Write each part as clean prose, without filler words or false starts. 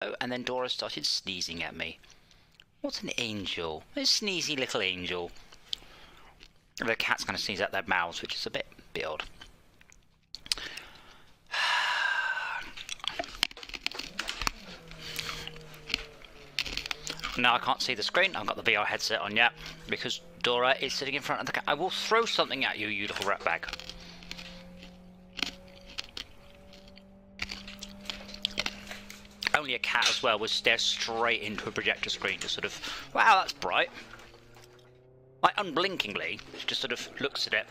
Oh, and then Dora started sneezing at me. What an angel. A sneezy little angel. The cats kind of sneeze out their mouths, which is a bit odd. Now I can't see the screen. I've got the VR headset on yet because Dora is sitting in front of the cat. I will throw something at you, you little rat bag. Only a cat as well would stare straight into a projector screen, just sort of, wow, that's bright. Like unblinkingly, just sort of looks at it.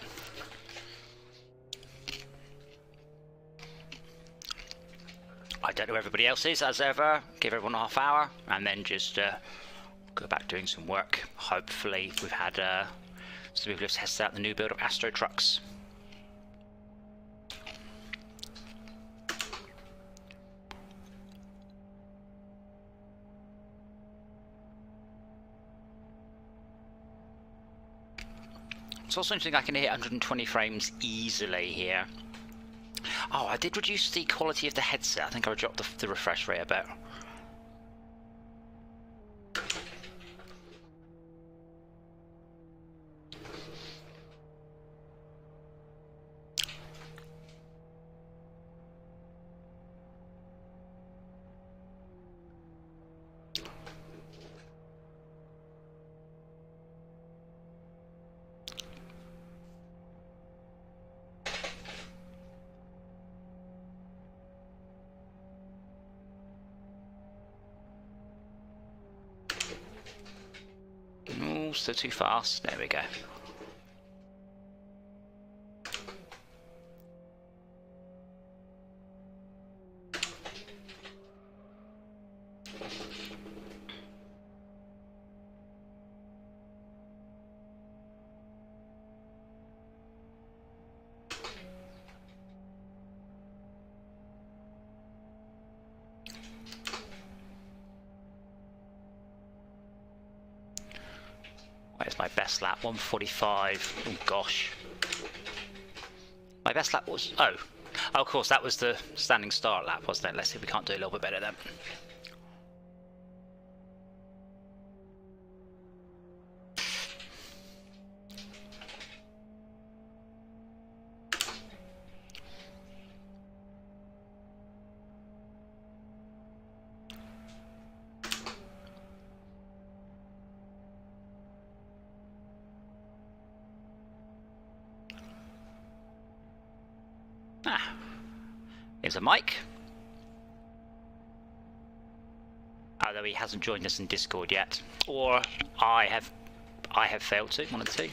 I don't know where everybody else is, as ever. Give everyone a half hour, and then just go back doing some work. Hopefully, we've had some people have tested out the new build of Astro trucks. It's also interesting I can hit 120 frames easily here. Oh, I did reduce the quality of the headset. I think I dropped the refresh rate a bit. Oh, still too fast. There we go. Where's my best lap? 145. Oh gosh. My best lap was... Oh, of course, that was the standing start lap, wasn't it? Let's see if we can't do a little bit better then. Ah, here's a mic. Although he hasn't joined us in Discord yet, or I have failed to. One of the two.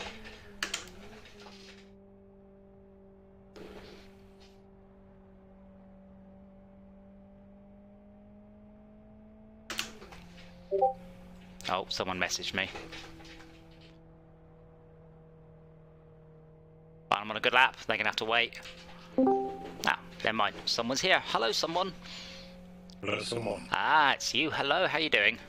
Oh, someone messaged me. I'm on a good lap. They're gonna have to wait. Ah, never mind. Someone's here. Hello, someone. Hello, someone. Ah, it's you. Hello. How you doing?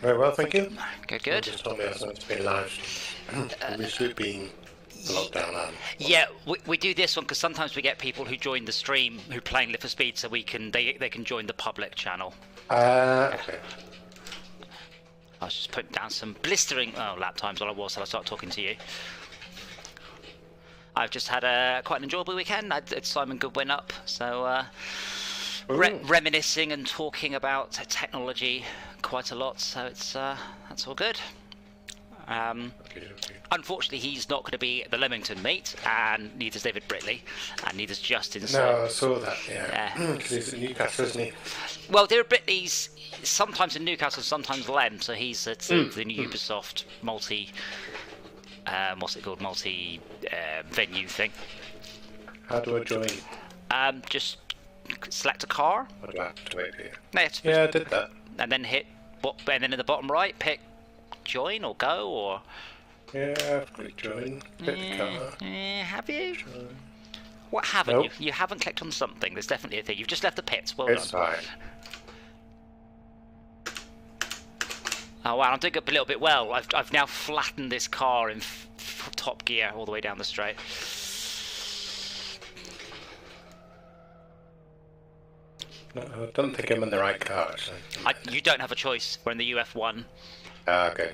Very well, thank you. Good, good. Just told me I was meant to be live. This week being lockdown. Yeah, we do this one because sometimes we get people who join the stream who playing Live for Speed, so they can join the public channel. Okay. I was just putting down some blistering lap times while I started talking to you. I've just had quite an enjoyable weekend. I did Simon Goodwin up, so reminiscing and talking about technology quite a lot. So it's that's all good. Okay. Unfortunately, he's not going to be at the Leamington meet, and neither's David Britley, and neither's Justin. No, I saw that. Yeah, because he's at Newcastle, isn't he? Well, David Britley's sometimes in Newcastle, sometimes Lem. So he's at the new Ubisoft multi. What's it called? Multi venue thing. How do I join? Just select a car. Or do I have to wait here? No, Yeah, I did that. and then hit and then in the bottom right, pick join or go or. Yeah, I've clicked join. Pick the car. Have you? Join. What haven't Nope. you? You haven't clicked on something. There's definitely a thing. You've just left the pits. Well It's done. fine. Oh wow, I'm doing a little bit well. I've now flattened this car in top gear all the way down the straight. No, I don't think I'm in the right car, actually. You don't have a choice. We're in the UF1. Okay.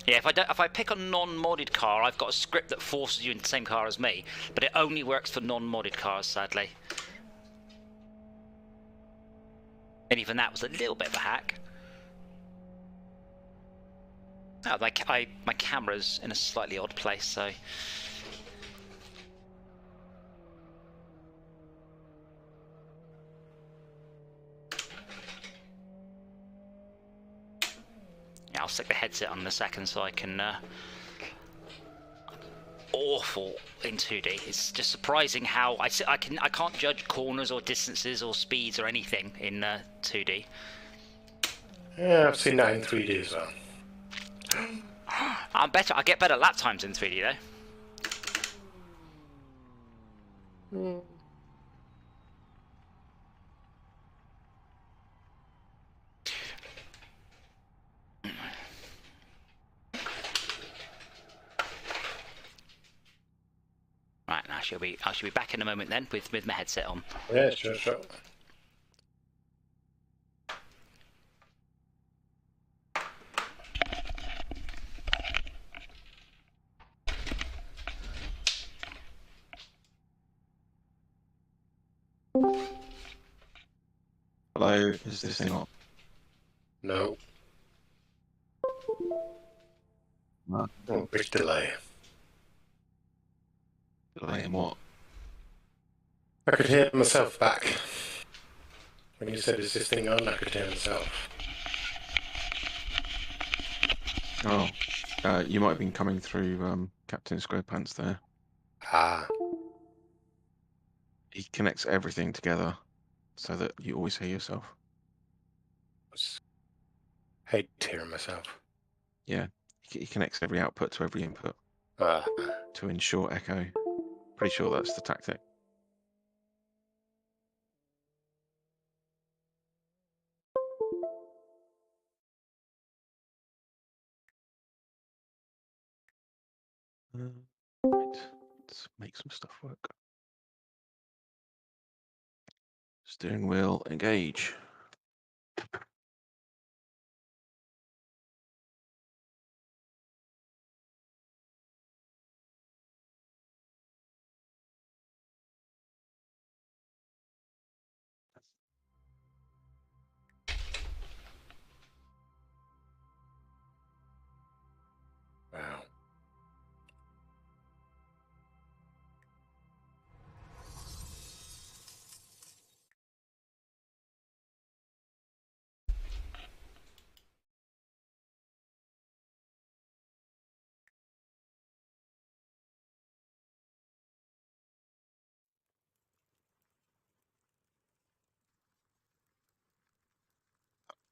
Yeah, if I pick a non-modded car, I've got a script that forces you in the same car as me, but it only works for non-modded cars, sadly. And even that was a little bit of a hack. Oh, my camera's in a slightly odd place, so... Yeah, I'll stick the headset on in a second so I can... Awful in 2D. It's just surprising how I can't judge corners or distances or speeds or anything in 2D. Yeah, I've seen that in 3D as well. I get better lap times in 3D though. Right, I shall be back in a moment then with my headset on. Yeah, sure. Hello, is this thing on? No. No. Oh, big delay. Delay in what? I could hear myself back. When you said, is this thing on, I could hear myself. Oh, you might have been coming through Captain Squarepants there. Ah. He connects everything together so that you always hear yourself. Hate hearing myself. Yeah, he connects every output to every input to ensure echo. Pretty sure that's the tactic. Right, let's make some stuff work. Steering wheel engage. Wow.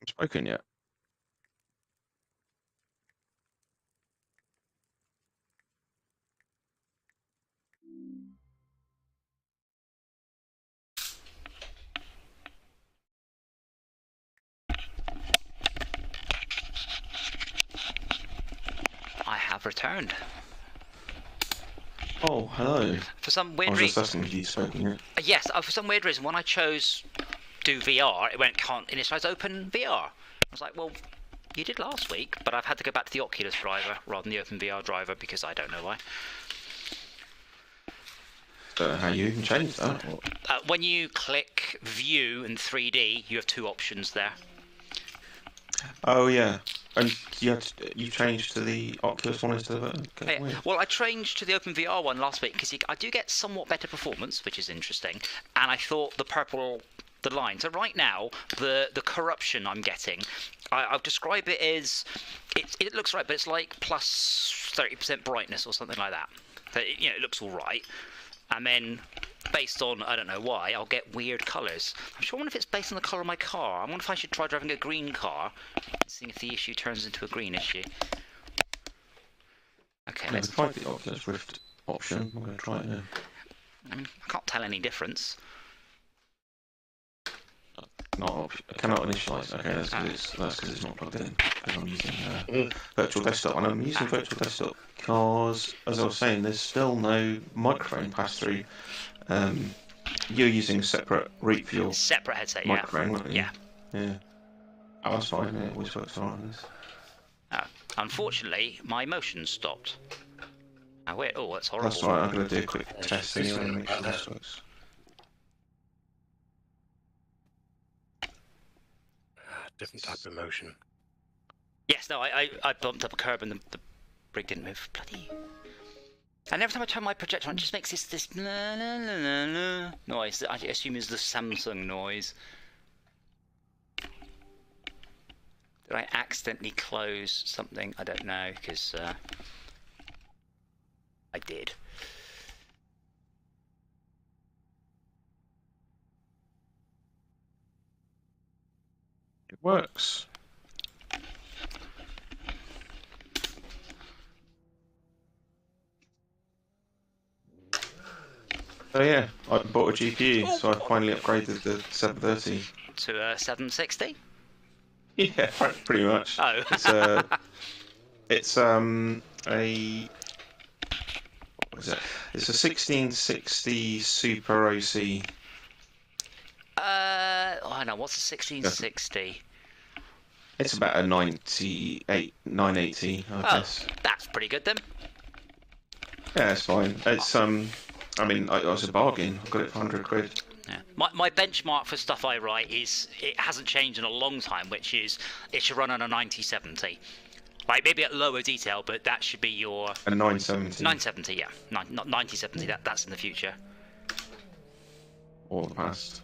Spoken yet? I have returned. Oh, hello. For some I weird was just reason. asking if you'd spoken yet. Yes, for some weird reason, when I chose do VR, it went can't initialize open VR. I was like, well, you did last week, but I've had to go back to the Oculus driver rather than the Open VR driver because I don't know why. How you even changed that? When you click View in 3D, you have two options there. Oh yeah, and you changed to the Oculus one instead of okay, Yeah. Well, I changed to the Open VR one last week because I do get somewhat better performance, which is interesting. And I thought the line. So right now, the corruption I'm getting, I'll describe it as it looks right, but it's like plus 30% brightness or something like that. So it looks all right. And then, based on, I don't know why, I'll get weird colours. I wonder if it's based on the colour of my car. I wonder if I should try driving a green car, seeing if the issue turns into a green issue. Okay, let's try the Oculus Rift option. I'm going to try it now. I mean, I can't tell any difference. I cannot initialize. Okay, that's because it's not plugged in. Because I'm using virtual desktop, and I'm using virtual desktop because, as I was saying, there's still no microphone pass through you're using a separate route for your Separate headset, yeah. microphone, weren't you? Yeah. Yeah. Oh, that's fine. Yeah, it always works fine on this. Unfortunately, my motion stopped. Oh, wait. Oh, that's horrible. That's right. I'm going to do a quick test anyway and make sure this works. Different type of motion. Yes, no, I bumped up a curb and the brig didn't move. Bloody. And every time I turn my projector on, it just makes this la, la, la, la, la noise that I assume is the Samsung noise. Did I accidentally close something? I don't know, because I did. It works. So yeah, I bought a GPU, so I finally upgraded the 730 to a 760. Yeah, pretty much. Oh, it's a what is it? It's a 1660 Super OC. I know what's a 1660. It's about a 980, I guess. That's pretty good then. Yeah, it's fine. It's I mean, it was a bargain. I got it for 100 quid. Yeah. My benchmark for stuff I write is, it hasn't changed in a long time, which is it should run on a 9070. Like maybe at lower detail, but that should be your A 970. 970, yeah, not 9070. That's in the future. Or the past.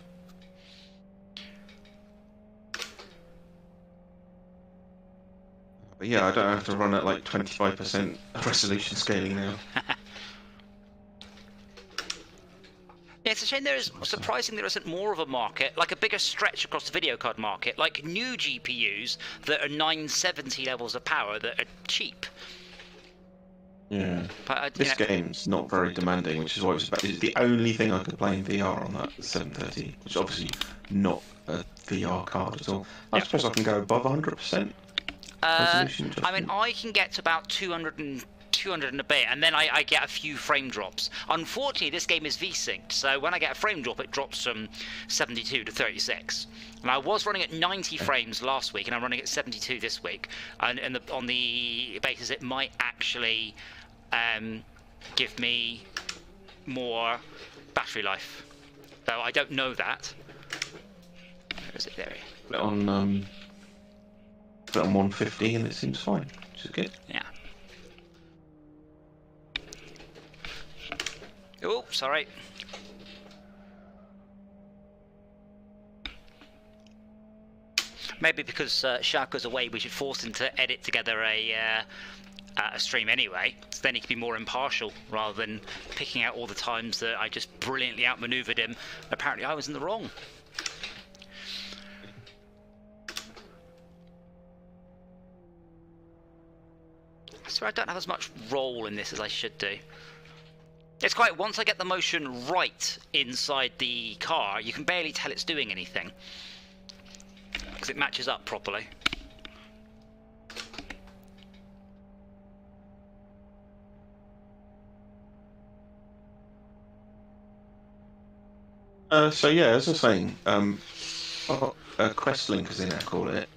But yeah, I don't have to run at like 25% resolution scaling now. Yeah, it's a shame there is, surprising there isn't more of a market, like a bigger stretch across the video card market, like new GPUs that are 970 levels of power that are cheap. Yeah. But, This game's not very demanding, which is why it's the only thing I could play in VR on that 730, which is obviously not a VR card at all. I suppose I can go above 100% resolution. I mean, I can get to about 200 and a bit, and then I get a few frame drops. Unfortunately, this game is V-synced, so when I get a frame drop, it drops from 72 to 36. And I was running at 90 frames last week, and I'm running at 72 this week. And on the basis it might actually give me more battery life. Though I don't know that. Where is it? There. Put it on 150, and it seems fine, which is good. Yeah. Oh, sorry. Maybe because Sharko's away, we should force him to edit together a stream anyway, so then he can be more impartial rather than picking out all the times that I just brilliantly outmaneuvered him. Apparently I was in the wrong. I swear I don't have as much role in this as I should do. It's quite, once I get the motion right inside the car, you can barely tell it's doing anything. Because it matches up properly. So yeah, as I was saying, Questlink, as they now call it,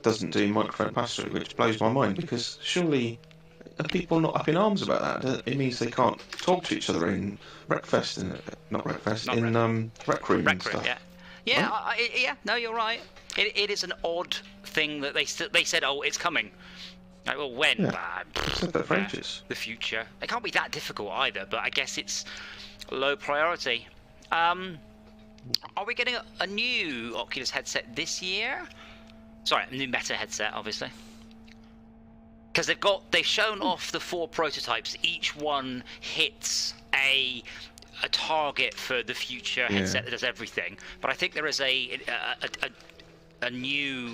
doesn't do microphone pass-through, which blows my mind, because surely are people not up in arms about that? It means they can't talk to each other in Wreckfest, in Rec Room and stuff. Yeah, yeah, Right? yeah. No, you're right. It is an odd thing that they said, oh, it's coming. Like, well, when? Yeah, I've said that for ages. The future. It can't be that difficult either, but I guess it's low priority. Are we getting a new Oculus headset this year? Sorry, a new Meta headset, obviously. Because they've shown off the 4 prototypes. Each one hits a target for the future headset that does everything. But I think there is a new, I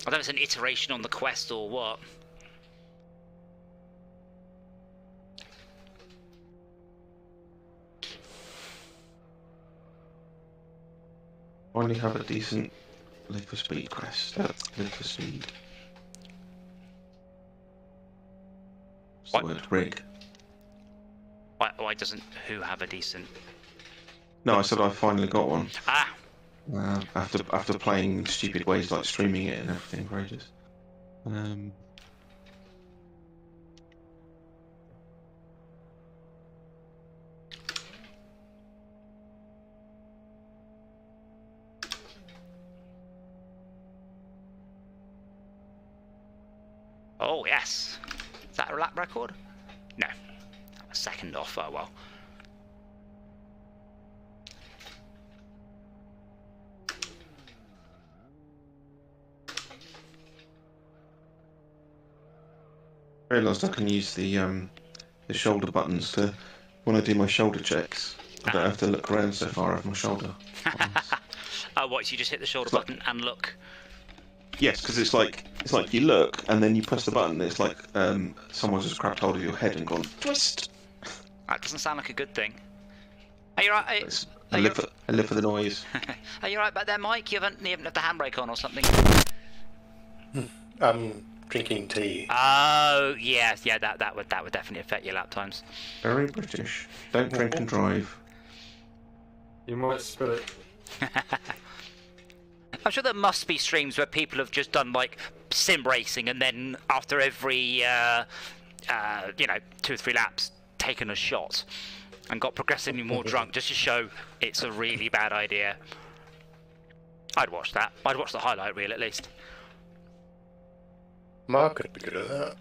don't know if it's an iteration on the Quest or what. Finally have a decent live for speed quest. Live for speed. What's the word? Rig. Why doesn't who have a decent? No, I said I finally got one. Ah, After playing stupid ways like streaming it and everything for ages. oh yes. Is that a lap record? No. A second off. Oh well. I realised I can use the shoulder buttons to when I do my shoulder checks. I don't have to look around so far over my shoulder. Oh, what? So you just hit the shoulder button and look. Yes, because it's like you look and then you press the button. It's like someone's just grabbed hold of your head and gone twist. That doesn't sound like a good thing. Are you right? I live for the noise. Are you right back there, Mike? You haven't had the handbrake on or something? I'm drinking tea. Oh yes, yeah. That would definitely affect your lap times. Very British. Don't drink and drive. You might spill it. I'm sure there must be streams where people have just done like sim racing and then after every 2 or 3 laps taken a shot and got progressively more drunk just to show it's a really bad idea. I'd watch that. I'd watch the highlight reel at least. Mark could be good at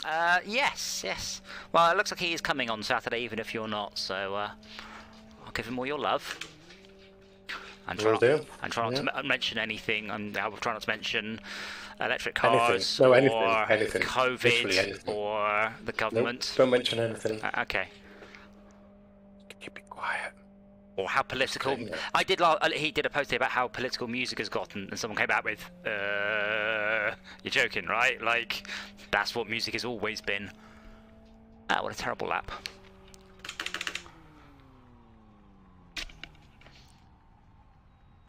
that. Yes. Well, it looks like he is coming on Saturday, even if you're not. So I'll give him all your love. And try not to mention anything. And I'll try not to mention electric cars or anything. COVID or the government. Nope, don't mention anything. Okay. Keep it quiet. Or how political. He did a post about how political music has gotten, and someone came out with, "You're joking, right? Like, that's what music has always been." Ah, what a terrible lap.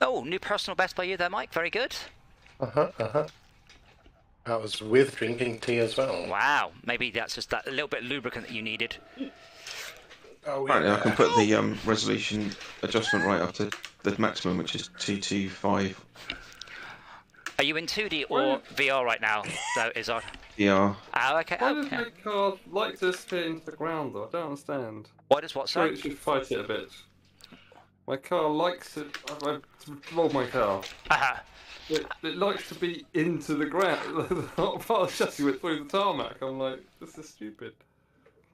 Oh, new personal best by you there, Mike. Very good. That was with drinking tea as well. Wow. Maybe that's just that little bit of lubricant that you needed. Oh, Apparently, I can put the resolution adjustment right up to the maximum, which is 225. Are you in 2D or VR right now? So is our. Yeah. Oh, okay. Why does my car like to spit into the ground, though? I don't understand. Why does what, So sorry? it should fight it a bit. My car likes it. I rolled my car. It likes to be into the ground. The hot part of the chassis went through the tarmac. I'm like, this is stupid.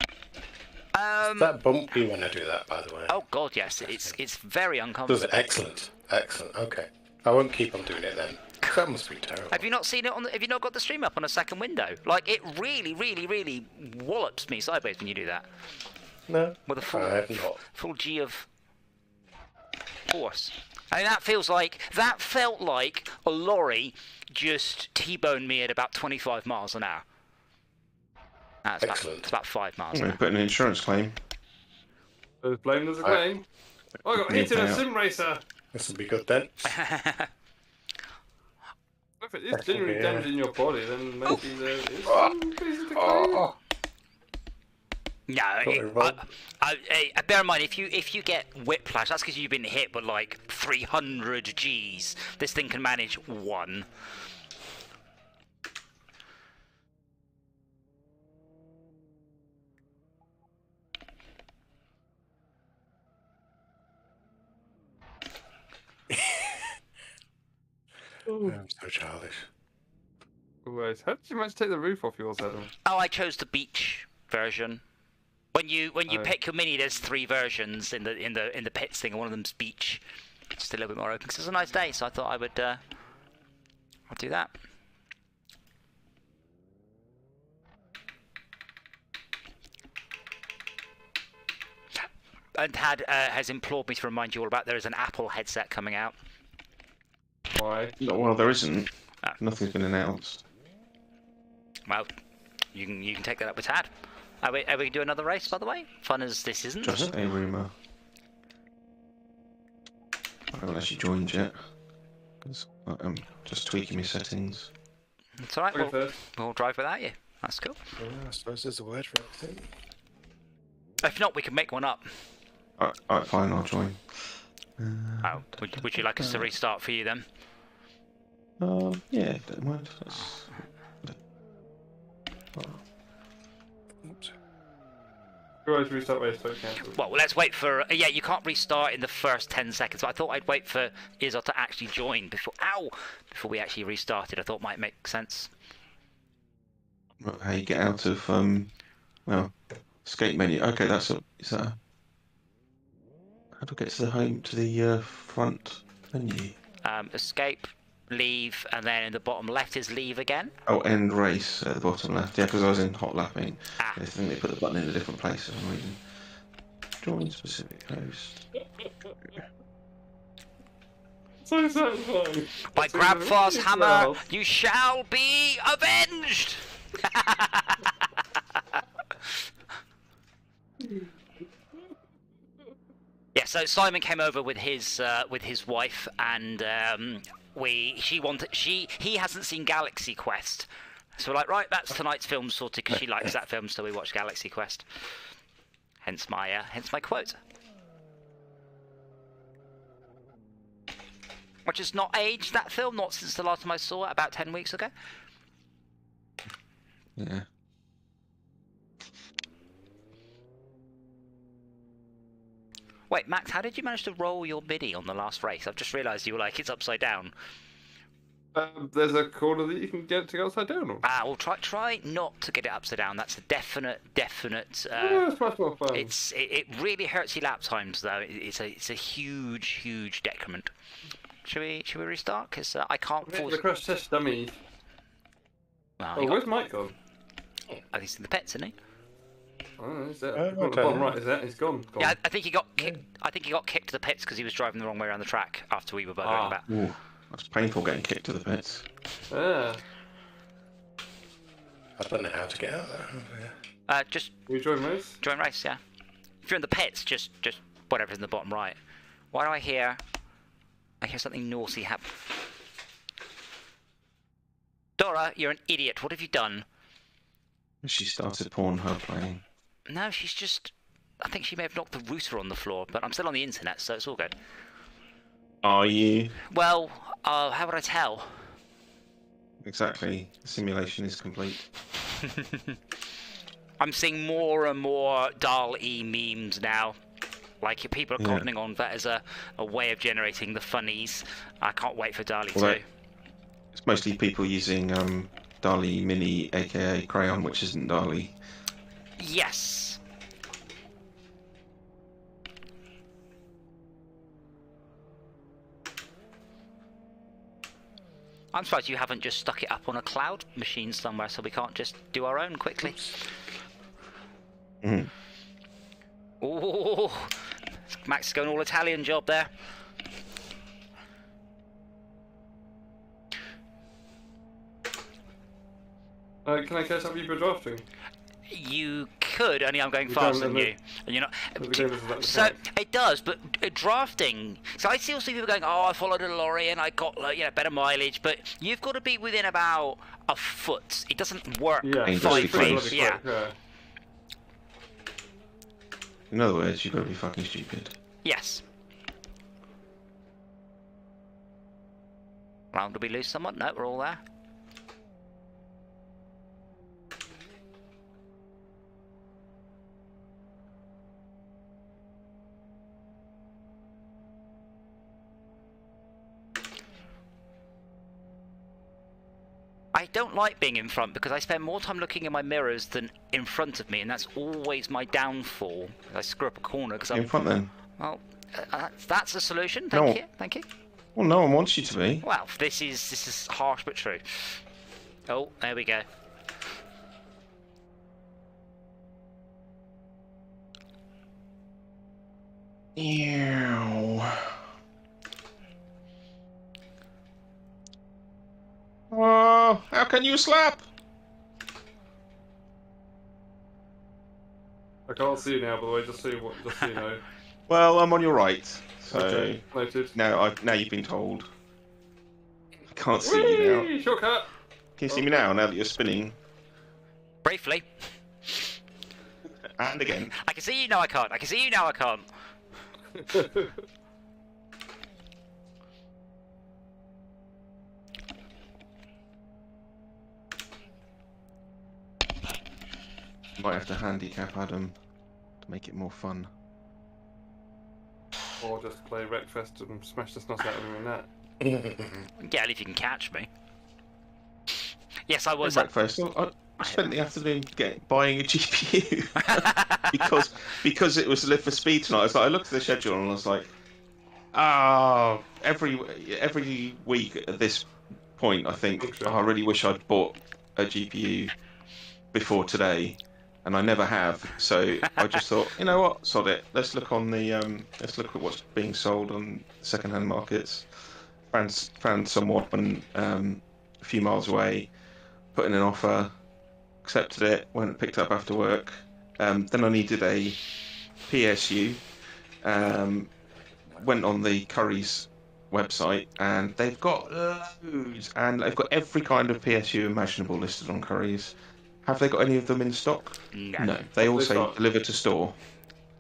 Is that bumpy when I do that, by the way? Oh god, yes. It's very uncomfortable. Does it? Excellent. Okay. I won't keep on doing it then. That must be terrible. Have you not seen it on? Have you not got the stream up on a second window? Like it really wallops me sideways when you do that. No. With a I have not. full G of force. I mean, that felt like a lorry just T-boned me at about 25 miles an hour. That's Excellent. It's about 5 miles I'm an going hour. to put an insurance claim. There's blame, there's a claim. I got hit in a sim racer. This will be good then. If it is genuinely damaging your body, then maybe there is some reason to claim. No, bear in mind if you get whiplash, that's because you've been hit with like 300 Gs. This thing can manage 1. I'm so childish. Wait, how did you manage to take the roof off yours, Adam? Oh, I chose the beach version. When you pick your Mini, there's 3 versions in the pits thing, and one of them's beach. Just a little bit more open because it's a nice day, so I thought I would I'll do that. And has implored me to remind you all about there is an Apple headset coming out. Why? No, well, there isn't. Nothing's been announced. Well, you can take that up with Tad. Are we going to do another race, by the way? Fun as this isn't. Just a rumour. I haven't actually joined yet. 'Cause I'm just tweaking my settings. It's alright, we'll drive without you. That's cool. Yeah, I suppose there's a word for everything. If not, we can make one up. Alright, fine, I'll join. Oh, would you like us to restart for you then? Yeah, don't mind. Oops. You always restart race, so cancel. Well, let's wait for... yeah, you can't restart in the first 10 seconds, but I thought I'd wait for Izzard to actually join before... Ow! Before we actually restarted. I thought it might make sense. Right, how you get out of, well, escape menu. Okay, is that a... How do I get to the home, to the front menu? Escape, leave, and then in the bottom left is leave again. Oh, end race at the bottom left. Yeah, because I was in hot lapping. Ah. I think they put the button in a different place for some reason. Join specific host. So satisfying. By Grabfar's hammer, you shall be avenged! Yeah, so Simon came over with his wife, and he hasn't seen Galaxy Quest, so we're like, right, that's tonight's film sorted because she likes that film, so we watched Galaxy Quest. Hence my quote, which has not aged, that film, not since the last time I saw it about 10 weeks ago. Yeah. Wait, Max, how did you manage to roll your MIDI on the last race? I've just realised you were like, it's upside down. There's a corner that you can get it to go upside down. Or? Well, try not to get it upside down. That's a definite. Yeah, it's much more fun. It really hurts your lap times though. It's a huge decrement. Should we restart? Because I can't force. The crash test dummy. Well, where's Mike gone? Oh, he's in the pits, isn't he? Oh, is that? Okay. Bottom right, is that? He's gone. Yeah, I think he got kicked. I think he got kicked to the pits because he was driving the wrong way around the track after we were both going back. Ooh, that's painful getting kicked to the pits. Yeah. I don't know how to get out there. Just We join race. join race, yeah. If you're in the pits, just whatever's in the bottom right. Why do I hear something naughty happen? Dora, you're an idiot. What have you done? She started Pornhub playing. No, she's just... I think she may have knocked the router on the floor, but I'm still on the internet, so it's all good. Are you? Well, how would I tell? Exactly. The simulation is complete. I'm seeing more and more DAL-E memes now. Like, people are commenting on that as a way of generating the funnies. I can't wait for DAL-E 2. It's mostly people using DALL-E Mini, aka Crayon, which isn't DALL-E. Yes. I'm surprised you haven't just stuck it up on a cloud machine somewhere so we can't just do our own quickly. Mm. Ooh, Max is going all Italian job there. Can I catch up with you for drafting? You could, only I'm going We faster don't than have you, and you're not. The game is about the So count. it does, but drafting. So I still see people going, "Oh, I followed a lorry and I got better mileage," but you've got to be within about a foot. It doesn't work. Yeah, Ain't 5 just feet. close. Yeah. In other words, you've got to be fucking stupid. Yes. Well, did we lose someone? No, we're all there. I don't like being in front because I spend more time looking in my mirrors than in front of me, and that's always my downfall. I screw up a corner because I'm In front then. well. That's a solution. No. Thank you. Well, no one wants you to be. Well, this is harsh but true. Oh, there we go. Ew. Oh, how can you slap? I can't see you now, by the way. Just so you know. Well, I'm on your right, so Okay, noted. now you've been told. I can't see you now. Whee! Shortcut. Can you see me now? Now that you're spinning, Briefly. and again. I can see you now. I can't. I can see you now. I can't. Might have to handicap Adam to make it more fun. Or just play Wreckfest and smash the snot out of him in that. Yeah, if you can catch me. Yes, I was. Wreckfest. I spent the afternoon buying a GPU because it was Live for Speed tonight. I looked at the schedule and I was like, every week at this point, I think, I really wish I'd bought a GPU before today, and I never have. So I just thought, you know what, sod it. Let's look on the let's look at what's being sold on second-hand markets. Found someone a few miles away, put in an offer, accepted it, went and picked it up after work. Then I needed a PSU. Went on the Curry's website, and they've got loads, and they've got every kind of PSU imaginable listed on Curry's. Have they got any of them in stock? No. They all say deliver to store.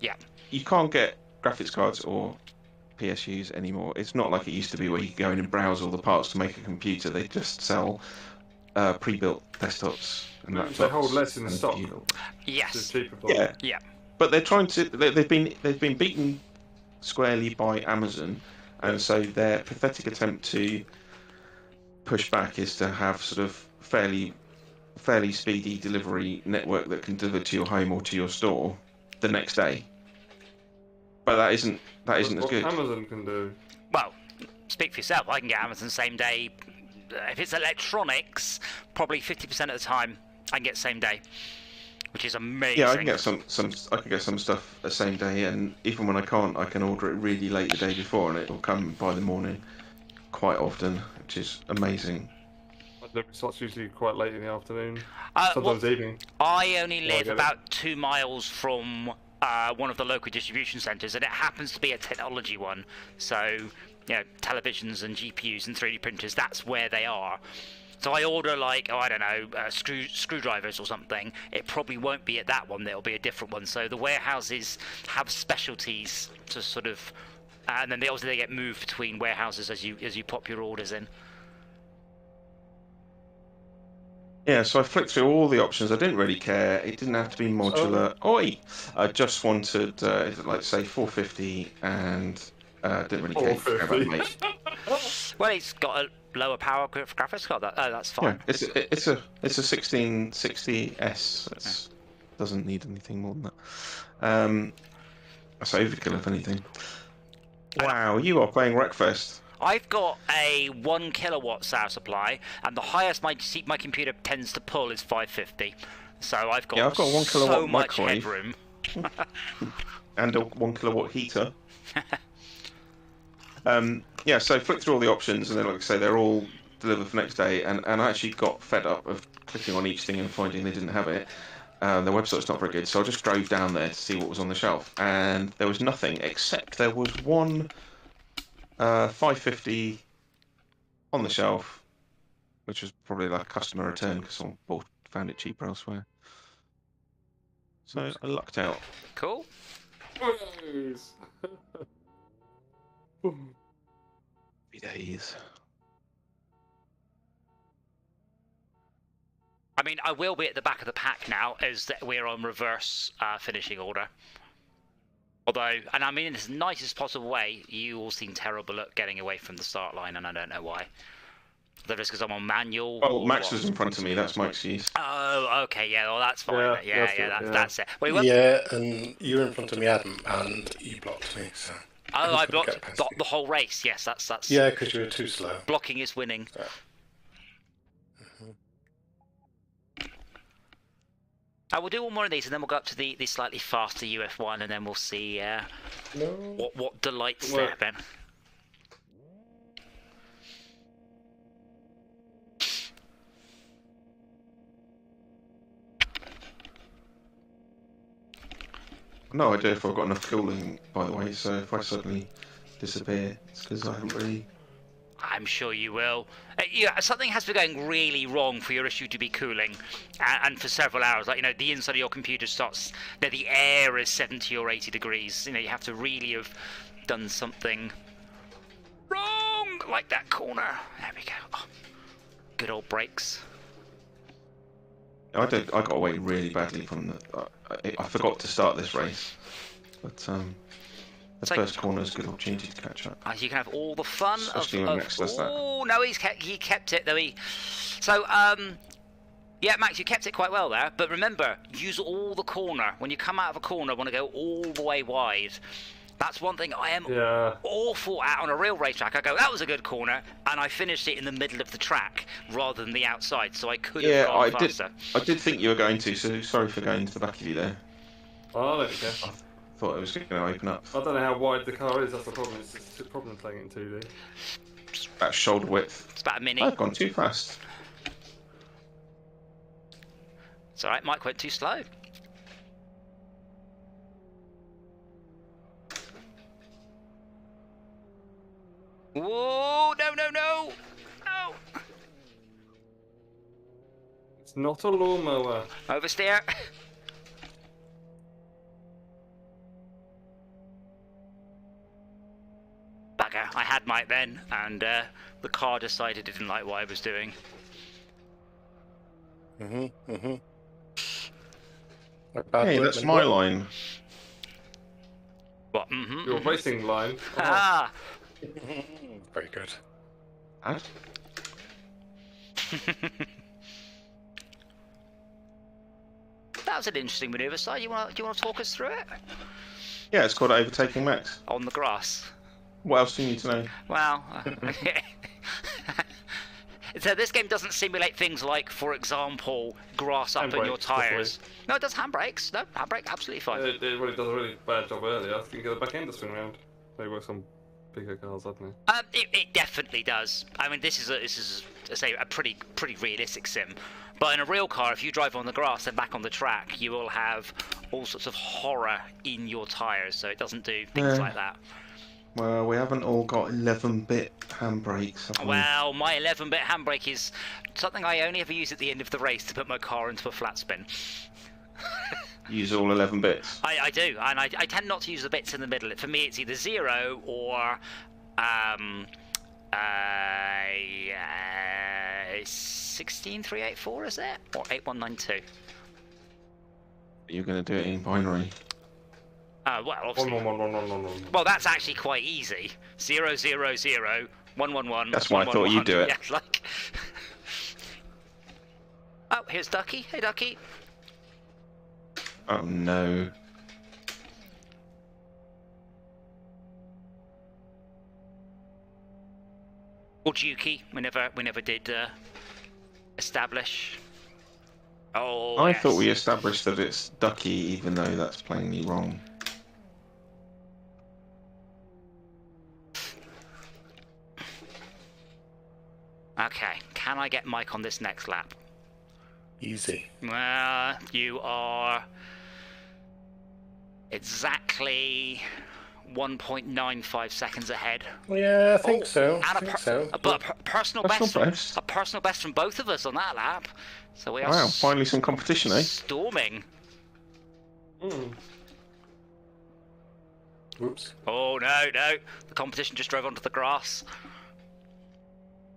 Yeah. You can't get graphics cards or PSUs anymore. It's not like it used to be where you could go in and browse all the parts to make a computer. They just sell pre-built desktops and laptops. They hold less in stock. Yes. Yeah. Yeah. But they're trying to. They've been beaten squarely by Amazon, and so their pathetic attempt to push back is to have sort of fairly speedy delivery network that can deliver to your home or to your store the next day. But that isn't as good. Amazon can do. Well, speak for yourself. I can get Amazon same day. If it's electronics, probably 50% of the time I can get same day, which is amazing. Yeah, I can get some. I can get some stuff the same day, and even when I can't, I can order it really late the day before, and it will come by the morning quite often, which is amazing. So it's usually quite late in the afternoon, sometimes well, evening. I only live about 2 miles from one of the local distribution centres, and it happens to be a technology one. So, you know, televisions and GPUs and 3D printers, that's where they are. So I order, like, I don't know, screwdrivers or something. It probably won't be at that one. It'll be a different one. So the warehouses have specialties to sort of, and then they get moved between warehouses as you pop your orders in. Yeah, so I flicked through all the options. I didn't really care. It didn't have to be modular. I just wanted, like, say, 450, and didn't really care about the mate. Well, it's got a lower power graphics card. That's fine. Yeah, it's a 1660S. It doesn't need anything more than that. That's overkill, if anything. Wow, you are playing Wreckfest. I've got a 1 kilowatt power supply, and the highest my computer tends to pull is 550. So I've got 1 kilowatt so much microwave. headroom. And a 1 kilowatt heater. Yeah, so flick through all the options, and then, like I say, they're all delivered for next day. And I actually got fed up of clicking on each thing and finding they didn't have it. Their website's not very good, so I just drove down there to see what was on the shelf, and there was nothing except there was one 550 on the shelf, which was probably like a customer return because someone found it cheaper elsewhere. So I lucked out. Cool. Happy days. I mean, I will be at the back of the pack now, as that we're on reverse finishing order. Although, and I mean in the nicest possible way, you all seem terrible at getting away from the start line, and I don't know why. Whether it's because I'm on manual. Oh, Max was in front of me. That's my excuse. Oh, okay, yeah, well, that's fine. That's it. Well, yeah, and you were in front of me, Adam, and you blocked me. So. Oh, I blocked the whole race. Yes, that's. Yeah, because you were too slow. Blocking is winning. Yeah. We'll do one more of these, and then we'll go up to the slightly faster UF1, and then we'll see what delights there, Ben. No idea if I've got enough cooling, by the way, so if I suddenly disappear, it's because I haven't really... I'm sure you will. Something has to be going really wrong for your issue to be cooling, and for several hours. Like, the inside of your computer starts... the air is 70 or 80 degrees. You have to really have done something wrong, like that corner. There we go. Oh, good old brakes. I got away really badly from the. I forgot to start this race, but the first corner is a good opportunity to catch up. You can have all the fun Especially when Max does that. Oh no, he kept it though. So yeah, Max, you kept it quite well there. But remember, use all the corner. When you come out of a corner, want to go all the way wide. That's one thing I am awful at on a real racetrack. I go, that was a good corner, and I finished it in the middle of the track rather than the outside, so I could have gone faster. I did think you were going to, so sorry for going to the back of you there. Oh, there we go. I thought it was going to open up. I don't know how wide the car is, that's the problem. It's just a problem playing it in 2D. It's about shoulder width. It's about a mini. I've gone too fast. It's alright, Mike went too slow. Whoa, no, no, no! No! It's not a lawnmower. Oversteer. Bugger, I had Mike then, and the car decided it didn't like what I was doing. Hey, that's my line. What? Your racing line. Ah! Very good. Ad? That was an interesting manoeuvre, Si. Do you want to talk us through it? Yeah, it's called overtaking Max. On the grass. What else do you need to know? Well, so this game doesn't simulate things like, for example, grass up on your tyres. No, it does handbrakes. No, handbrake, absolutely fine. It really does a really bad job earlier. I think you get the back end to swing around. Maybe works on bigger cars, I don't know. It definitely does. I mean, this is a pretty realistic sim. But in a real car, if you drive on the grass and back on the track, you will have all sorts of horror in your tyres. So it doesn't do things like that. Well, we haven't all got 11-bit handbrakes, have we? Well, my 11-bit handbrake is something I only ever use at the end of the race to put my car into a flat spin. Use all 11 bits? I do, and I tend not to use the bits in the middle. For me, it's either 0 or 16384, is it? Or 8192. You're going to do it in binary. Well, obviously. Well, that's actually quite easy. 000 111. That's why I thought you'd do it. Yeah, like. Oh, here's Ducky. Hey, Ducky. Oh no. Or Juki. We never did establish. Oh. I thought we established that it's Ducky, even though that's plainly wrong. Okay, can I get Mike on this next lap? Easy. Well, you are exactly 1.95 seconds ahead. Yeah, I think so. And but a personal best from both of us on that lap. So we are wow, finally some competition, eh? Storming. Whoops. Oh no, the competition just drove onto the grass.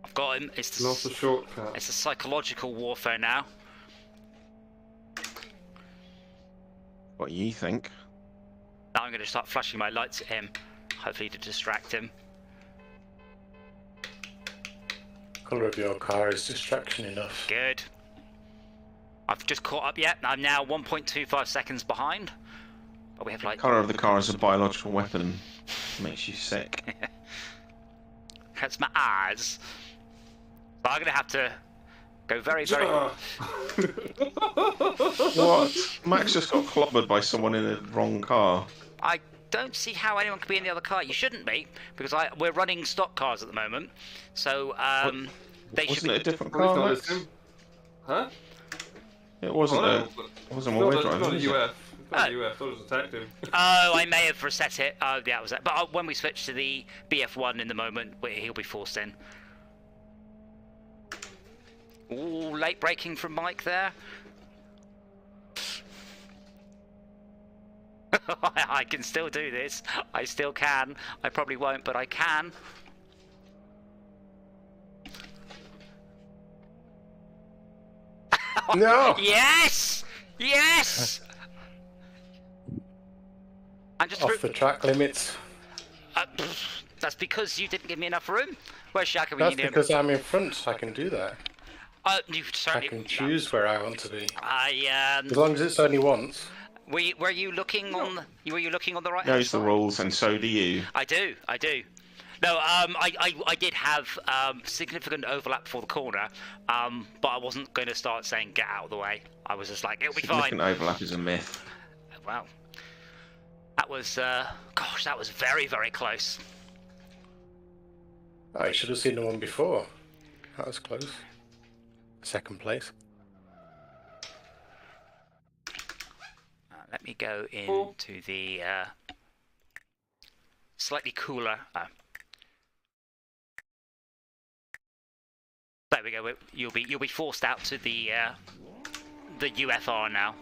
I've got him. It's not a shortcut. It's a psychological warfare now. What do you think? Now I'm going to start flashing my lights at him, hopefully to distract him. Colour of your car is distraction enough. Good. I've just caught up yet. I'm now 1.25 seconds behind. But we have like... Colour of the car is a biological weapon. Makes you sick. Hurts my eyes. So I'm going to have to go very... What? Max just got clobbered by someone in the wrong car. I don't see how anyone could be in the other car. You shouldn't be, because we're running stock cars at the moment. So, they should be... Wasn't it a different car, Max? Huh? It wasn't what we're driving, not a is it? UF. Not a UF, I thought it was attacked him. Oh, I may have reset it. Oh, yeah, that was that. But when we switch to the BF1 in the moment, he'll be forced in. Ooh, late braking from Mike there. I can still do this. I still can. I probably won't, but I can. No! Yes! Yes! I'm just Off the track limits. That's because you didn't give me enough room. Where's Shaka? That's because I'm in front. I can do that. You I certainly. can choose where I want to be. I As long as it's only once. Were you looking on? Were you looking on the right? Knows the rules, and so do you. I do. No, I did have significant overlap for the corner, but I wasn't going to start saying get out of the way. I was just like, it'll be fine. Significant overlap is a myth. Wow. That was, gosh, that was very, very close. I should have seen the one before. That was close. Second place. Let me go into the slightly cooler. There we go. You'll be forced out to the UFR now.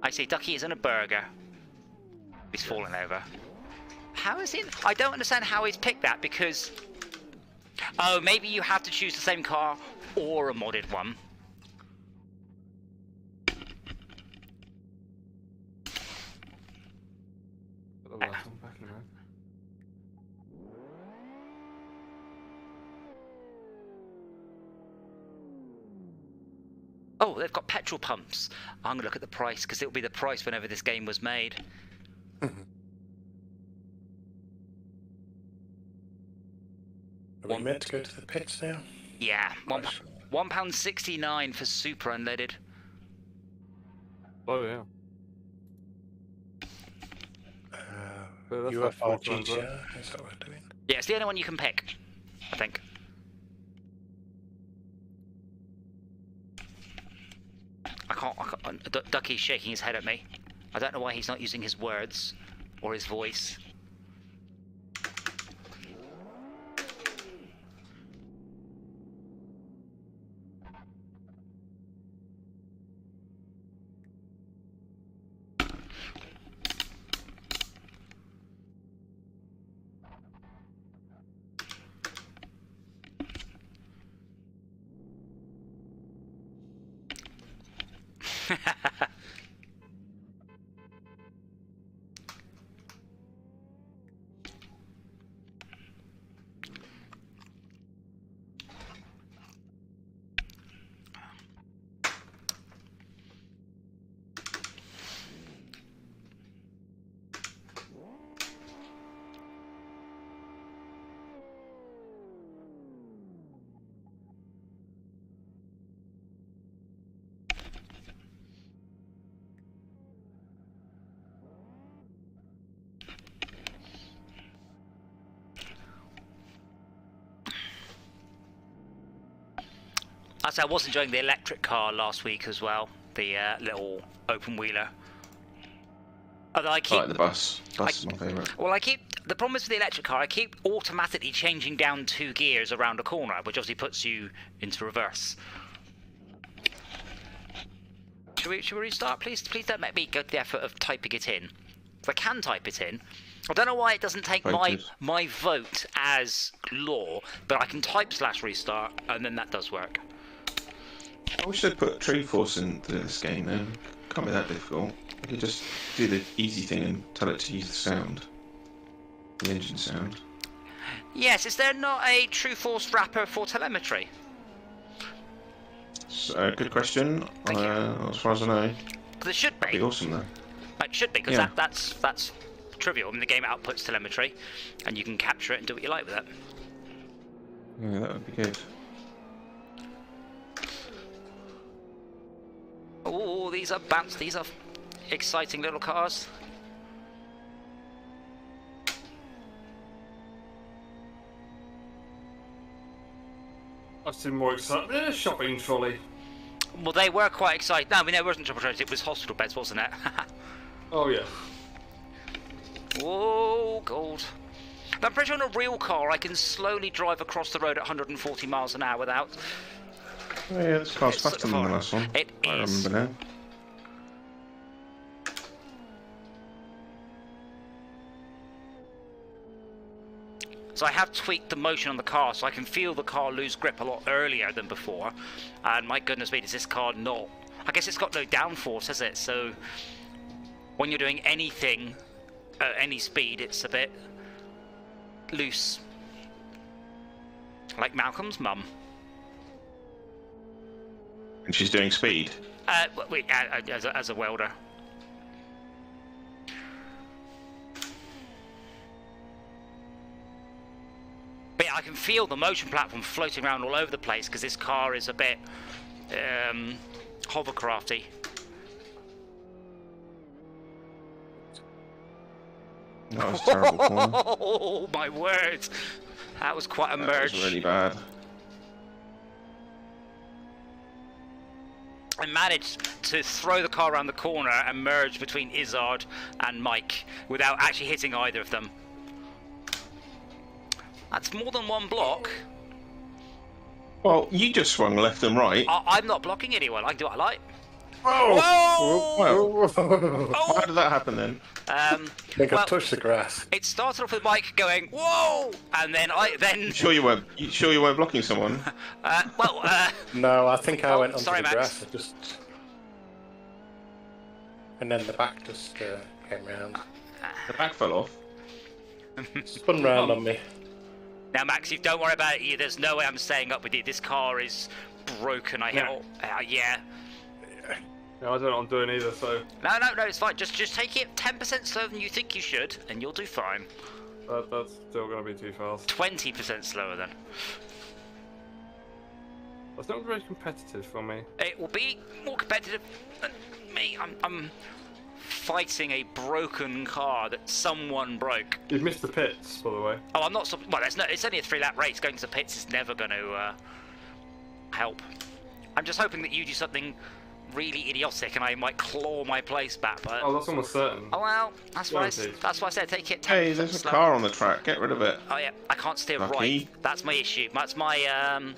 I see. Ducky is in a burger. He's fallen over. How is it? I don't understand how he's picked that because. Oh, maybe you have to choose the same car or a modded one. Oh, they've got petrol pumps. I'm going to look at the price because it'll be the price whenever this game was made. Are we meant to go to the pits now? Yeah, £1.69 for super unleaded. Oh yeah. UFR GTR, is that what we're doing? Yeah, it's the only one you can pick, I think. I can't. Ducky's shaking his head at me. I don't know why he's not using his words or his voice. I was enjoying the electric car last week as well, the little open wheeler. Although I keep the bus. Bus is my favourite. Well, the problem is with the electric car, I keep automatically changing down 2 gears around a corner, which obviously puts you into reverse. Should we restart, please? Please don't make me go to the effort of typing it in. If I can type it in. I don't know why it doesn't take my vote as law, but I can type /restart, and then that does work. I wish they'd put Tree Force into this game though. Can't be that difficult. You could just do the easy thing and tell it to use the sound. The engine sound. Yes, is there not a True Force wrapper for telemetry? So, good question. As far as I know. There should be. That'd be awesome though. It should be, because Yeah. that's trivial. I mean, the game outputs telemetry, and you can capture it and do what you like with it. Yeah, that would be good. Oh, these are these are exciting little cars. I've seen more excitement in a shopping trolley. Well, they were quite exciting. No, I mean, it wasn't triple trolley, it was hospital beds, wasn't it? Oh yeah. Whoa, gold. I'm pretty sure on a real car I can slowly drive across the road at 140 miles an hour without. Oh yeah, this car's It's faster sort than of the last one. It I is. remember now. So I have tweaked the motion on the car, so I can feel the car lose grip a lot earlier than before. And my goodness me, does this car not... I guess it's got no downforce, has it? So when you're doing anything at any speed, it's a bit loose. Like Malcolm's mum. And she's doing speed? As a welder. But yeah, I can feel the motion platform floating around all over the place because this car is a bit hovercrafty. That was terrible. Oh my word! That was quite a merge. That was really bad. I managed to throw the car around the corner and merge between Izzard and Mike without actually hitting either of them. That's more than one block. Well, you just swung left and right. I'm not blocking anyone. I can do what I like. Whoa! Whoa! How did that happen then? I think I touched the grass. It started off with Mike going whoa, and then You sure you weren't blocking someone? No, I think I went onto sorry, the Max. grass. I just... And then the back just came round. The back fell off. Spun round on me. Now, Max, you don't worry about it. There's no way I'm staying up with you. This car is broken. Yeah. No, I don't know what I'm doing either, so... No, it's fine. Just take it 10% slower than you think you should, and you'll do fine. That's still going to be too fast. 20% slower then. That's not very competitive for me. It will be more competitive than me. I'm fighting a broken car that someone broke. You've missed the pits, by the way. Oh, I'm not... Well, it's only a 3-lap race. Going to the pits is never going to help. I'm just hoping that you do something really idiotic and I might claw my place back, but... Oh, that's almost certain. Oh, well, that's why I said take it 10% Hey, there's a slower. car on the track. Get rid of it. Oh yeah, I can't steer Lucky. right. That's my issue. That's my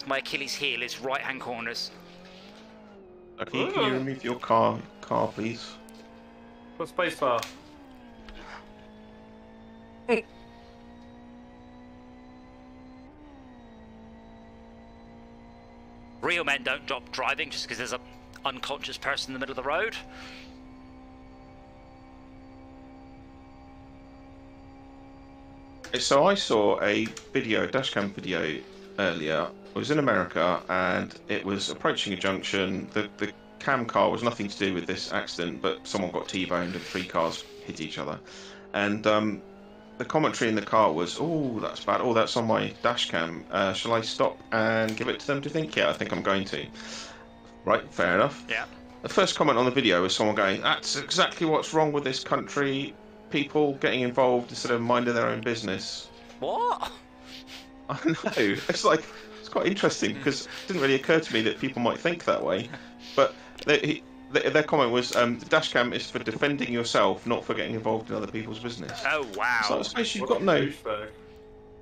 Achilles heel is right-hand corners. Okay, can you remove your car, please? Put spacebar. Real men don't drop driving just because there's a unconscious person in the middle of the road. So I saw a dashcam video earlier. It was in America and it was approaching a junction. The cam car was nothing to do with this accident, but someone got T-boned and 3 cars hit each other. And the commentary in the car was, "Oh, that's bad. Oh, that's on my dash cam. Shall I stop and give it to them to think?" Yeah, I think I'm going to. Right, fair enough. Yeah. The first comment on the video was someone going, "That's exactly what's wrong with this country. People getting involved instead of minding their own business." What? I know. It's quite interesting because it didn't really occur to me that people might think that way. But their comment was, "The dash cam is for defending yourself, not for getting involved in other people's business." Oh wow. So I suppose you've got no.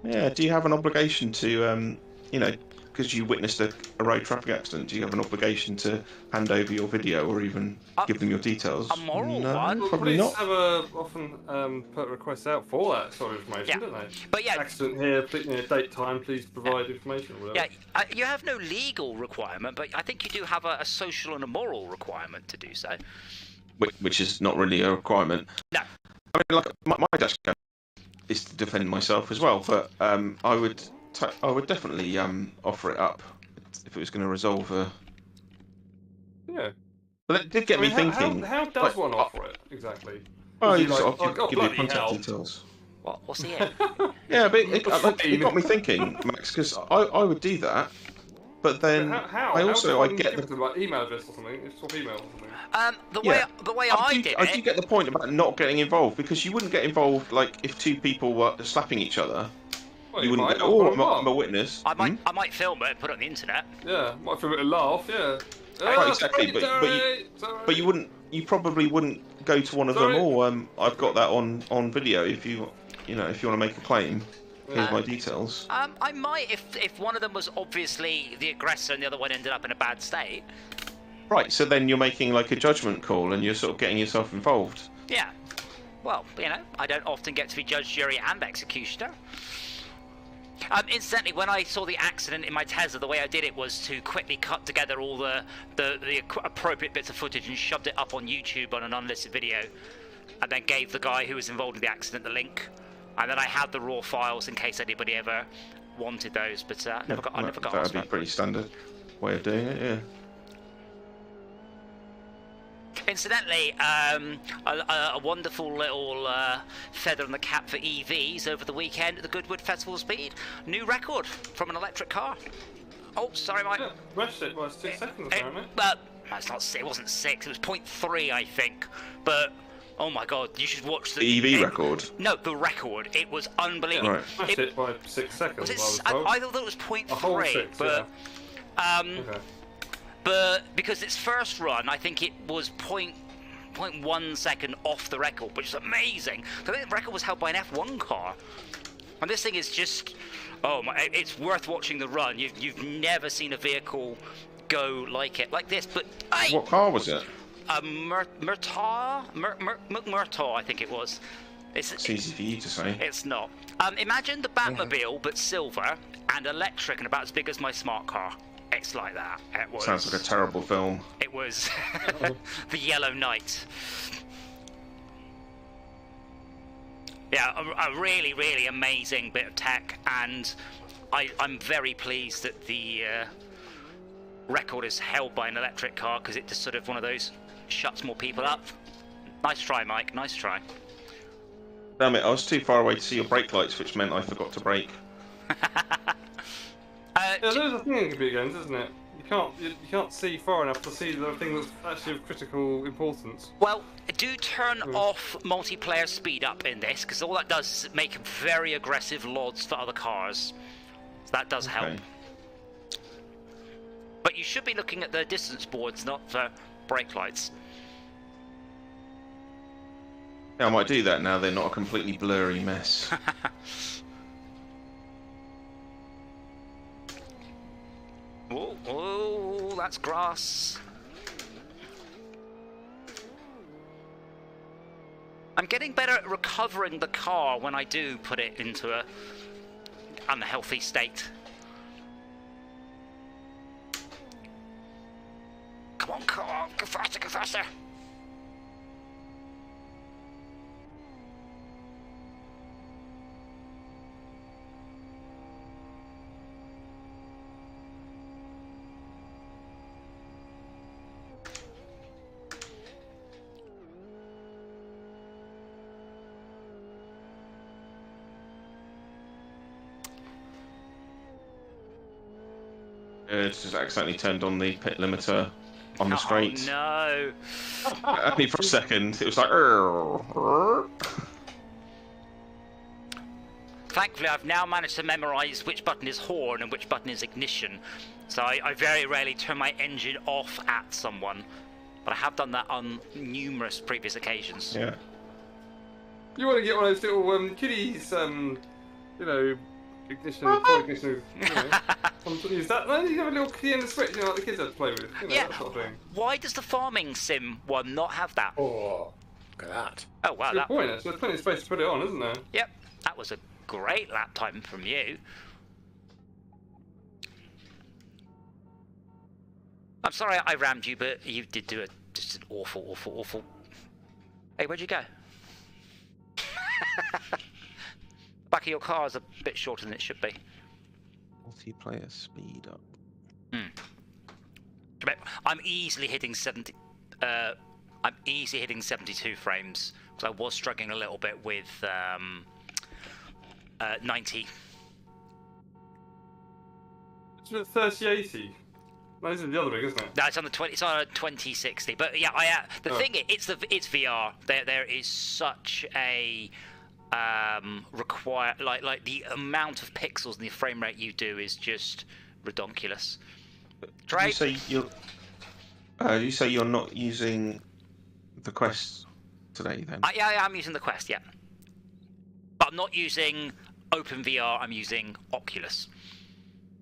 Yeah. Do you have an obligation to, because you witnessed a road traffic accident, do you have an obligation to hand over your video or even give them your details? A moral No, one? probably Police not. have often put requests out for that sort of information, don't they? But yeah, Accident here, date, time, please provide information or whatever. yeah, you have no legal requirement, but I think you do have a social and a moral requirement to do so. Which is not really a requirement. No. I mean, like my dash cam is to defend myself as well, but I would definitely offer it up if it was going to resolve a. Yeah. But it did get me thinking. How does one offer it exactly? Oh, you Is he sort like, of give your bloody contact hell. details. What's the end? Yeah, but it got me thinking, Max, because I would do that, but then How? I also How I get the like email address or something. It's swap email or something. The way I did I do get the point about not getting involved, because you wouldn't get involved like if 2 people were slapping each other. Well, You wouldn't might, go, "Oh, not I'm a witness." I might film it and put it on the internet. Yeah, might feel a bit of laugh. Yeah. Right, exactly, but you wouldn't. You probably wouldn't go to one of them. "Oh, I've got that on video. If you want to make a claim, here's my details." I might if one of them was obviously the aggressor and the other one ended up in a bad state. Right, so then you're making like a judgment call, and you're sort of getting yourself involved. Yeah. Well, I don't often get to be judge, jury, and executioner. Incidentally, when I saw the accident in my Tesla, the way I did it was to quickly cut together all the appropriate bits of footage and shoved it up on YouTube on an unlisted video, and then gave the guy who was involved in the accident the link, and then I had the raw files in case anybody ever wanted those, but I never got asked. That would be pretty standard way of doing it, yeah. Incidentally, a wonderful little feather in the cap for EVs over the weekend at the Goodwood Festival Speed. New record from an electric car. Oh, sorry, Mike. Yeah, rushed it was 6 seconds, apparently. Well, it's not. It wasn't 6. It was 0.3, I think. But oh my God, you should watch the EV record. No, the record. It was unbelievable. Right. Rushed it by 6 seconds. I thought it was 0.3, a whole 6, but okay. But because its first run, I think it was 0.1 second off the record, which is amazing. I think the record was held by an F1 car, and this thing is just, oh my! It's worth watching the run. You've never seen a vehicle go like this. But what car was it? Murtaugh, I think it was. It's easy for you to say. It's not. Imagine the Batmobile, but silver and electric and about as big as my smart car. It's like that. It was. Sounds like a terrible film. It was The Yellow Knight. Yeah, a really, really amazing bit of tech, and I'm very pleased that the record is held by an electric car, because it just sort of one of those shuts more people up. Nice try, Mike. Nice try. Damn it! I was too far away to see your brake lights, which meant I forgot to brake. Yeah, there's a thing in computer games, isn't it? You can't see far enough to see the thing that's actually of critical importance. Well, do turn off multiplayer speed up in this, because all that does is make very aggressive LODs for other cars. So that does help. But you should be looking at the distance boards, not the brake lights. Yeah, I might do that now. They're not a completely blurry mess. Oh, that's grass. I'm getting better at recovering the car when I do put it into a unhealthy state. Come on, car, go faster, go faster. It's just accidentally turned on the pit limiter on the straight. Oh no! Only for a second. It was like. Thankfully, I've now managed to memorise which button is horn and which button is ignition, so I very rarely turn my engine off at someone, but I have done that on numerous previous occasions. Yeah. You want to get one of those little kiddies, ignition, toy ignition, use that. No, you have a little key in the switch, like the kids have to play with, yeah. That sort of thing. Why does the farming sim one not have that? Oh, look at that. Oh wow, Good point. Actually, there's plenty of space to put it on, isn't there? Yep, that was a great lap time from you. I'm sorry I rammed you, but you did do just an awful. Hey, where'd you go? Back of your car is a bit shorter than it should be. Multiplayer speed up. I'm easily hitting 70. I'm easily hitting 72 frames because I was struggling a little bit with 90. It's a 3080. No, this is the other big, isn't it? No, it's on the 20. It's on a 2060. But yeah, the thing is, it's VR. There is such a like the amount of pixels and the frame rate you do is just redonkulous. You say you're not using the Quest today then? Yeah, I'm using the Quest, yeah. But I'm not using OpenVR. I'm using Oculus.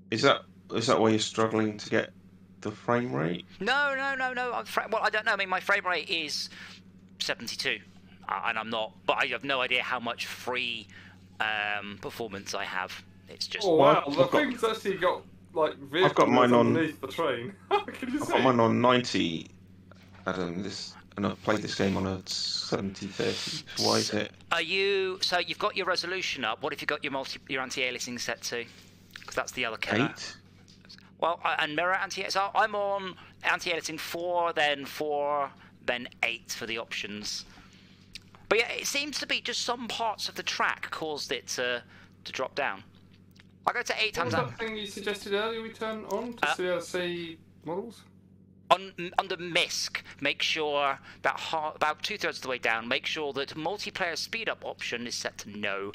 Is that why you're struggling to get the frame rate? No. Well, I don't know. I mean, my frame rate is 72. And I'm not, but I have no idea how much free performance I have. It's just. Oh wow, the I've got- thing's actually got like vehicles I've got mine on- underneath the train. Can you I've see? got mine on 90, Adam. And I've played this game on a 70/30. Why is it? Are you? So you've got your resolution up. What if you got your anti-aliasing set to? Because that's the other killer. 8? Well, and mirror anti. So I'm on anti-aliasing 4, then 8 for the options. But yeah, it seems to be just some parts of the track caused it to drop down. I go to 8 What times was out. that thing you suggested earlier we turn on to see models? Under MISC, make sure that about 2/3 of the way down, make sure that multiplayer speed up option is set to no.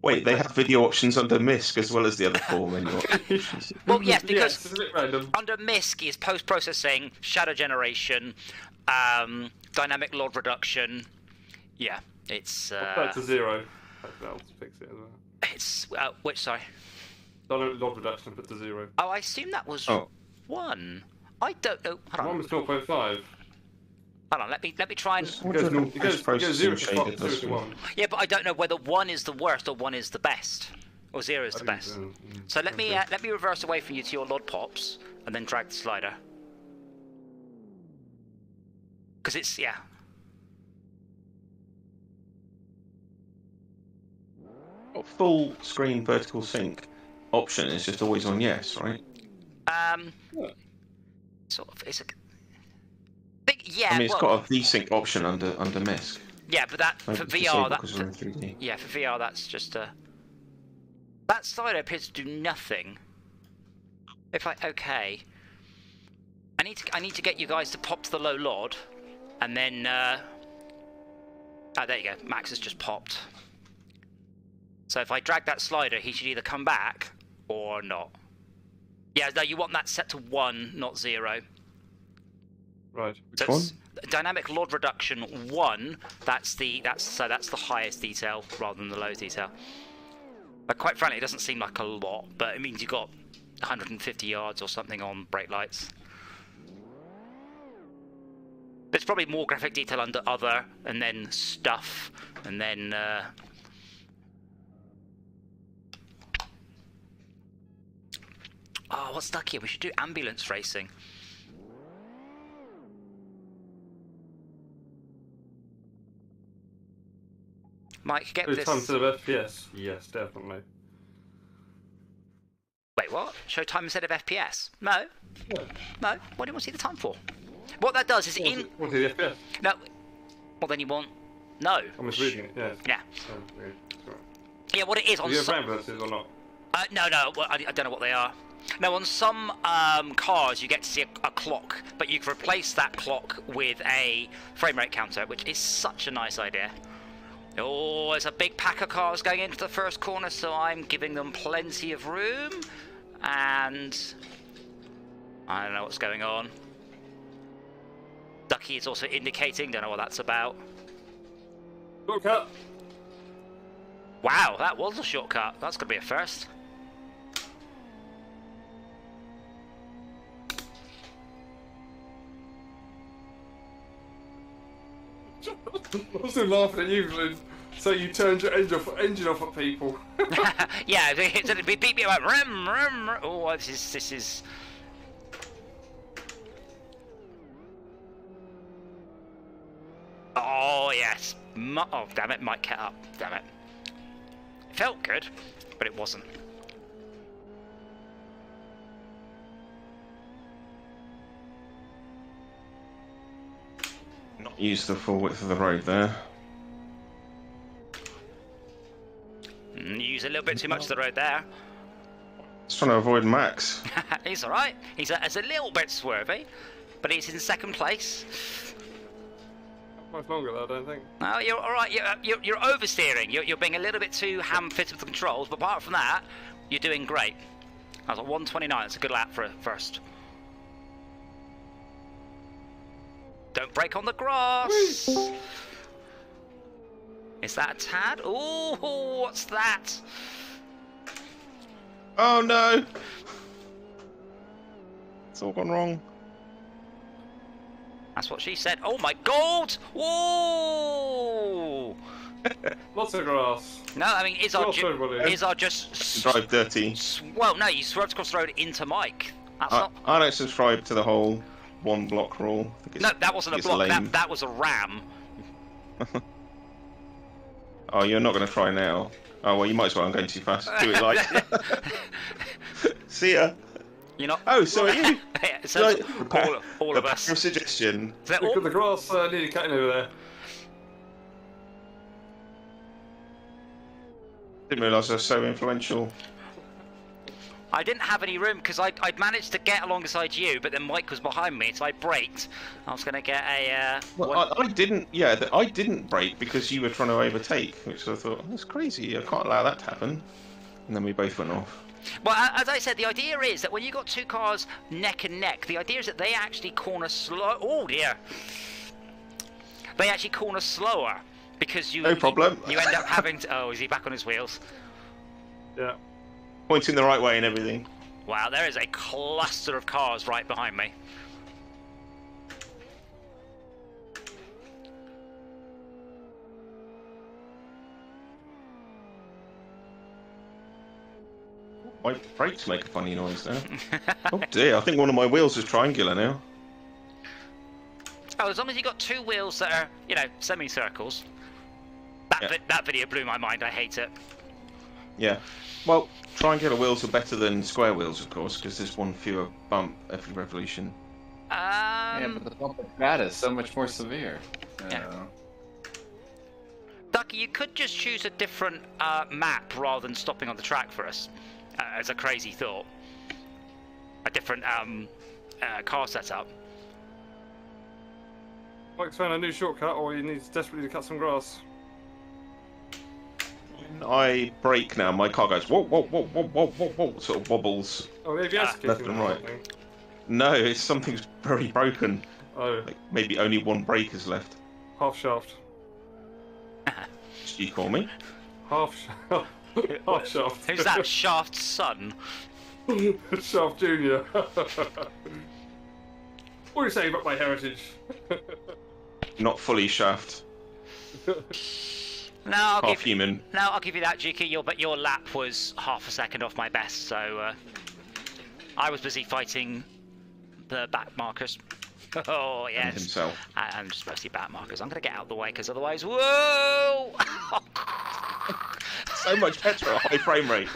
Wait, they have video options under MISC as well as the other 4 menu options. Well, yes, because it's a bit random. under MISC is post-processing, shadow generation, dynamic load reduction. Yeah, it's. Back to 0. That'll fix it as well. It's which sorry. Dynamic load reduction put to 0. Oh, I assume that was 1. I don't know. Hold on. One was 0.5. Hold on. Let me try and. What does It goes 0 to shaded 0 this to one? 1. Yeah, but I don't know whether 1 is the worst or 1 is the best, or 0 is the best. So let me reverse away from you to your Lord Pops, and then drag the slider. Because it's Full screen vertical sync option is just always on yes, right? Sort of. It's a. Yeah. I mean, it's well, got a VSync option under MISC. Yeah, but that for Maybe VR, because we're in 3D. yeah, for VR, that's just a. That slider appears to do nothing. If I okay, I need to get you guys to pop to the low LOD, and then. Oh, there you go. Max has just popped. So if I drag that slider, he should either come back or not. Yeah, no, you want that set to 1, not 0. Right. So one? it's dynamic load reduction 1. That's the highest detail rather than the low detail. But quite frankly, it doesn't seem like a lot, but it means you've got 150 yards or something on brake lights. There's probably more graphic detail under other, and then stuff, and then. Oh, what's stuck here? We should do ambulance racing. Mike, get this. Time instead of FPS. Yes, definitely. Wait, what? Show time instead of FPS? No. Yeah. No. What do you want to see the time for? What that does is What's the FPS? No. Well, then you want. No. I'm misreading it, yeah. Yeah. Oh, okay. Sorry. Yeah, what it is on Do you have some. ambulances or not? No. Well, I don't know what they are. No, on some cars you get to see a clock, but you can replace that clock with a frame rate counter, which is such a nice idea. Oh, there's a big pack of cars going into the first corner, so I'm giving them plenty of room. And I don't know what's going on. Ducky is also indicating, don't know what that's about. Shortcut! Wow, that was a shortcut. That's going to be a first. I was still laughing at you, Lynn. So you turned your engine off at people. Yeah, it beat me like rim, rim, rim. Oh, this is. Oh yes. Oh damn it, Mike, get up. Damn it. It felt good, but it wasn't. Not use the full width of the road there. You use a little bit too much of the road there. Just trying to avoid Max. He's all right. He's a little bit swervy, but he's in second place. Much longer though, I don't think. No, you're all right. You're oversteering. You're being a little bit too ham-fisted with the controls, but apart from that, you're doing great. I was at 129. That's a good lap for a first. Don't break on the grass. Whee! Is that a tad? Oh, what's that? Oh no! It's all gone wrong. That's what she said. Oh my God! Whoa! Lots of grass. No, I mean, is our Well, just Drive dirty. well, no, you swerved across the road into Mike. That's not. I don't subscribe to the whole one block rule. I think No, that wasn't a block. That was a ram. Oh, you're not going to try now. Oh well, you might as well. I'm going too fast. Do it like. See ya. You're not. Oh, so are you? Yeah, so all of us. Suggestion. Look at the grass nearly cutting over there. Didn't realise I was so influential. I didn't have any room because I'd managed to get alongside you, but then Mike was behind me, so I braked. I was going to get a. Well, I didn't. Yeah, I didn't brake because you were trying to overtake, which I thought that's crazy. I can't allow that to happen. And then we both went off. Well, as I said, the idea is that when you got two cars neck and neck, the idea is that they actually corner slow. Oh dear. They actually corner slower because you. No problem. You end up having to. Oh, is he back on his wheels? Yeah. Pointing the right way and everything. Wow, there is a cluster of cars right behind me. My brakes make a funny noise now. Oh dear, I think one of my wheels is triangular now. Oh, as long as you got two wheels that are, you know, semicircles. That video blew my mind. I hate it. Yeah. Well, triangular wheels are better than square wheels, of course, because there's one fewer bump every revolution. Yeah, but the bump at that is so much more severe. Yeah. Ducky, you could just choose a different map rather than stopping on the track for us, as a crazy thought. A different car setup. Mike's found a new shortcut, or he needs desperately to cut some grass. When I brake now, my car goes whoa, whoa, whoa, whoa, whoa, whoa, whoa, sort of wobbles. Oh, maybe left and right. No, it's something's very broken. Oh. Like maybe only one brake is left. Half shaft. You call me? Half shaft. Half shaft. Who's that? Shaft's son? Shaft Junior. What are you saying about my heritage? Not fully shaft. No, I'll Half human. No, I'll give you that, Juki. But your lap was half a second off my best, so I was busy fighting the back markers. Oh yes. And himself. I'm just mostly back markers. I'm gonna get out of the way because otherwise, whoa! So much better at high frame rate.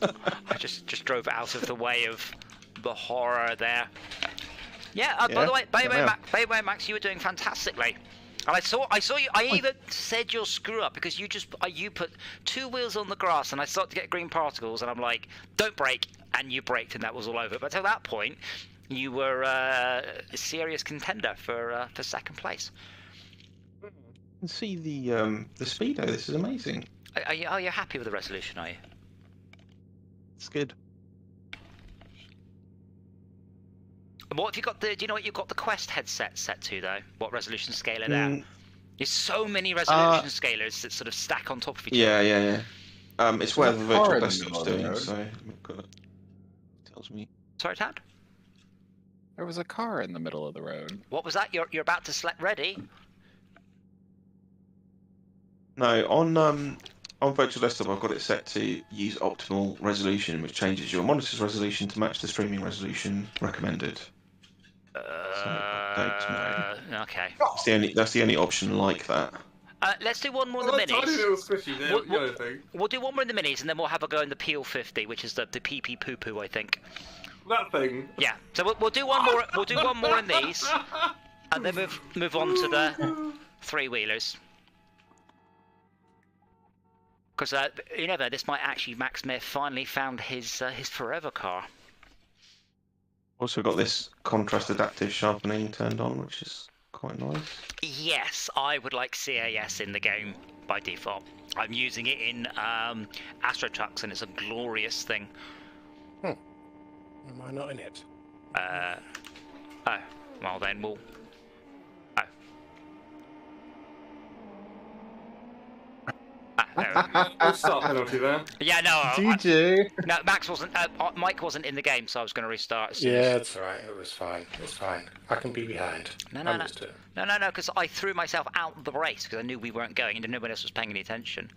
I just drove out of the way of the horror there. Yeah. By the way, Max, you were doing fantastically. And I saw you. I even said you'll screw up because you put two wheels on the grass, and I started to get green particles, and I'm like, don't brake, and you braked, and that was all over. But at that point, you were a serious contender for second place. You can see the speedo. This is amazing. Are you happy with the resolution? Are you? It's good. What have you got? Do you know what you've got the Quest headset set to though? What resolution scaler there? There's so many resolution scalers that sort of stack on top of each other. Yeah. It's where the virtual desktop's doing. So tells me. Sorry, Tad. There was a car in the middle of the road. What was that? You're about to select ready? No, on virtual desktop I've got it set to use optimal resolution, which changes your monitor's resolution to match the streaming resolution recommended. Okay. That's the only option like that. Let's do one more in the minis. Tiny little squishy there, we'll do one more in the minis, and then we'll have a go in the PL50, which is the pee poo poo, I think. That thing. Yeah. So we'll do one more. We'll do one more in these, and then move on to the three wheelers. Because you never know, this might actually Max may have finally found his forever car. Also got this contrast adaptive sharpening turned on, which is quite nice. Yes, I would like CAS in the game by default. I'm using it in Astro Trucks, and it's a glorious thing. Am I not in it? Oh, well then we'll. Oh. There No start penalty there. Yeah, no. DJ. No, Max wasn't. Mike wasn't in the game, so I was going to restart. As soon Yeah, as... it's alright. It was fine. It's fine. I can be behind. No, I'm no, no. used to it. No, because I threw myself out of the race because I knew we weren't going and nobody else was paying any attention.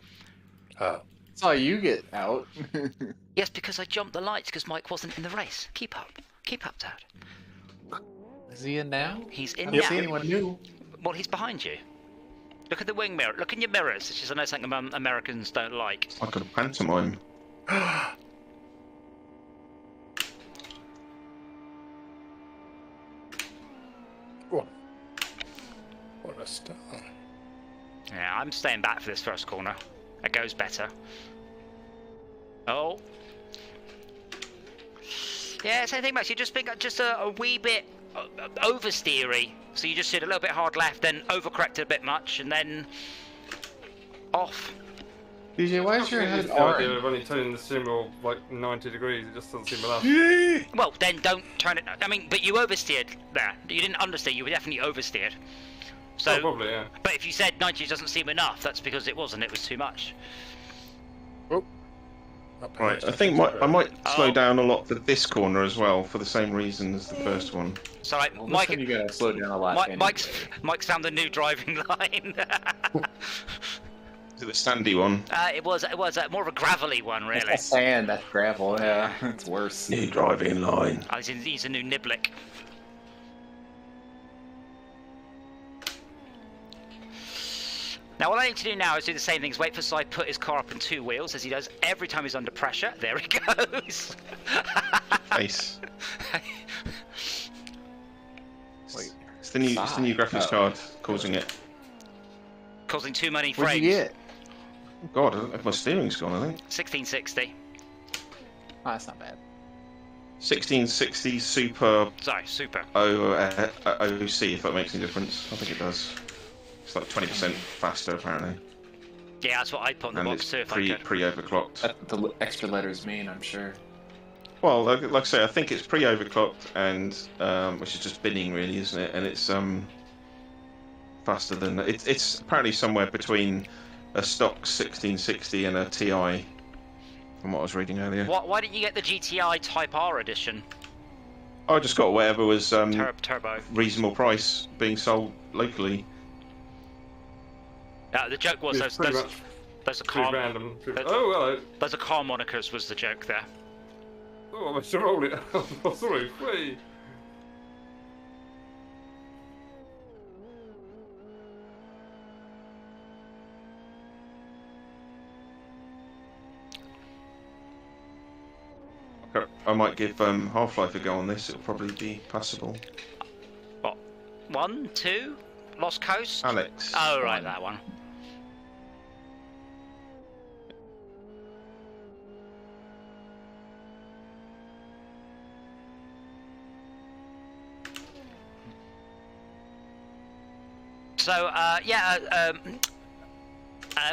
Oh. Saw you get out. Yes, because I jumped the lights because Mike wasn't in the race. Keep up, Dad. Is he in now? He's in I don't now. see anyone new. Well, he's behind you. Look at the wing mirror. Look in your mirrors. It's just I know something Americans don't like. I could pantomime. What a start. Yeah, I'm staying back for this first corner. It goes better. Oh. Yeah, same thing, Max. You just think just a wee bit oversteery. So you just did a little bit hard left, then overcorrected a bit much, and then off. DJ, why is your head The idea orange? of only turning the steering like 90 degrees, it just doesn't seem enough. Well, then don't turn it. I mean, but you oversteered there. You didn't understeer. You were definitely oversteered. So, Oh, probably, yeah. But if you said 90 doesn't seem enough, that's because it wasn't. It was too much. Oh. Right, I think I might slow Oh. down a lot for this corner as well, for the same reason as the first one. So, like, Well, Mike, you gotta slow down a lot. anyway. Mike's found the new driving line. Is it the sandy one? It was more of a gravelly one, That's really. not sand, that's gravel. Yeah, it's worse. New driving line. Oh, he's a new Niblick. Now, what I need to do now is do the same things. Wait for Si to put his car up in two wheels, as he does every time he's under pressure. There he goes. Face. Wait, It's the new graphics card causing it. Causing too many what'd frames. you get? God, my steering's gone, I think. 1660. Oh, that's not bad. 1660 Super Sorry, super. OC, if that makes any difference. I think it does. It's like 20% faster, apparently. Yeah, that's what I'd put in the And box it's too if I could. pre-overclocked. That's what the extra letters mean, I'm sure. Well, like I say, I think it's pre-overclocked, and which is just binning, really, isn't it? And it's faster than it's apparently somewhere between a stock 1660 and a TI, from what I was reading earlier. Why didn't you get the GTI Type R edition? I just got whatever was Turbo. reasonable price being sold locally. The joke was It's pretty much those are pretty car random. That's- Oh, hello. those are car monikers was the joke there. Oh, I must roll it. Oh, sorry, wait. I might give Half-Life a go on this. It'll probably be passable. What? 1, 2? Lost Coast? Alex. Oh right, that one. So,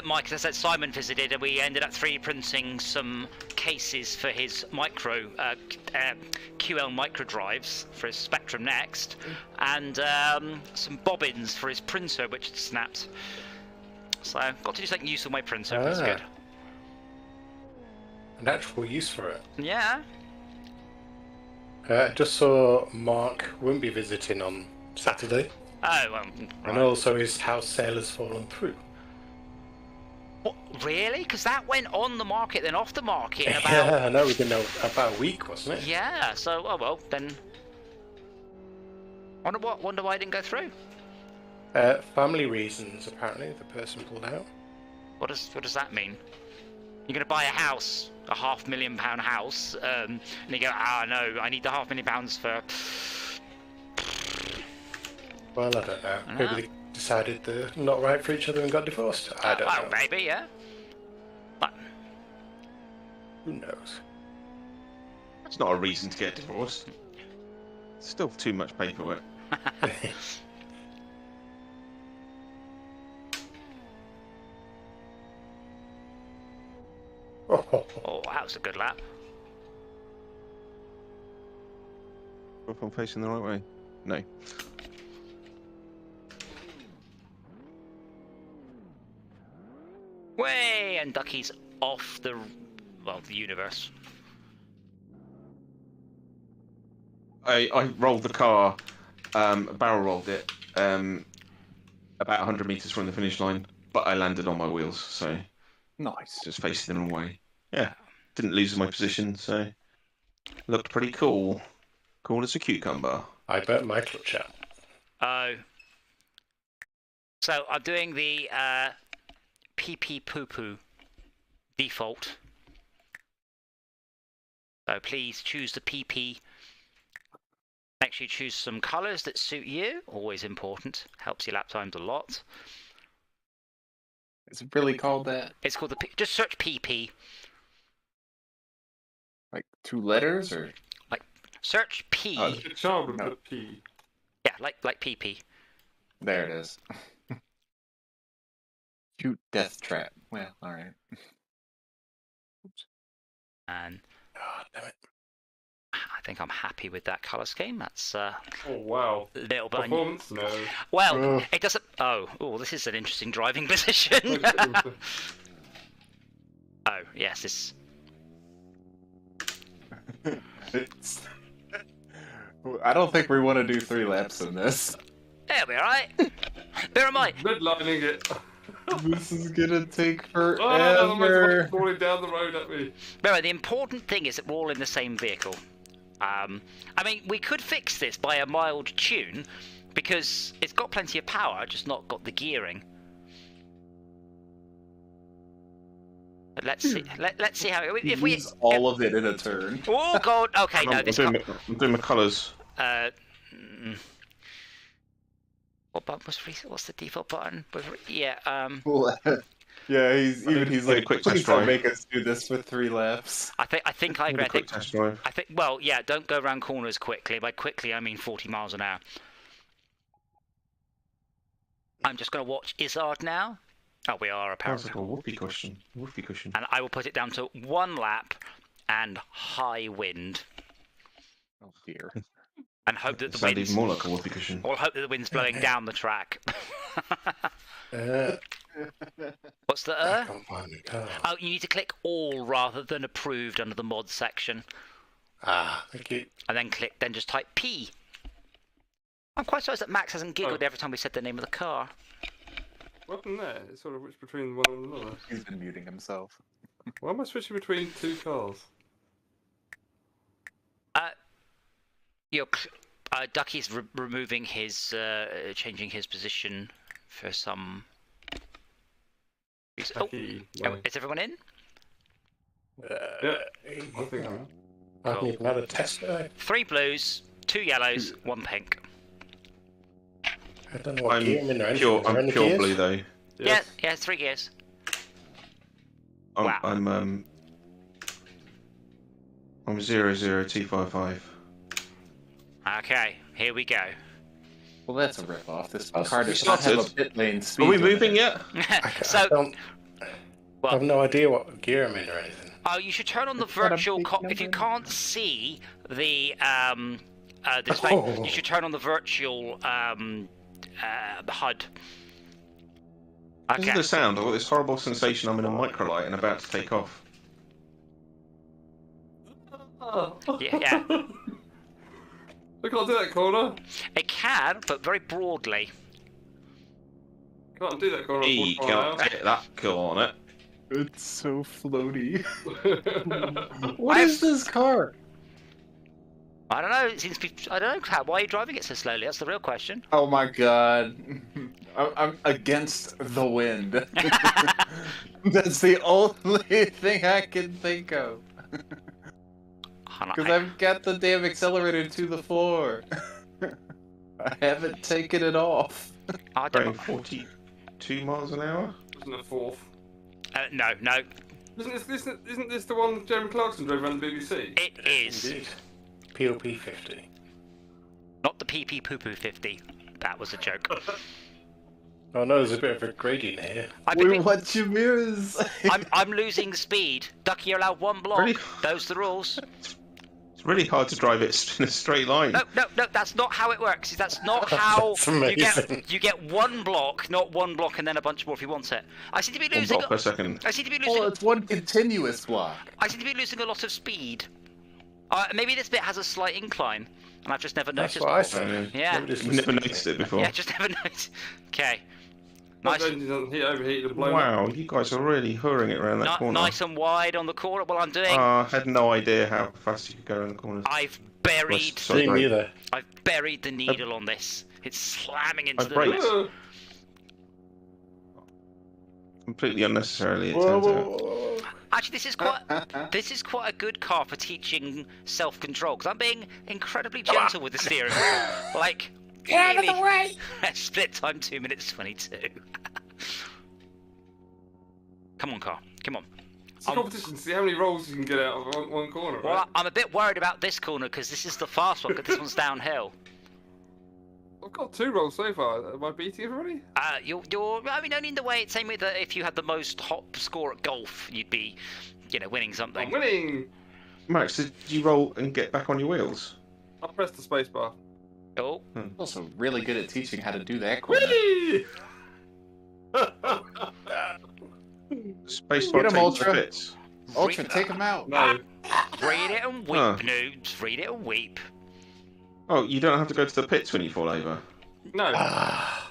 Mike, as I said, Simon visited and we ended up 3D printing some cases for his micro, QL micro drives for his Spectrum Next, and some bobbins for his printer, which had snapped. So, got to do something useful with my printer, that's good. An actual use for it. Yeah. Just saw Mark won't be visiting on Saturday, Oh, and right. also his house sale has fallen through. What, really? Because that went on the market, then off the market in about... Yeah, I know, within about a week, wasn't it? Yeah, so, oh well, then... Wonder why it didn't go through. Family reasons, apparently, the person pulled out. What does that mean? You're going to buy a house, a £500,000 house, and you go, no, I need the £500,000 for... Well, I don't know. I Maybe know. they decided they're not right for each other and got divorced. I don't know. Maybe, yeah. But, Who knows? It's not a reason to get divorced. It's still too much paperwork. oh, that was a good lap. If I'm facing the right way? No. Way, again, Ducky's off the universe. I rolled the car, barrel rolled it, about 100 meters from the finish line, but I landed on my wheels, so Nice. just facing them away. Yeah, didn't lose my position, so looked pretty cool. Cool as a cucumber. I burnt my clutch out. Oh. So I'm doing the PP poo poo default. So please choose the PP. Make sure you choose some colours that suit you. Always important. Helps your lap times a lot. Is it really called that? It's called just search PP. Like 2 letters or? Search P. Oh, Good child would put P. Yeah, like PP. there it is. Cute death trap. Well, alright. And Oh, damn it. I think I'm happy with that colour scheme. That's Oh wow. a little bit. Performance? No. Well, it doesn't. Oh, this is an interesting driving position. Oh yes, this. I don't think we want to do 3 laps in this. There we are, right? Bear in mind. Redlining it. This is gonna take Oh no, the forever. motorbike's falling down the road at me. Remember, the important thing is that we're all in the same vehicle. I mean, we could fix this by a mild tune, because it's got plenty of power, just not got the gearing. But let's see. Let's see how if we Use all of it in a turn. Oh god. Okay, no, I'm this. doing my colours. What button was reset? What's the default button? Yeah. Yeah, he's Did a like, quick please test don't drive." make us do this for 3 laps. I think I agree. A quick test drive. I think. Well, yeah. Don't go around corners quickly. By quickly, I mean 40 miles an hour. I'm just going to watch Izzard now. Oh, we are Sounds apparently. like a whoopee cushion. Whoopee cushion. And I will put it down to 1 lap and high wind, Oh dear. and hope that the Sound wind's. even more like a whoopee cushion. Or hope that the wind's blowing down the track. What's the I can't find the car. Oh, you need to click all rather than approved under the mods section, Ah, thank you. and then just type P. I'm quite surprised that Max hasn't giggled Oh. every time we said the name of the car. What happened there? It's sort of which between one and another. He's been muting himself. Why am I switching between 2 cars? Ducky's removing his, changing his position for some reason. Oh, Ducky, no. is everyone in? Yeah, I think I'm. I haven't even had a test drive. 3 blues, 2 yellows, 1 pink. I don't know what I'm gear I'm in or anything. pure. Is there I'm any pure gears? blue though. Yes. Yeah, 3 gears. I'm, Wow. I'm 00255. Okay, here we go. Well, that's a rip-off. This Oh, car so does not have a started. pit lane speed Are we limit. moving yet? I So, don't. well- I have no idea what gear I'm in or anything. oh, you should turn on the It's got a virtual big if you number. can't see the display, Oh. you should turn on the virtual HUD. This is Okay. the sound. I've got this horrible sensation I'm in a microlight and about to take off. Yeah. I can't do that corner. It can, but very broadly. Can't do that corner. Hey, on 40 can't miles get that cool on it. It's so floaty. an hour. What is this car? I don't know. It seems to be. I don't know. Why are you driving it so slowly? That's the real question. Oh my god. I'm against the wind. That's the only thing I can think of. Because I've got the damn accelerator to the floor. I haven't taken it off. I Going don't. 42 miles an hour. Isn't it 4th? No. Isn't this the one Jeremy Clarkson drove around the BBC? It is Indeed. POP 50. not the PP poo poo 50. That was a joke. Oh no, there's a bit of a gradient here. We want your mirrors. I'm losing speed. Ducky, you're allowed 1 block. Really? Those are the rules. It's It's really hard to drive it in a straight line. No, that's not how it works. That's not how That's amazing. you get one block, not one block and then a bunch more if you want it. I seem to be One losing. block per second. I seem to be losing. Well, it's one continuous block. I seem to be losing a lot of speed. Maybe this bit has a slight incline, and I've just never That's noticed. what I before. said. Yeah. I've never noticed it before. Yeah, just never noticed. Okay. My Nice. engine doesn't overheat and blow up. Wow, you guys are really hurrying it around that corner. Nice and wide on the corner. Well, I'm doing. I had no idea how fast you could go around the corners. I've buried. Sorry, Me neither. I've buried the needle on this. It's slamming into I've the. braked. Uh, Completely unnecessarily, it Whoa, turns whoa, out. whoa, whoa. Actually, this is quite a good car for teaching self-control because I'm being incredibly gentle with the steering wheel. Like, Get out of the way! split time 2 minutes 22. Come on, car. Come on. it's a competition to see how many rolls you can get out of one corner, right? Well, I'm a bit worried about this corner because this is the fast one. Because this one's downhill. I've got 2 rolls so far. Am I beating everybody? You're. I mean, only in the way. Same way that if you had the most hop score at golf, you'd be, winning something. I'm winning! Max, did you roll and get back on your wheels? I pressed the spacebar. Oh. Also really good at teaching how to do that corner. Whee! Spacebar Get 'em, takes Ultra. the bits. Ultra, take him out. No. Read it and weep, Huh. noobs. Read it and weep. Oh, you don't have to go to the pits when you fall over. No. Ah,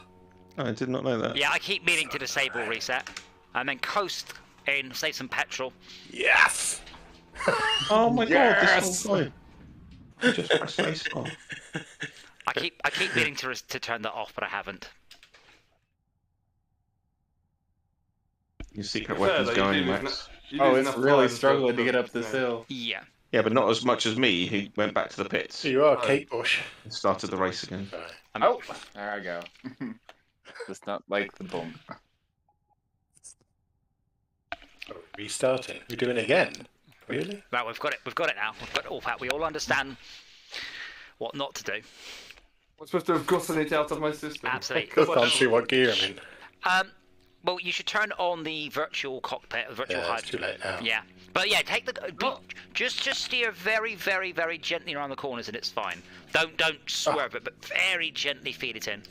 Oh, I did not know that. Yeah, I keep meaning to disable reset, and then coast in, save some petrol. yes! Oh my Yes! god, this whole time. I just pressed spacebar. I keep meaning to turn that off, but I haven't. Your secret Fair, weapon's though, going, you do Max. You Oh, lose it's enough really time struggling to get up this hill. Yeah. Yeah, but not as much as me, who went back to the pits You are Kate Bush. and started the race again. Oh, there I go. Just not like the boom. Oh, restarting. You're doing it again? Really? Right, we've got it. We've got it now. We've got it all back. We all understand what not to do. I'm supposed to have gotten it out of my system. Absolutely. I can't see what gear I'm in. Well, you should turn on the virtual cockpit, the virtual Yeah, it's too late now. Yeah, but yeah, take the just steer very, very, very gently around the corners, and it's fine. Don't swerve it, but very gently feed it in.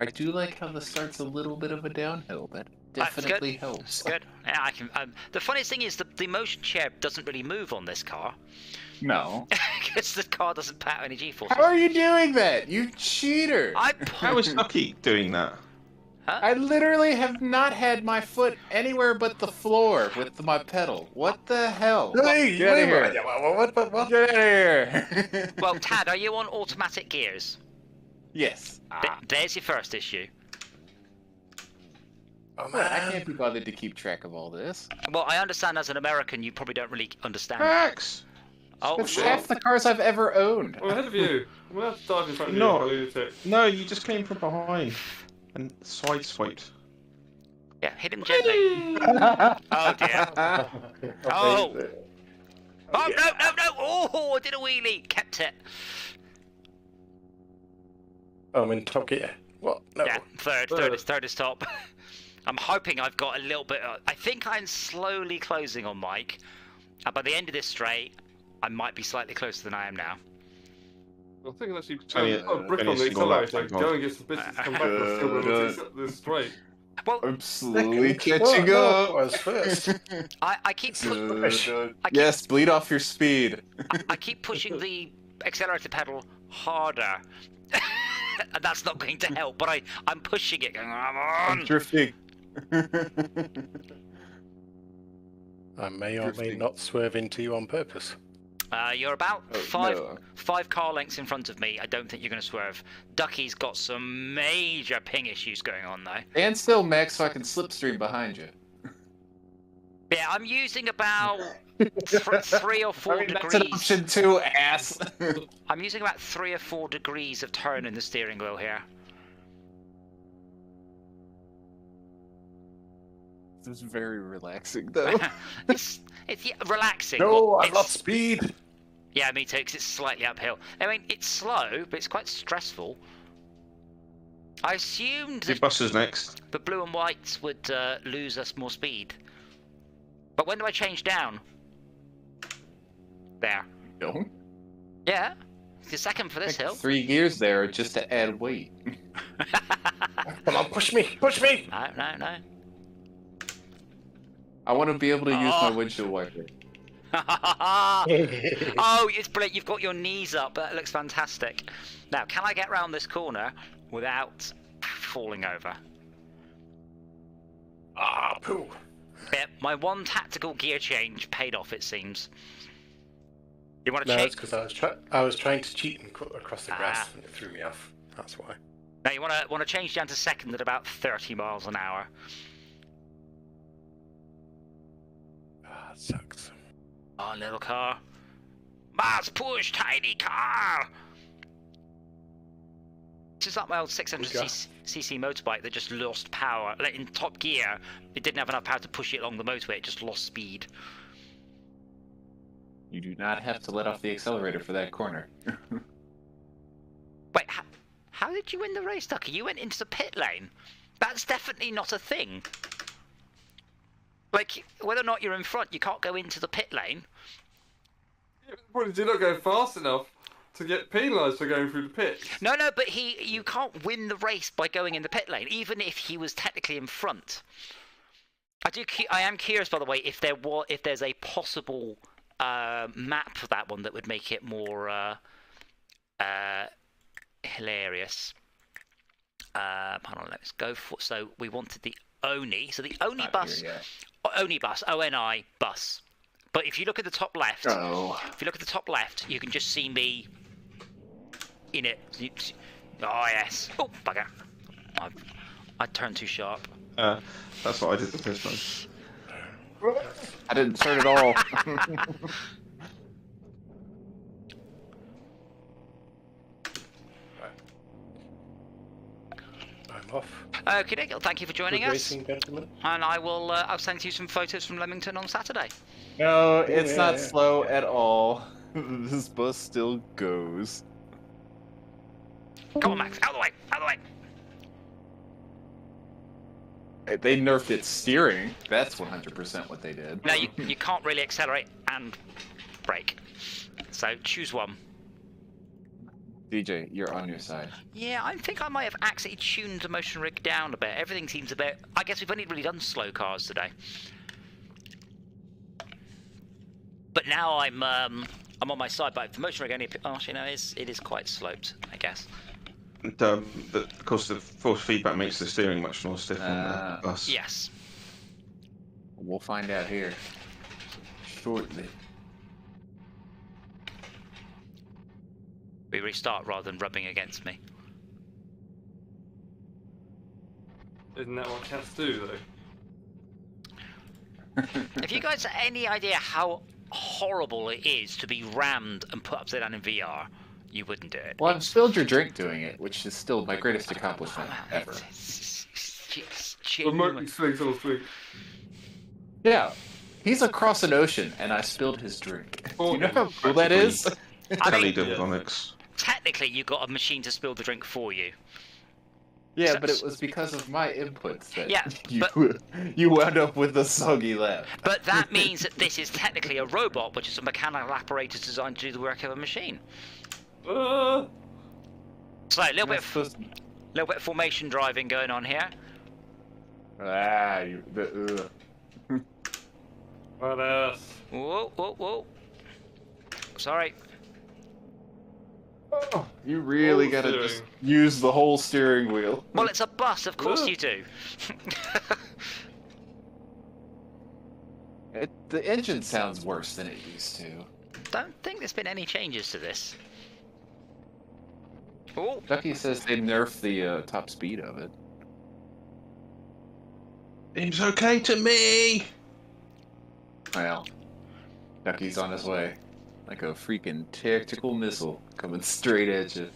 I do like how this starts a little bit of a downhill. That That's definitely good. helps. It's good. Yeah, I can. The funniest thing is the motion chair doesn't really move on this car No. because the car doesn't pack any G-forces. How are you doing that? You cheater! How is Lucky doing that? I literally have not had my foot anywhere but the floor with my pedal. What the hell? Hey, Get out of wait a here! minute. What? Get out of here! Well, Tad, are you on automatic gears? Yes. There's your first issue. Oh, Well, I man. can't be bothered to keep track of all this. Well, I understand as an American, you probably don't really understand. Max! Oh, That's sure. half the cars I've ever owned. I'm ahead of you. I'm going to have to dive in front of you, No. like a lunatic. No, you just came from behind and sideswiped. Yeah, hit him gently. Oh dear. Oh. Amazing. Oh no! Oh, I did a wheelie. Kept it. Oh, I'm in top gear. What? No. Yeah, third is top. I'm hoping I've got a little bit. I think I'm slowly closing on Mike. And by the end of this straight, I might be slightly closer than I am now. I think it's actually Only- put a brick only on the a single lap, accelerator, thank go God. and get some bits to come back and still be able to this straight. Well, I'm slowly Whoa, catching no, up. I was first. I keep Yes, bleed off your speed. I keep pushing the accelerator pedal harder. And that's not going to help, but I'm pushing it, going, I'm I'm on! drifting. I may or may not swerve into you on purpose. You're about Oh, five car lengths in front of me. I don't think you're going to swerve. Ducky's got some major ping issues going on, though. And still, Max, so I can slipstream behind you. Yeah, I'm using about 3 or 4 That's degrees. an option too, ass. I'm using about 3 or 4 degrees of turn in the steering wheel here. This is very relaxing, though. it's yeah, relaxing. No, Well, I've it's- lost speed. Yeah, me too, because it's slightly uphill. I mean, it's slow, but it's quite stressful. I assumed Your that bus is next. the blue and whites would lose us more speed. But when do I change down? There. Don't. Yeah. It's the second for this hill. 3 gears there just to add weight. Come on, push me! Push me! No, no, no. I want to be able to use my windshield wiper. Oh, it's brilliant. You've got your knees up. That looks fantastic. Now, can I get round this corner without falling over? Ah, poo! Yep, my one tactical gear change paid off, it seems. You want to No, check? it's because I was trying to cheat and cut across the grass, and it threw me off. That's why. Now, you want to change down to second at about 30 miles an hour. Ah, it sucks. Oh, little car. Mass push, tiny car! This is like my old 600cc motorbike that just lost power. Like in top gear, it didn't have enough power to push it along the motorway, it just lost speed. You do not have to let off the accelerator for that corner. Wait, how did you win the race, Ducky? You went into the pit lane? That's definitely not a thing. Like, whether or not you're in front, you can't go into the pit lane. What, did you not go fast enough to get penalised for going through the pit? No, but you can't win the race by going in the pit lane, even if he was technically in front. I am curious, by the way, if there's a possible map for that one that would make it more hilarious. Hold on, let's go for. So we wanted the Oni. So the Oni bus, Oni bus, ONI bus. But if you look at the top left, if you look at the top left, you can just see me in it. Oh yes. Oh bugger! I turned too sharp. That's what I did the first time. I didn't turn at all. I'm off. Okay, thank you for joining Good us. racing, gentlemen. And I'll send you some photos from Leamington on Saturday. No, it's not yeah. slow at all. This bus still goes. Come on, Max, out of the way, out of the way. They nerfed its steering. That's 100% what they did. Now you can't really accelerate and brake. So choose one. DJ, you're on your side. Yeah, I think I might have accidentally tuned the motion rig down a bit. Everything seems a bit. I guess we've only really done slow cars today. But now I'm on my side. But the motion rig only. Oh, actually, no, it is quite sloped, I guess. And, but of course, the force feedback makes the steering much more stiff on the bus. Yes. We'll find out here shortly. We restart rather than rubbing against me. Isn't that what cats do, though? If you guys have any idea how horrible it is to be rammed and put upside down in VR, you wouldn't do it. Well, I've spilled your drink doing it, which is still my greatest accomplishment ever. Remotely swings on swing. Yeah, he's across an ocean, and I spilled his drink. Do you know how cool that is? I mean, Technically, you got a machine to spill the drink for you. Yeah, So- but it was because of my inputs that Yeah, you wound up with a soggy lap. But that means that this is technically a robot, which is a mechanical apparatus designed to do the work of a machine. So a little bit of formation driving going on here. What else? Whoa, whoa, whoa. Sorry. You really Whole gotta steering. just use the whole steering wheel. Well, it's a bus, of course you do. The engine sounds worse than it used to. Don't think there's been any changes to this. Oh, Ducky says they nerfed the top speed of it. Seems okay to me. Well, Ducky's on his way. Like a freaking tactical missile coming straight at you.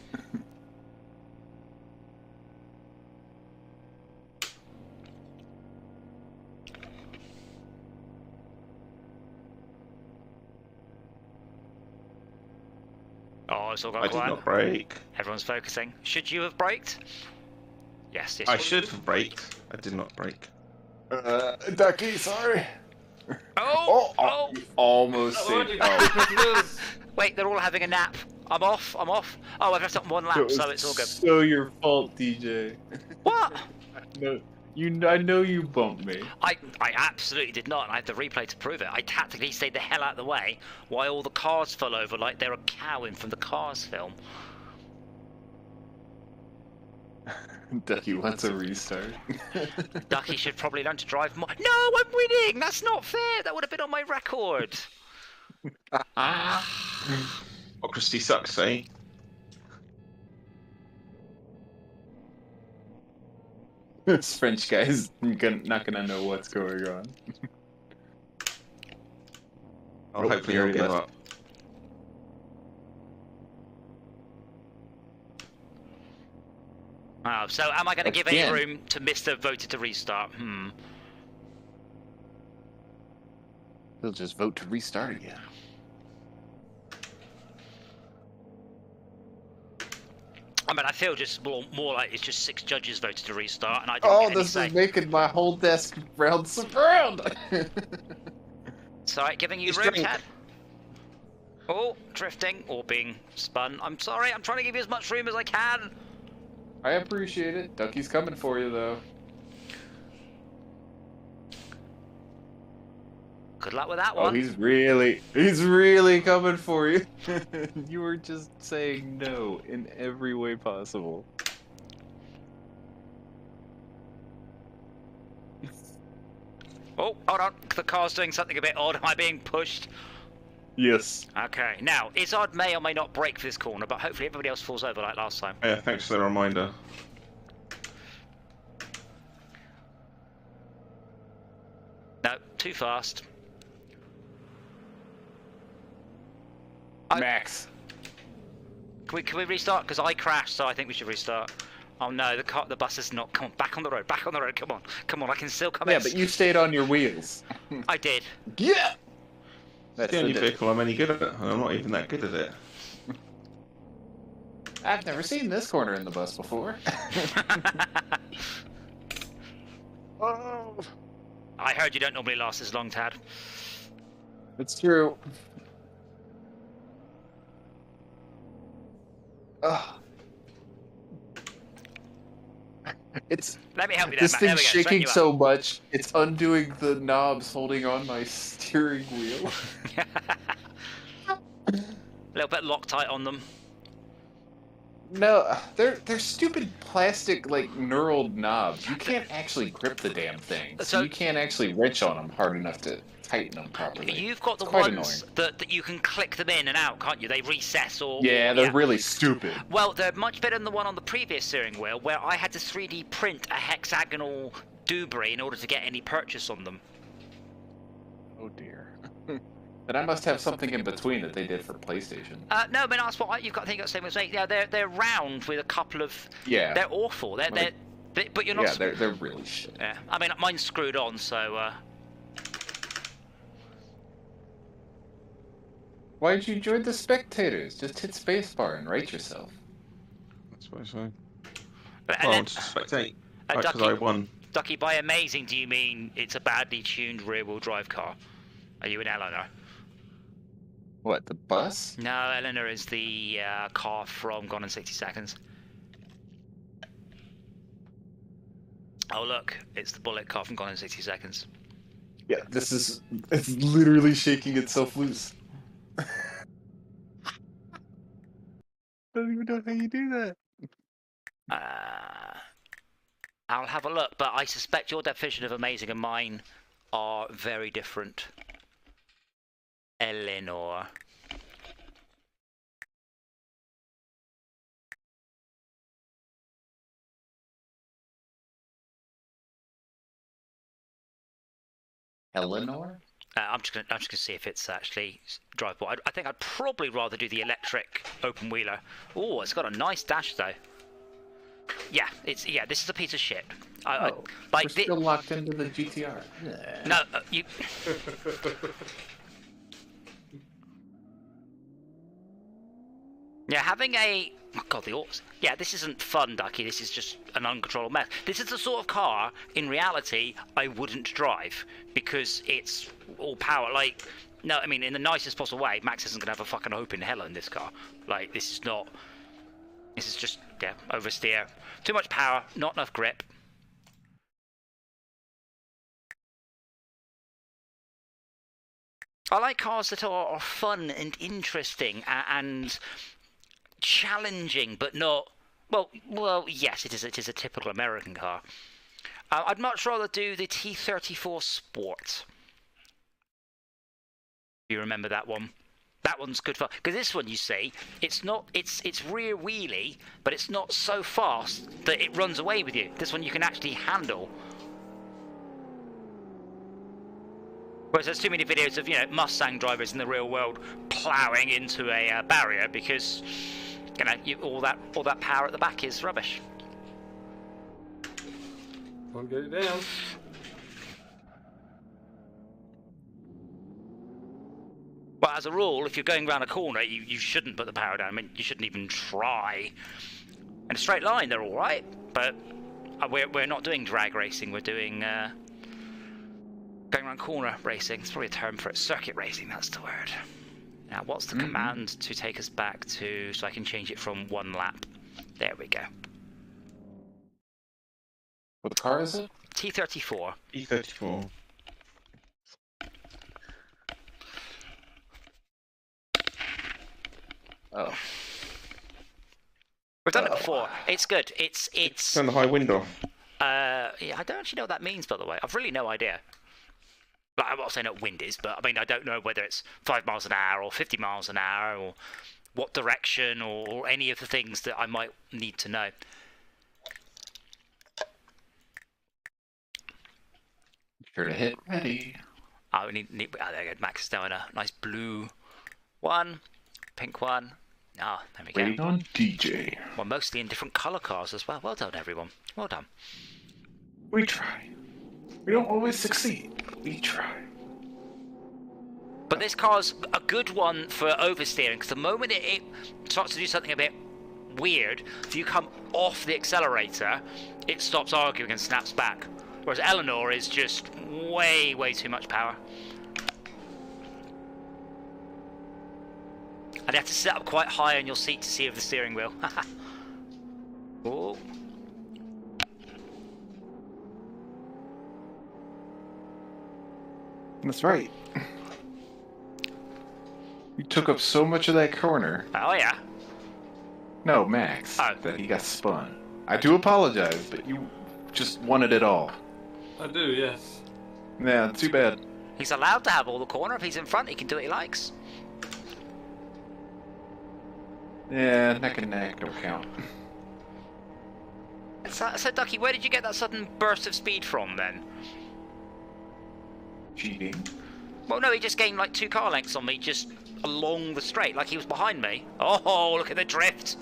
oh, it's all gone I did quiet. not brake. Everyone's focusing. Should you have braked? Yes, yes. I should have braked. I did not brake. Ducky, sorry. Oh! Almost Oh, saved. Wait, they're all having a nap. I'm off. Oh, I've left up one lap, so it's all good. So your fault, DJ. What? No, I know you bumped me. I absolutely did not, and I had the replay to prove it. I tactically stayed the hell out of the way while all the cars fell over like they're a cow in from the Cars film. Ducky wants a restart. Ducky should probably learn to drive more. No, I'm winning! That's not fair! That would have been on my record! Democracy sucks, eh? This French guy's not gonna know what's going on. I'll hopefully he'll give up. Oh, so am I going to give any room to Mr. Voted to restart? He'll just vote to restart again. I mean, I feel just more like it's just 6 judges voted to restart, and I didn't get any say. Is making my whole desk round surround. Sorry, giving you room, Tad. Oh, drifting or being spun. I'm sorry, I'm trying to give you as much room as I can. I appreciate it. Ducky's coming for you, though. Good luck with that one. Oh, he's really coming for you. You were just saying no in every way possible. Oh, hold on. The car's doing something a bit odd. Am I being pushed? Yes. Okay, now, Izzard may or may not break for this corner, but hopefully everybody else falls over like last time. Yeah, thanks for the reminder. No, too fast. Max. Can we restart? Because I crashed, so I think we should restart. Oh no, the bus is not. Come on, back on the road, come on, I can still come in. Yeah, but you stayed on your wheels. I did. Yeah! That's the only vehicle I'm any good at, and I'm not even that good at it. I've never seen this corner in the bus before. Oh. I heard you don't normally last this long, Tad. It's true. Let me help you there, This Matt. thing's shaking so much, it's undoing the knobs holding on my steering wheel. A little bit Loctite on them. No, they're stupid plastic, like, knurled knobs. You can't actually grip the damn thing. So you can't actually wrench on them hard enough to tighten them properly. You've got the ones that you can click them in and out, can't you? They recess or... Yeah, they're really stupid. Well, they're much better than the one on the previous steering wheel, where I had to 3D print a hexagonal debris in order to get any purchase on them. Oh dear. But I must have something in between that they did for PlayStation. No, but that's what I think you've got the same as me. Yeah, they're round with a couple of... Yeah. They're awful. But you're not... Yeah, they're really shit. Yeah, I mean, mine's screwed on, so... Why did you join the spectators? Just hit spacebar and rate yourself. That's what I say. But, Well, to spectate. Because I won. Ducky, by amazing, do you mean it's a badly tuned rear-wheel drive car? Are you in Eleanor? What, the bus? No, Eleanor is the car from Gone in 60 Seconds. Oh look, it's the bullet car from Gone in 60 Seconds. Yeah, it's literally shaking itself loose. I don't even know how you do that. I'll have a look, but I suspect your definition of amazing and mine are very different. Eleanor. Eleanor? I'm just gonna see if it's actually drivable. I think I'd probably rather do the electric open wheeler. Oh, it's got a nice dash though. Yeah, this is a piece of shit. We're still locked into the GTR. No, you. Yeah, having a Oh god, the autos. Yeah, this isn't fun, Ducky. This is just an uncontrollable mess. This is the sort of car, in reality, I wouldn't drive because it's all power. Like, no, I mean, in the nicest possible way, Max isn't gonna have a fucking hope in hell in this car. Like, this is not. This is just, yeah, oversteer. Too much power, not enough grip. I like cars that are fun and interesting and challenging, but not. Well, yes, it is a typical American car. I'd much rather do the T34 Sport. You remember that one? That one's good fun because this one, you see, it's not. It's rear wheelie, but it's not so fast that it runs away with you. This one you can actually handle. Whereas there's too many videos of, you know, Mustang drivers in the real world ploughing into a barrier because, you know, all that power at the back is rubbish. I'll get it down. But as a rule, if you're going around a corner, you shouldn't put the power down. I mean, you shouldn't even try. In a straight line, they're all right, but we're not doing drag racing. We're doing going around corner racing. It's probably a term for it. Circuit racing, that's the word. Now, what's the command to take us back to, so I can change it from 1 lap? There we go. What car is it? T34. E34. Oh. We've done it before. It's good. It's Turn the high wind off. yeah, I don't actually know what that means, by the way. I've really no idea. Like, I'm not saying what wind is, but I mean, I don't know whether it's 5 miles an hour or 50 miles an hour or what direction or any of the things that I might need to know. Sure to hit ready. Oh, we need oh, there you go. Max is now in a nice blue one, pink one. Ah, there we go. Waiting on DJ. Well, mostly in different colour cars as well. Well done, everyone. Well done. We try. We don't always succeed, but we try. But this car's a good one for oversteering, because the moment it starts to do something a bit weird, if you come off the accelerator, it stops arguing and snaps back. Whereas Eleanor is just way, way too much power. I'd have to sit up quite high on your seat to see over the steering wheel. Oh. That's right. You took up so much of that corner. Oh, yeah. No, Max. Oh. That he got spun. I do apologize, but you just wanted it all. I do, yes. Yeah, too bad. He's allowed to have all the corner. If he's in front, he can do what he likes. Yeah, neck and neck don't count. So, Ducky, where did you get that sudden burst of speed from, then? Cheating. Well, no, he just gained like 2 car lengths on me just along the straight, like he was behind me. Oh, look at the drift.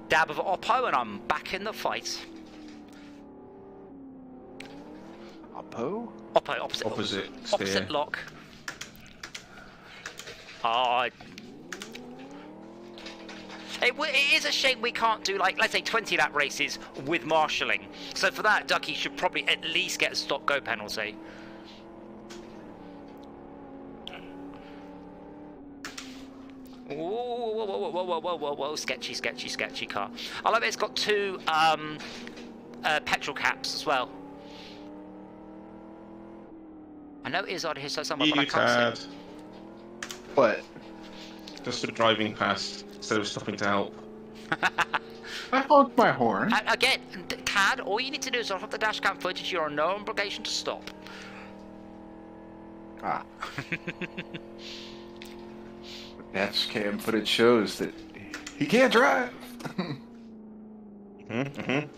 Dab of Oppo and I'm back in the fight. Oppo? Oppo, Opposite opposite lock. Oh, it is a shame we can't do, like, let's say 20 lap races with marshalling. So for that, Ducky should probably at least get a stop-go penalty. Whoa, sketchy car. I like that it's got 2 petrol caps as well. I know it is out here somewhere, but I can't see it. What? Just for driving past instead of stopping to help. I honked my horn. Again, Tad, all you need to do is off the dashcam footage. You're on no obligation to stop. Ah. Dashcam footage shows that he can't drive.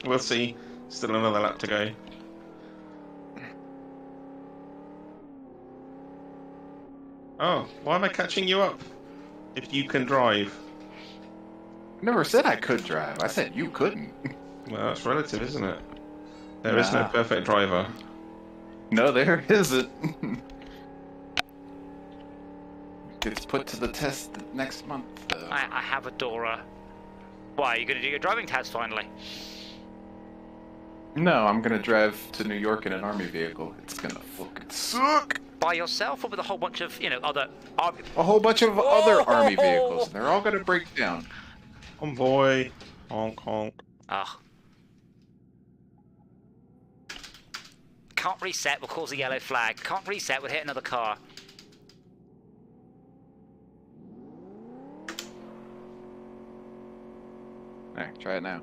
We'll see. Still another lap to go. Oh, why am I catching you up? If you can drive. I never said I could drive. I said you couldn't. Well, that's relative, isn't it? There is no perfect driver. No, there isn't. gets put to the test next month. I have a Dora. Why, are you going to do your driving test finally? No, I'm gonna drive to New York in an army vehicle. It's gonna fucking suck. By yourself or with a whole bunch of, other army... A whole bunch of other army vehicles, and they're all gonna break down. Convoy. Honk honk. Ugh. Can't reset, we'll cause a yellow flag. Can't reset, we'll hit another car. Alright, try it now.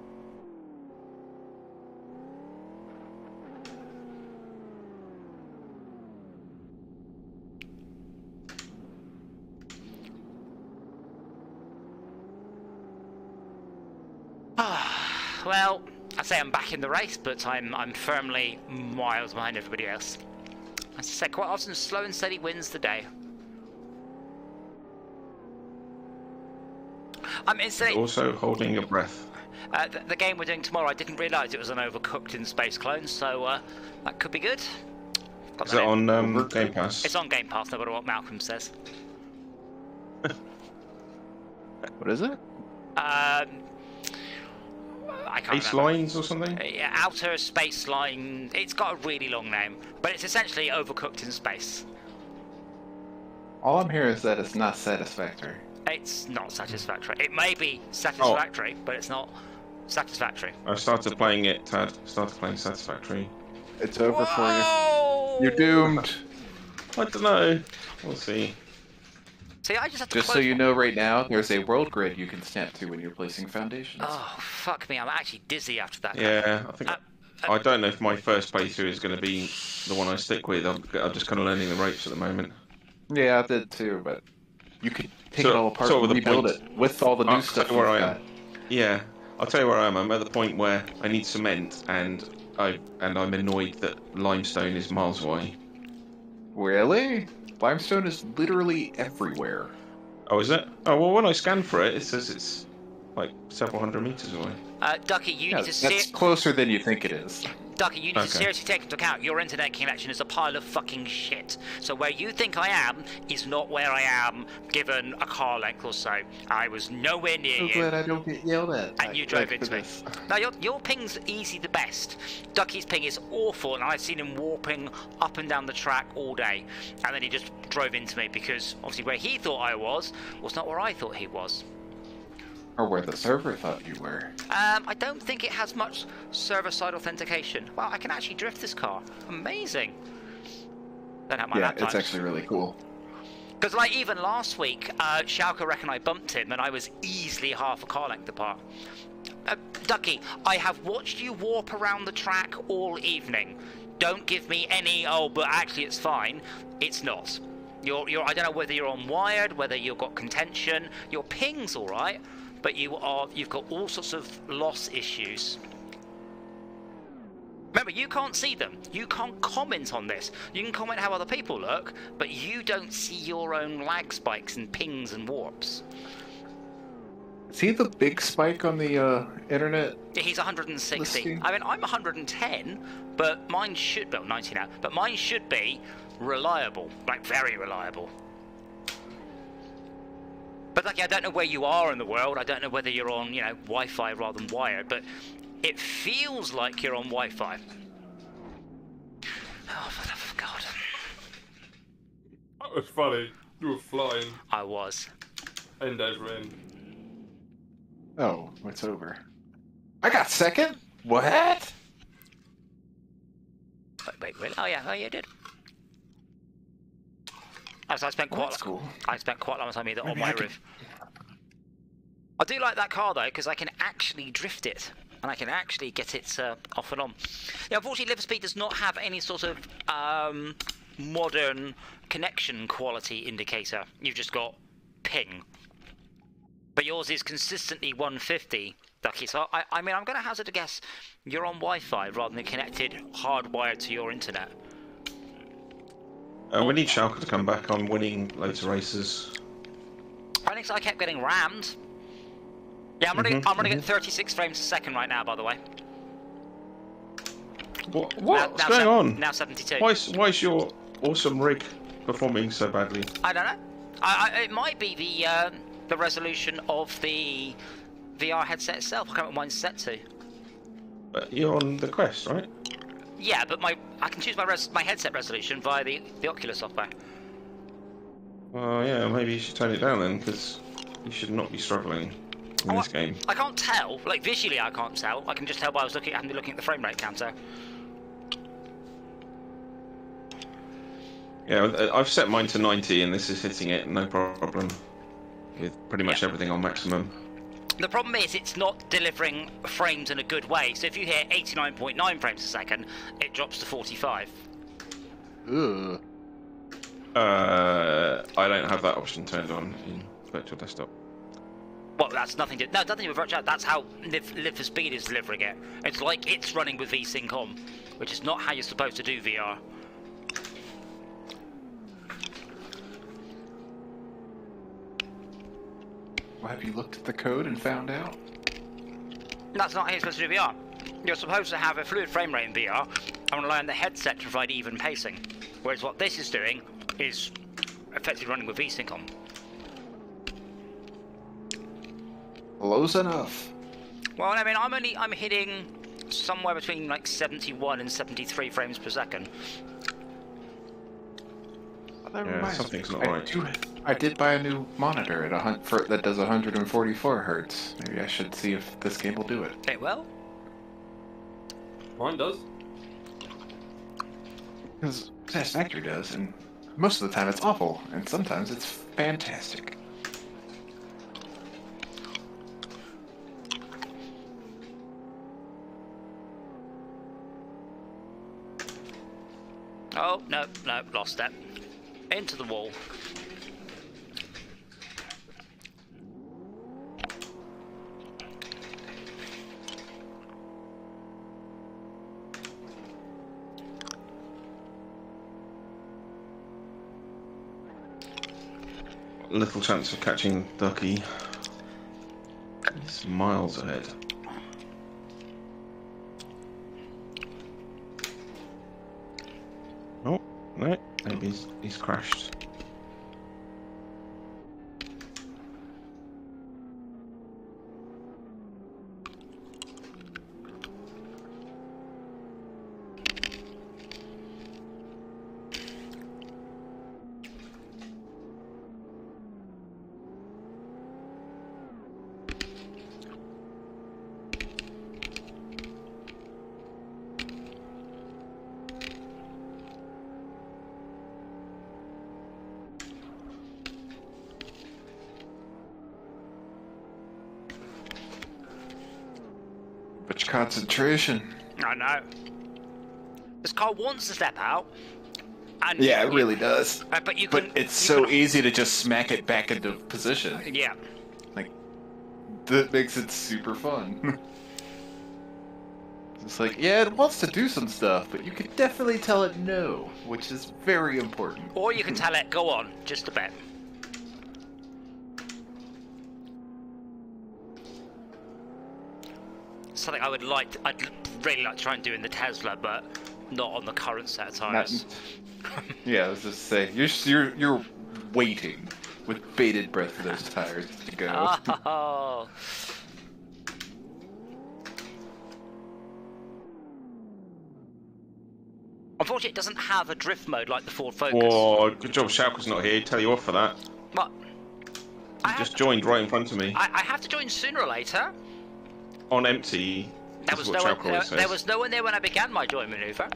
Well, I'd say I'm back in the race, but I'm firmly miles behind everybody else. As I said, quite often slow and steady wins the day. Incidentally, Also holding your breath. the game we're doing tomorrow, I didn't realise it was an Overcooked in Space Clone, so that could be good. Is it on Game Pass? It's on Game Pass, no matter what Malcolm says. What is it? I can't Ace remember. Lines or something? Yeah, Outer Space Line. It's got a really long name, but it's essentially Overcooked in space. All I'm hearing is that it's not satisfactory. It's not satisfactory. It may be satisfactory, but it's not satisfactory. I started playing it, Tad. Started playing Satisfactory. It's over for you. You're doomed. I don't know. We'll see. See, I just have to Just so close you my- know, right now, there's a world grid you can snap to when you're placing foundations. Oh, fuck me. I'm actually dizzy after that. Yeah, I think... I don't know if my first playthrough is going to be the one I stick with. I'm just kind of learning the ropes at the moment. Yeah, I did too, but you could take So- it all apart so and the rebuild point- it with all the new I'll stuff tell you where you've I am. got. Yeah, I'll tell you where I am. I'm at the point where I need cement, and I'm annoyed that limestone is miles away. Really? Limestone is literally everywhere. Oh, is it? Oh, well, when I scan for it, it says it's like several hundred meters away. Ducky, you Yeah, need to that's closer than you think it is. Ducky, you need to Okay. seriously take into account your internet connection is a pile of fucking shit. So where you think I am is not where I am, given a car length or so. I was nowhere near So you. glad I don't get yelled at. And you drove like into for me. this. Now, your ping's easy the best. Ducky's ping is awful, and I've seen him warping up and down the track all day. And then he just drove into me because, obviously, where he thought I was not where I thought he was. Or where the server thought you were. I don't think it has much server-side authentication. Wow, I can actually drift this car. Amazing. Don't have my Yeah, lap it's times. actually really cool. Because, like, even last week, Schalke reckoned I bumped him, and I was easily half a car length apart. Ducky, I have watched you warp around the track all evening. Don't give me any, oh, but actually it's fine. It's not. I don't know whether you're on wired, whether you've got contention. Your ping's all right, but you've got all sorts of loss issues. Remember, you can't see them. You can't comment on this. You can comment how other people look, but you don't see your own lag spikes and pings and warps. Is he the big spike on the internet? He's 160. Listing? I mean, I'm 110, but mine should... Well, 90 now. But mine should be reliable. Like, very reliable. But, like, I don't know where you are in the world. I don't know whether you're on, Wi-Fi rather than wired, but it feels like you're on Wi-Fi. Oh, for the love of God. That was funny. You were flying I was. end over end. Oh, it's over. I got second? What? Wait, really? Oh, yeah, you did. So I spent quite. That's cool. I spent quite a long time either on Maybe my I could- roof. I do like that car though, because I can actually drift it, and I can actually get it off and on. Yeah, unfortunately, Liver Speed does not have any sort of modern connection quality indicator. You've just got ping. But yours is consistently 150, Ducky. So I mean, I'm going to hazard a guess you're on Wi-Fi rather than connected hardwired to your internet. We need Schalke to come back. I'm winning loads of races. I think so. I kept getting rammed. Yeah, I'm running at 36 frames a second right now, by the way. What's going on? Now 72. Why is your awesome rig performing so badly? I don't know. It might be the resolution of the VR headset itself. I can't remember what mine's set to. But you're on the Quest, right? Yeah, but I can choose my headset resolution via the Oculus software. Oh yeah, maybe you should tone it down then, because you should not be struggling in this game. I can't tell. Like visually, I can't tell. I can just tell by looking at the frame rate counter. Yeah, I've set mine to 90, and this is hitting it no problem, with pretty much everything on maximum. The problem is it's not delivering frames in a good way. So if you hit 89.9 frames a second, it drops to 45. Ugh. I don't have that option turned on in virtual desktop. Well, that's nothing to do with virtual. That's how Live for Speed is delivering it. It's like it's running with VSync on, which is not how you're supposed to do VR. Well, have you looked at the code and found out? That's not how you're supposed to do VR. You're supposed to have a fluid frame rate in VR and rely on the headset to provide even pacing. Whereas what this is doing is effectively running with VSync on. Close enough. Well, I mean, I'm hitting somewhere between like 71 and 73 frames per second. Yeah, something's not right. I did buy a new monitor at that does 144 hertz. Maybe I should see if this game will do it. Okay, well, Mine does. Because Satisfactory does, and most of the time it's awful, and sometimes it's fantastic. oh no, lost that. Into the wall. Little chance of catching Ducky. He's miles ahead. Oh, no, maybe he's crashed. Much concentration. I know. This car wants to step out. And Yeah, it really does. But It's so easy to just smack it back into position. Yeah. Like, that makes it super fun. It's like, yeah, it wants to do some stuff, but you can definitely tell it no, which is very important. Or you can tell it, go on, just a bit. Something I'd really like to try and do in the Tesla, but not on the current set of tires. Yeah, I was just saying, you're waiting with bated breath for those tires to go. Oh. Unfortunately, it doesn't have a drift mode like the Ford Focus. Whoa, good job Shauker's not here. He'd tell you off for that. But He just joined right in front of me. I have to join sooner or later. On empty. There was no one there when I began my join maneuver.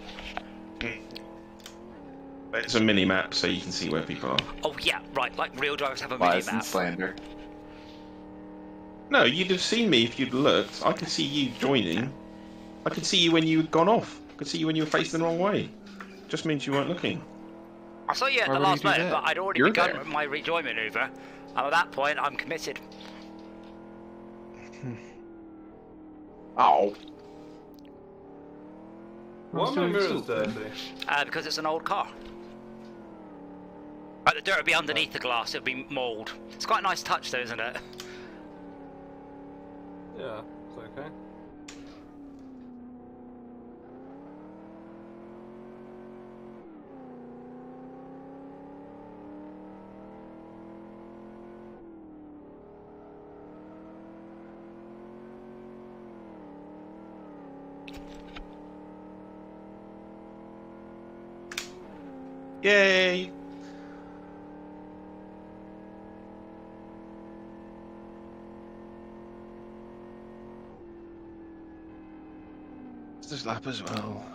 It's a mini map, so you can see where people are. Oh yeah, right. Like real drivers have a mini Lies and map. slander. No, you'd have seen me if you'd looked. I could see you joining. I could see you when you'd gone off. I could see you when you were facing the wrong way. Just means you weren't looking. I saw you at Why the would last you do minute, that? but I'd already You're begun there. my rejoin maneuver. And at that point, I'm committed. Oh. Why are my mirrors dirty? Because it's an old car. Like the dirt would be underneath the glass, it would be mould. It's quite a nice touch though, isn't it? Yeah, it's okay. Yay! There's lap as well.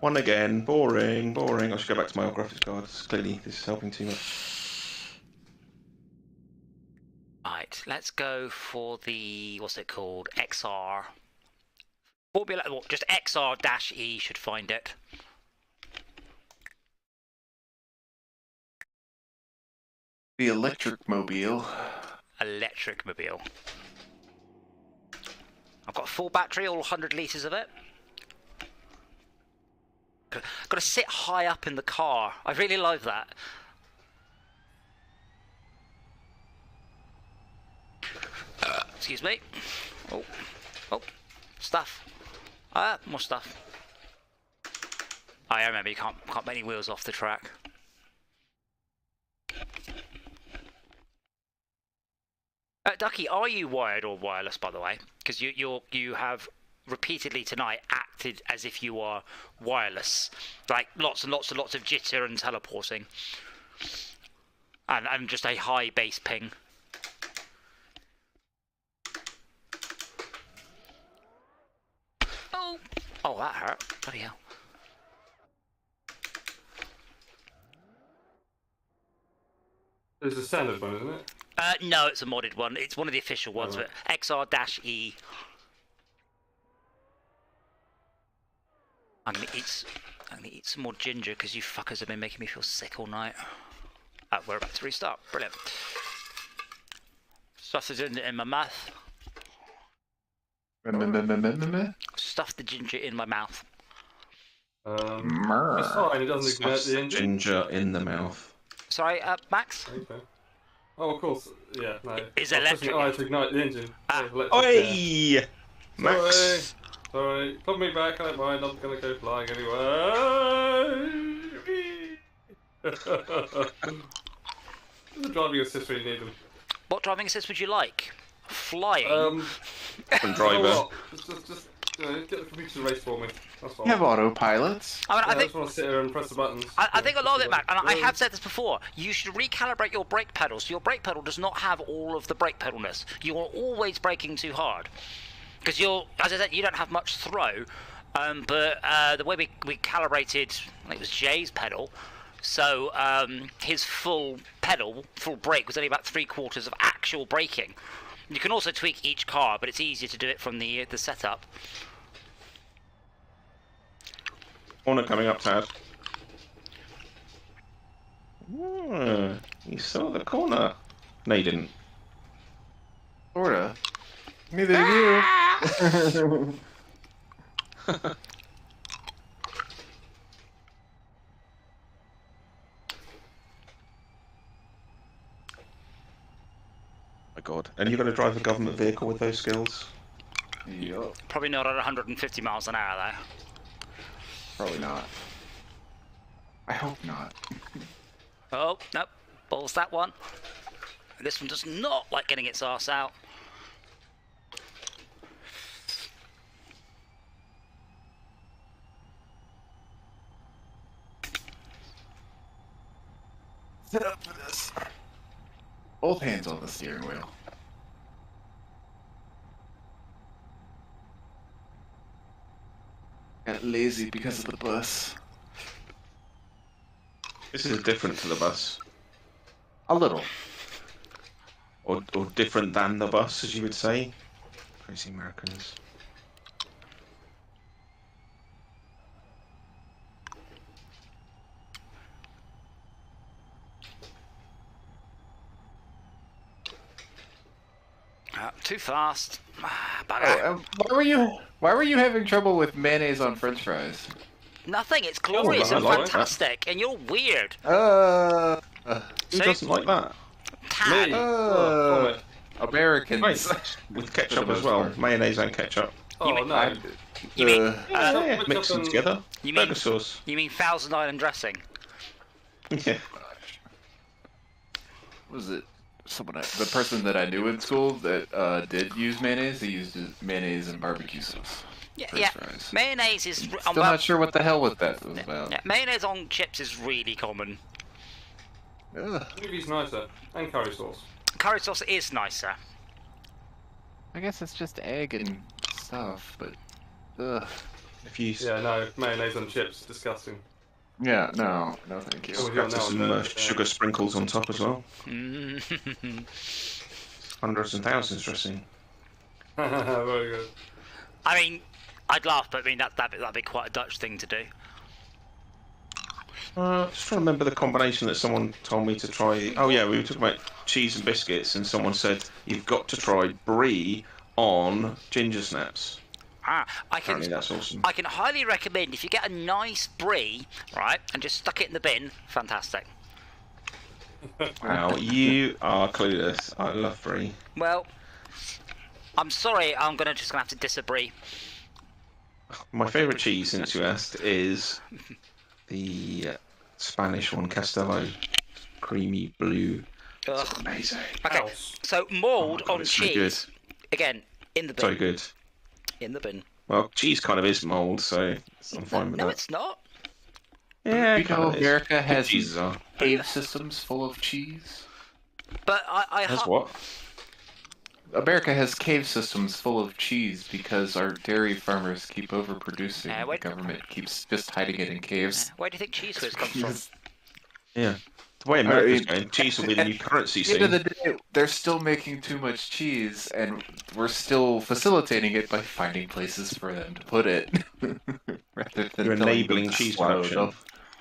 One again. Boring, boring. I should go back to my old graphics cards. Clearly, this is helping too much. Right, let's go for the, what's it called? XR. Formula, well, just XR-E should find it. The electric mobile. Electric mobile. I've got a full battery, all 100 litres of it. Got to sit high up in the car. I really like that. Excuse me. Oh, stuff. More stuff. I remember you can't make any wheels off the track. Ducky, are you wired or wireless, by the way? Because you have repeatedly tonight acted as if you are wireless, like lots and lots of jitter and teleporting, and just a high base ping. Oh, that hurt. Bloody hell. It's a standard one, isn't it? No, it's a modded one. It's one of the official ones, but XR-E. I'm gonna eat some more ginger because you fuckers have been making me feel sick all night. Oh, we're about to restart. Brilliant. Stuff is in my mouth. Stuff the ginger in my mouth. It's fine. It doesn't ignite the engine. Ginger in the mouth. Sorry, Max. Okay. Oh, of course. Yeah. No. Is electric? I to ignite the engine. Oi! Max. Sorry. Put me back. I don't mind. I'm gonna go flying anyway. The driving assist when you need them. What driving assist would you like? Flying. From driver. Just get the computer to race for me. That's all. You have autopilots. I mean, I just want to sit here and press the buttons. I think a lot of it, Mac, and I have said this before, you should recalibrate your brake pedal so your brake pedal does not have all of the brake pedalness. You are always braking too hard. Because as I said, you don't have much throw, but the way we calibrated, I think it was Jay's pedal, so his full brake was only about 3/4 of actual braking. You can also tweak each car, but it's easier to do it from the setup. Corner coming up, Tad. You saw the corner. No, you didn't. Sorta. Neither did you. My God. And you're going to drive a government vehicle with those skills? Yup. Probably not at 150 miles an hour, though. Probably not. I hope not. Oh, nope. Balls that one. This one does not like getting its arse out. Set up for this. Both hands on the steering wheel. Got lazy because of the bus. This is different to the bus. A little. Or different than the bus, as you would say. Crazy Americans. Too fast. Why were you having trouble with mayonnaise on French fries? Nothing. It's glorious and like fantastic, and you're weird. Who See? doesn't like that? Tad. Americans. Right, with ketchup as well. Mayonnaise and ketchup. Oh, no. Yeah, mix them together. You mean Burger sauce. You mean Thousand Island dressing? Yeah. Was it the person that I knew in school that did use mayonnaise? They used mayonnaise and barbecue sauce. Yeah. Mayonnaise is. Still not sure what the hell with that was about. Yeah, mayonnaise on chips is really common. Ugh. Gravy's nicer, and curry sauce. Curry sauce is nicer. I guess it's just egg and stuff, but ugh. If you Yeah, no, mayonnaise on chips, disgusting. Yeah, no, thank you. Oh, scrap some sugar sprinkles on top as well. Hundreds and thousands dressing. Very good. I mean, I'd laugh, but I mean that'd be quite a Dutch thing to do. Just trying to remember the combination that someone told me to try. Oh yeah, we were talking about cheese and biscuits, and someone said you've got to try brie on ginger snaps. Apparently that's awesome. I can highly recommend if you get a nice brie, right, and just stuck it in the bin. Fantastic. Wow, you are clueless. I love brie. Well, I'm sorry, I'm just gonna have to disagree. My favourite cheese, since you asked, is the Spanish one, Castello, creamy blue. It's amazing. Okay, so mould on it's cheese. So again, in the bin. So good. In the bin. Well, cheese kind of is mould, so I'm fine with that. No, it's not. Yeah, You know, America has cheeses are. cave systems full of cheese. But Has what? America has cave systems full of cheese because our dairy farmers keep overproducing. The government keeps just hiding it in caves. Where do you think cheese whiz comes from? Yeah. The way America's going, cheese will be the new currency soon. At the end of the day, they're still making too much cheese, and we're still facilitating it by finding places for them to put it. Rather than You're enabling cheese production.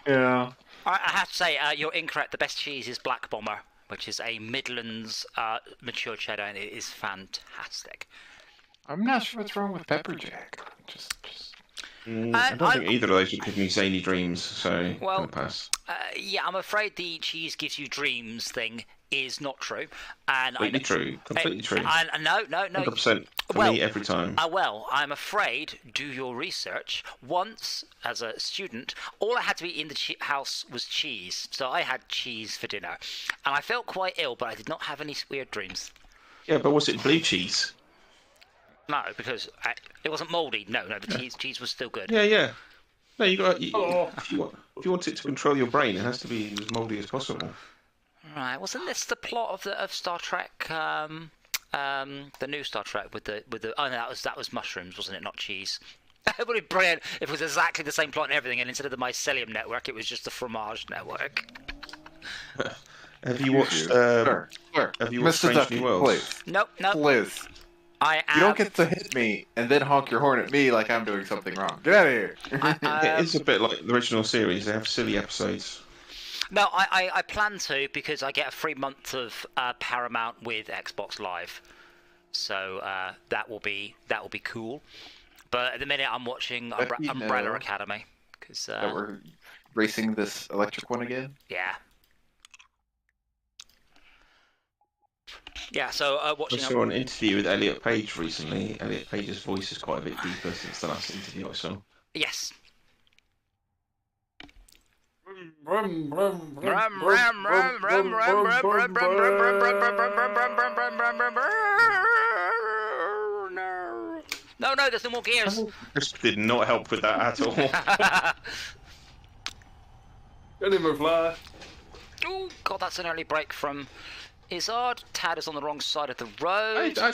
Yeah. I have to say, you're incorrect. The best cheese is Black Bomber, which is a Midlands mature cheddar, and it is fantastic. I'm not sure what's wrong with pepper jack. I don't think either of those would give me zany dreams, so well, gonna pass. Yeah, I'm afraid the cheese gives you dreams thing is not true. Completely true. Completely true. No. 100% for me every time. Well, I'm afraid, do your research. Once, as a student, all I had to eat in the house was cheese. So I had cheese for dinner. And I felt quite ill, but I did not have any weird dreams. Yeah, but was it blue cheese? No, because it wasn't mouldy. No, the cheese was still good. Yeah. No, if you want it to control your brain, it has to be as mouldy as possible. Right, wasn't this the plot of Star Trek? The new Star Trek with the oh no, that was mushrooms, wasn't it? Not cheese. It would be brilliant if it was exactly the same plot and everything, and instead of the mycelium network, it was just the fromage network. Have you watched? Sure. Have you watched Strange New Worlds? Nope. Please. You don't get to hit me and then honk your horn at me like I'm doing something wrong. Get out of here. It is a bit like the original series. They have silly episodes. No, I plan to because I get a free month of Paramount with Xbox Live, so that will be cool. But at the minute, I'm watching Umbrella Academy because we're racing this electric one again. Yeah. Yeah, so watching. I saw an interview with Elliot Page recently. Elliot Page's voice is quite a bit deeper since the last interview I saw. Yes. No, there's no more gears. This did not help with that at all. Get him, McFly. Oh God, that's an early break from Izzard. Tad is on the wrong side of the road. I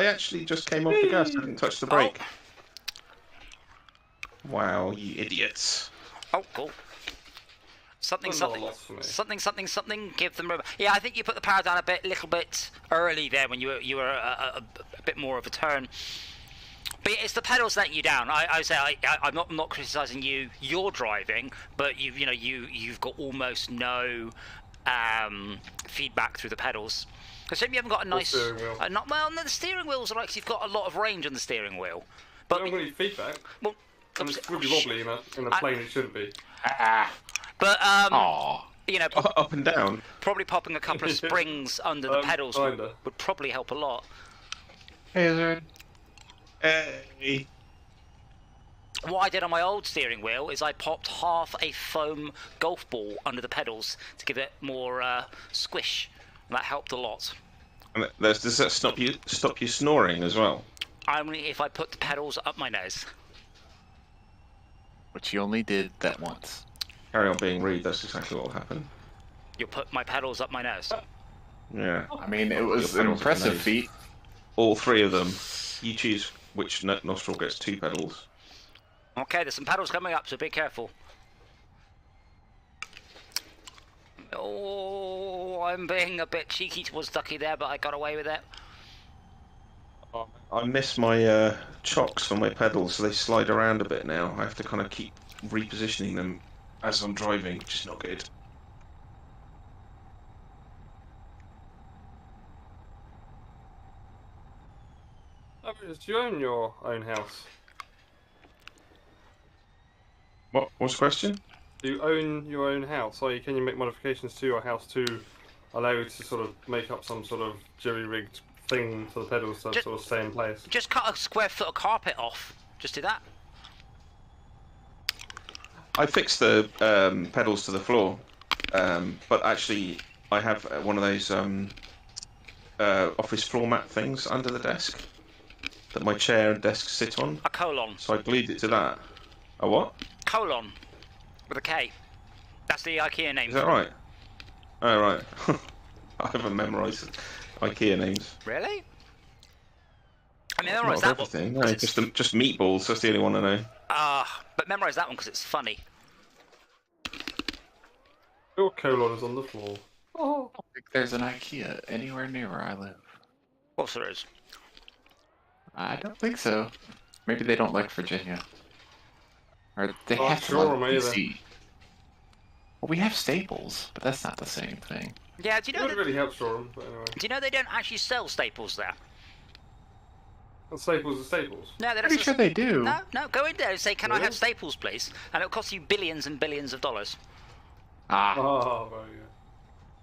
actually just came off the gas. I didn't touch the brake. Wow, you idiots! Oh, cool. Something. Give them room. Yeah, I think you put the power down a little bit early there when you were a bit more of a turn. But it's the pedals letting you down. I say I'm not criticising your driving, but you've got almost no feedback through the pedals. Because you haven't got a nice steering wheel. The steering wheels are like you've got a lot of range on the steering wheel. But you don't got any feedback. Well, it's really wobbly in a plane it shouldn't be. But up and down. Probably popping a couple of springs under the pedals would probably help a lot. Hey, Izzard. Hey. What I did on my old steering wheel is I popped half a foam golf ball under the pedals to give it more squish. And that helped a lot. And does that stop you snoring as well? Only if I put the pedals up my nose. Which you only did that once. Carry on being rude, that's exactly what will happen. You'll put my pedals up my nose. Yeah. I mean, it was Your an pedals up your impressive nose. feat. All 3 of them. You choose which nostril gets 2 pedals. Okay, there's some pedals coming up, so be careful. Oh, I'm being a bit cheeky towards Ducky there, but I got away with it. I miss my chocks on my pedals, so they slide around a bit now. I have to kind of keep repositioning them as I'm driving, which is not good. Oh, do you own your own house? What's the question? Do you own your own house? Or can you make modifications to your house to allow you to sort of make up some sort of jerry-rigged thing for the pedals to sort of stay in place? Just cut a square foot of carpet off. Just do that. I fixed the pedals to the floor, but actually I have one of those office floor mat things under the desk that my chair and desk sit on. A colon. So I glued it to that. A what? Colon. With a K. That's the IKEA name. Is that right? Oh, right. I haven't memorised IKEA names. Really? I memorised Not that one. everything. No, just meatballs. That's the only one I know. But memorise that one because it's funny. Your colon is on the floor. Oh. I don't think there's an IKEA anywhere near where I live. Of course there is. I don't think so. Maybe they don't like Virginia. Or they Not have to sure, like either. DC. Well, we have Staples, but that's not the same thing. Yeah, do you It know would really help Shoreham, but anyway. do you know they don't actually sell Staples there? And Staples are Staples. No, they don't. Pretty sure they do. No, go in there and say, "Can I have Really? Staples, please?" And it'll cost you billions and billions of dollars. Ah, Oh, well,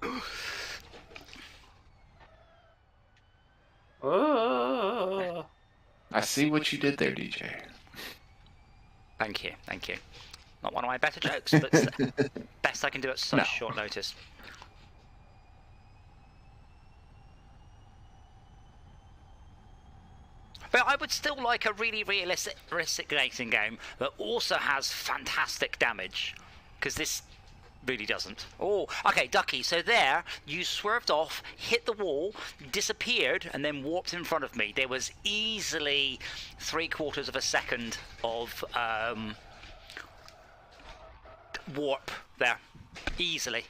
yeah. Ah. I see what you did there, DJ. Thank you, thank you. Not one of my better jokes, but it's the best I can do at such No. short notice. But I would still like a really realistic racing game that also has fantastic damage, because this really doesn't. Oh, okay, Ducky, so there, you swerved off, hit the wall, disappeared, and then warped in front of me. There was easily 3/4 of a second of warp there. Easily.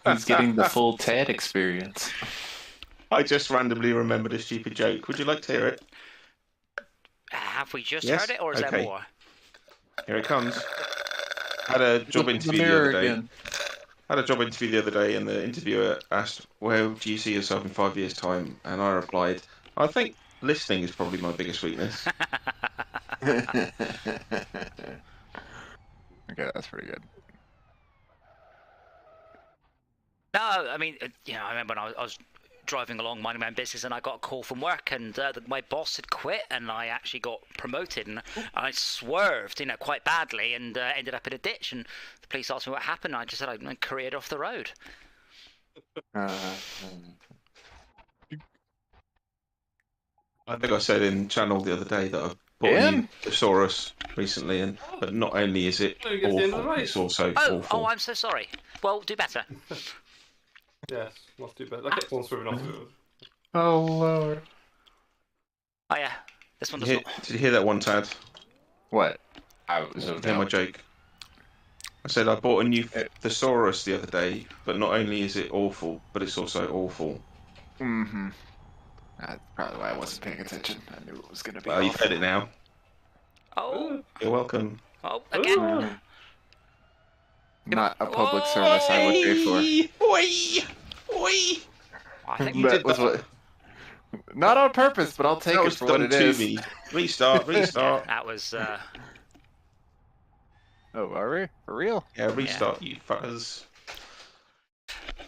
He's getting the full TED experience. I just randomly remembered a stupid joke. Would you like to hear it? Have we just Yes? heard it, or is there Okay. more? Here it comes. Had a job Look in the interview the mirror other day. again. Had a job interview the other day, and the interviewer asked, "Where do you see yourself in 5 years' time?" And I replied, "I think listening is probably my biggest weakness." Okay, that's pretty good. No, I mean, I remember when I was driving along minding my own business and I got a call from work and my boss had quit and I actually got promoted and I swerved, quite badly and ended up in a ditch and the police asked me what happened and I just said I careered off the road. I think I said in channel the other day that I bought a new thesaurus recently, but not only is it Oh, you get the end of the awful, race. it's also Oh, awful. I'm so sorry. Well, do better. Yes, not too bad. I kept on swimming off it. Oh lord. Oh yeah, this one does not. Did you hear that one, Tad? What? I was Hear my joke. I said I bought a new thesaurus the other day, but not only is it awful, but it's also awful. Mm-hmm. That's probably why I wasn't paying attention. I knew it was gonna be. Well, you've heard it now. Oh, You're welcome. again. Not a public service I would pay for. Oi! Oi! I think You That did was that. what. Not on purpose, but I'll take That it was for what done it to is. me. Restart, restart. that was. Oh, are we? For real? Yeah, restart, you fuckers. It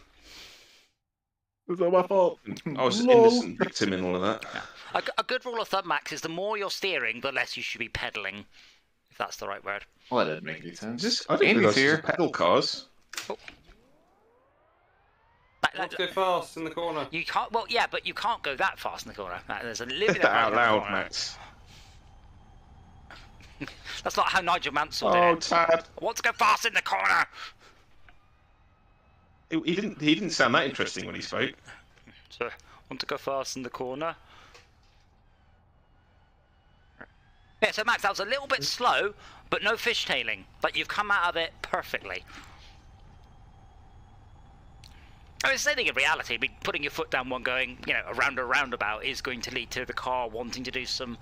was all my fault. I was an innocent victim in all of that. A good rule of thumb, Max, is the more you're steering, the less you should be pedaling. If that's the right word. Well, that didn't make any sense. I didn't Andy's realise here. these are pedal cars. Let's go fast in the corner. You can't. Well, yeah, but you can't go that fast in the corner. There's a limit. Out loud, Max. That's not how Nigel Mansell did Oh, it. Tad. I want to go fast in the corner. He didn't sound that interesting when he spoke. So, want to go fast in the corner. Yeah, so Max, that was a little bit slow, but no fishtailing. But you've come out of it perfectly. I mean, same thing in reality. I mean, putting your foot down one going, around a roundabout is going to lead to the car wanting to do some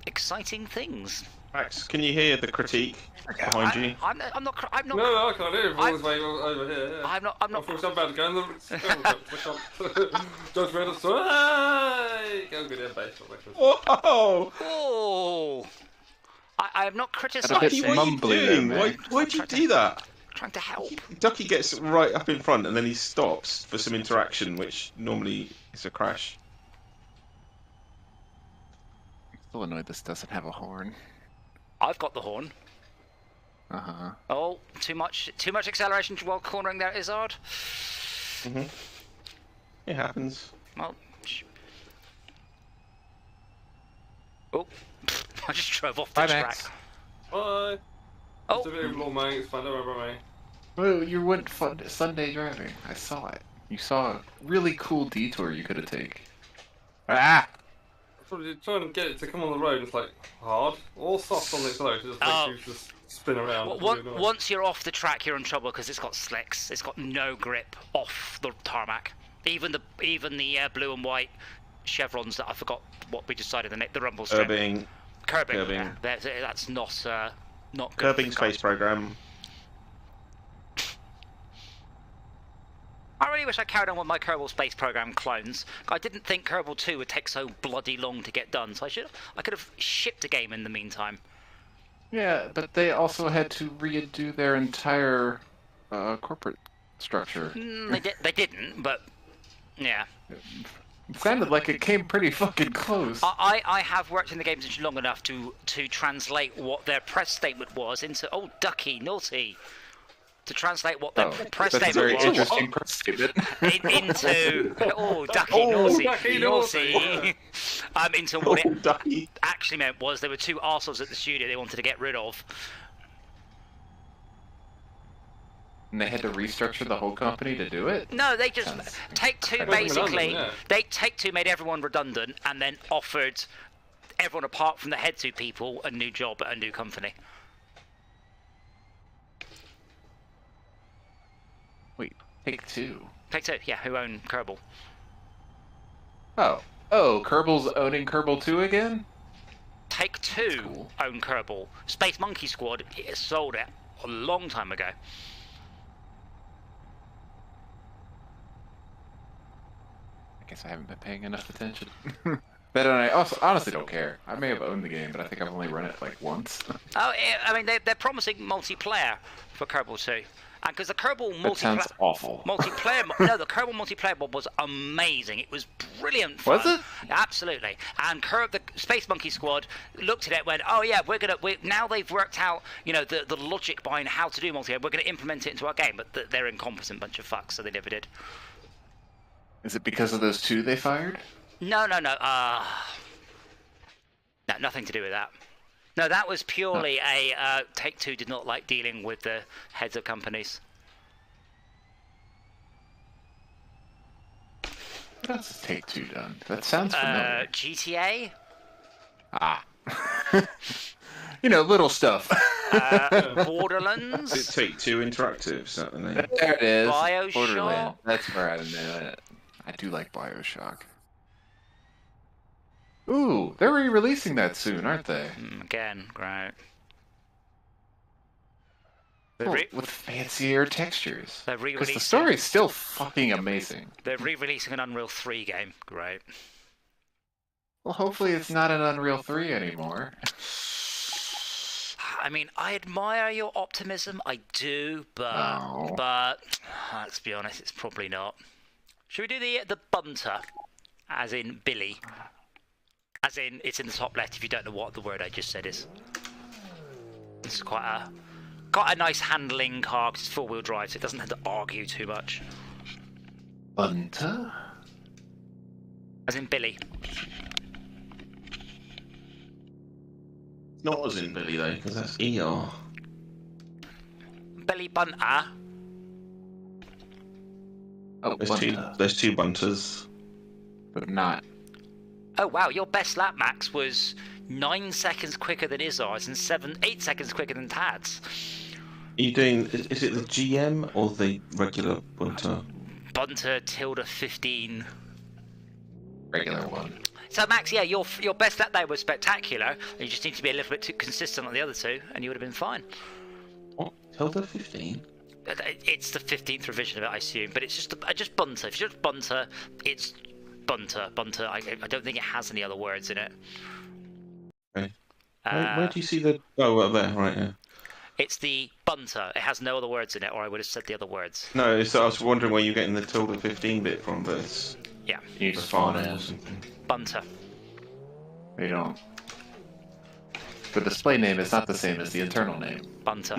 exciting things. Max, can you hear the critique behind you? I'm not. No, I can't hear it. It's way over here. Yeah. I'm not. I feel so bad going. Don't read us. Go good in base. Whoa! Oh! I have not criticised. Ducky, what are you doing? Why'd you do that? Trying to help. Ducky gets right up in front and then he stops for some interaction, which normally is a crash. I'm still annoyed this doesn't have a horn. I've got the horn. Uh-huh. Oh, too much acceleration while cornering there, Izzard. It happens. Well, oh, I just drove off the Bye, track. Max. Bye. Oh, It's a bit of law, mate. It's fine. Don't worry about me. Well, you went Sunday driving. I saw it. You saw a really cool detour you could have taken. Ah! Probably trying to get it to come on the road is like hard or soft on the accelerator. Just makes you just spin around. Once you're off the track, you're in trouble because it's got slicks. It's got no grip off the tarmac. Even the blue and white chevrons that I forgot what we decided the rumble strip. Curbing. Yeah, that's not good. Curbing space program. I really wish I carried on with my Kerbal Space Program clones. I didn't think Kerbal 2 would take so bloody long to get done, so I could have shipped a game in the meantime. Yeah, but they also had to redo their entire corporate structure. They didn't, but yeah. It sounded like it came pretty fucking close. I have worked in the games industry long enough to translate what their press statement was into... Oh, Ducky, naughty! To translate what their press that's statement a very was interesting press statement. into... Oh, Ducky, naughty! Ducky, Naughty! Into what it Ducky. actually meant was there were two arseholes at the studio they wanted to get rid of. And they had to restructure the whole company to do it? No, they just Take-Two basically. Yeah. Take-Two made everyone redundant and then offered everyone apart from the head two people a new job at a new company. Wait, Take-Two? Take-Two, yeah, who own Kerbal. Oh, Kerbal's owning Kerbal 2 again? Take-Two cool. own Kerbal. Space Monkey Squad sold it a long time ago. I guess I haven't been paying enough attention. But I also honestly don't care. I may have owned the game, but I think I've only run it like once. Oh, I mean, they're promising multiplayer for Kerbal 2. And because the Kerbal That sounds awful. multiplayer, no, the Kerbal multiplayer mod was amazing. It was brilliant fun. Was it? Absolutely. And the Space Monkey Squad looked at it, and went, "Oh yeah, now they've worked out, the logic behind how to do multiplayer. We're going to implement it into our game." But they're incompetent bunch of fucks, so they never did. Is it because of those two they fired? No. No, nothing to do with that. No, that was purely Take-Two did not like dealing with the heads of companies. What else has Take-Two done? That sounds familiar. GTA? Ah. Little stuff. Borderlands? Does it Take-Two Interactive? Is that the name? There it is. Bioshock? Borderlands. That's where I know it. I do like Bioshock. Ooh, they're re-releasing that soon, aren't they? Again, great. With fancier textures. They're Because the story's still fucking amazing. They're re-releasing an Unreal 3 game. Great. Well, hopefully it's not an Unreal 3 anymore. I mean, I admire your optimism. I do, but let's be honest, it's probably not. Should we do the bunter, as in Billy? As in, it's in the top left if you don't know what the word I just said is. It's quite a nice handling car because it's 4-wheel drive, so it doesn't have to argue too much. Bunta? As in Billy. Not as in Billy though, because that's ER. Billy Bunter. Oh, Bunta. There's two bunters. But not. Oh wow, your best lap, Max, was 9 seconds quicker than Izar's and 8 seconds quicker than Tad's. Are you doing? Is it the GM or the regular bunter? Bunter tilde 15. Regular one. So Max, yeah, your best lap day was spectacular. You just need to be a little bit too consistent on the other two, and you would have been fine. What? Tilda 15? It's the 15th revision of it, I assume, but it's just bunter. If you just bunter, it's bunter. Bunter. I don't think it has any other words in it. Okay. Where do you see the? Oh, up there, right? Yeah. It's the bunter. It has no other words in it, or I would have said the other words. No, I was wondering where you're getting the tilde 15 bit from, but it's Yeah. You the spawn file or in. something. Bunter. You don't. The display name is not the same as the internal name. Bunter.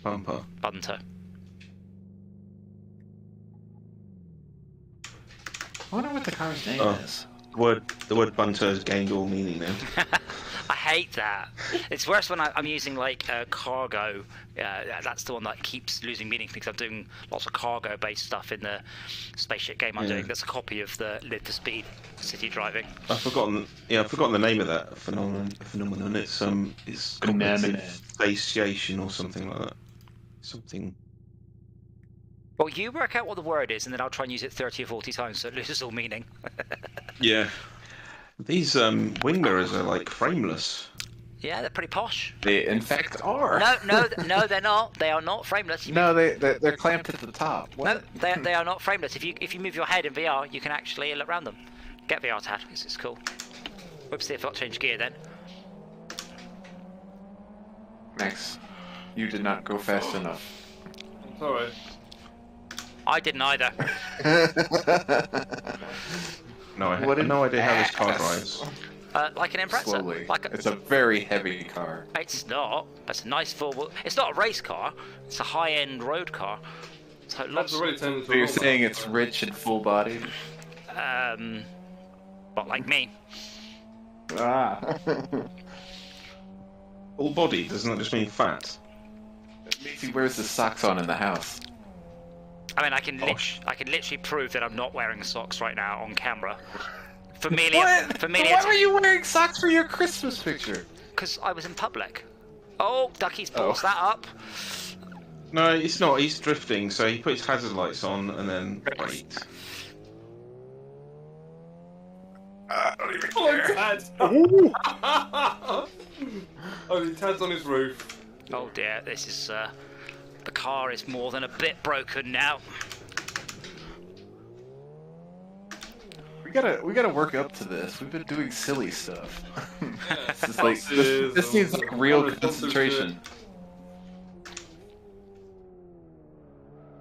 Bumper. Bunter. I wonder what the car's name is. The word bunter has gained all meaning now. I hate that. It's worse when I'm using like cargo. That's the one that keeps losing meaning because I'm doing lots of cargo-based stuff in the spaceship game I'm doing. That's a copy of the Live for Speed city driving. I've forgotten the name of that phenomenon. It's cognitive satiation or something like that. Something. Well, you work out what the word is, and then I'll try and use it 30 or 40 times so it loses all meaning. Yeah. These wing mirrors are like frameless. Yeah, they're pretty posh. They in fact are. No, they're not. They are not frameless. No, they're clamped at the top. What? No, they are not frameless. If you move your head in VR, you can actually look around them. Get VR, Tad, because it's cool. Whoops, I forgot to change gear then. Max, you did not go fast enough. I'm sorry. I didn't either. No, I have no idea how this car drives. Like an Impreza. Slowly. Like It's a very heavy car. It's not. It's a nice four-wheel. It's not a race car. It's a high-end road car. So it looks. That's already turned into So a you're robot. saying it's rich and full-bodied? Not like me. Ah. Full body doesn't that just mean fat? That means he wears the socks on in the house. I mean, I can literally prove that I'm not wearing socks right now on camera. Familia. Why were you wearing socks for your Christmas picture? Because I was in public. Oh, Ducky's paused that up. No, it's not. He's drifting, so he puts hazard lights on and then brakes. Oh, Tad! Oh, Tad's on his roof. Oh dear, this is the car is more than a bit broken now. We gotta work up to this. We've been doing silly stuff. This needs like real concentration.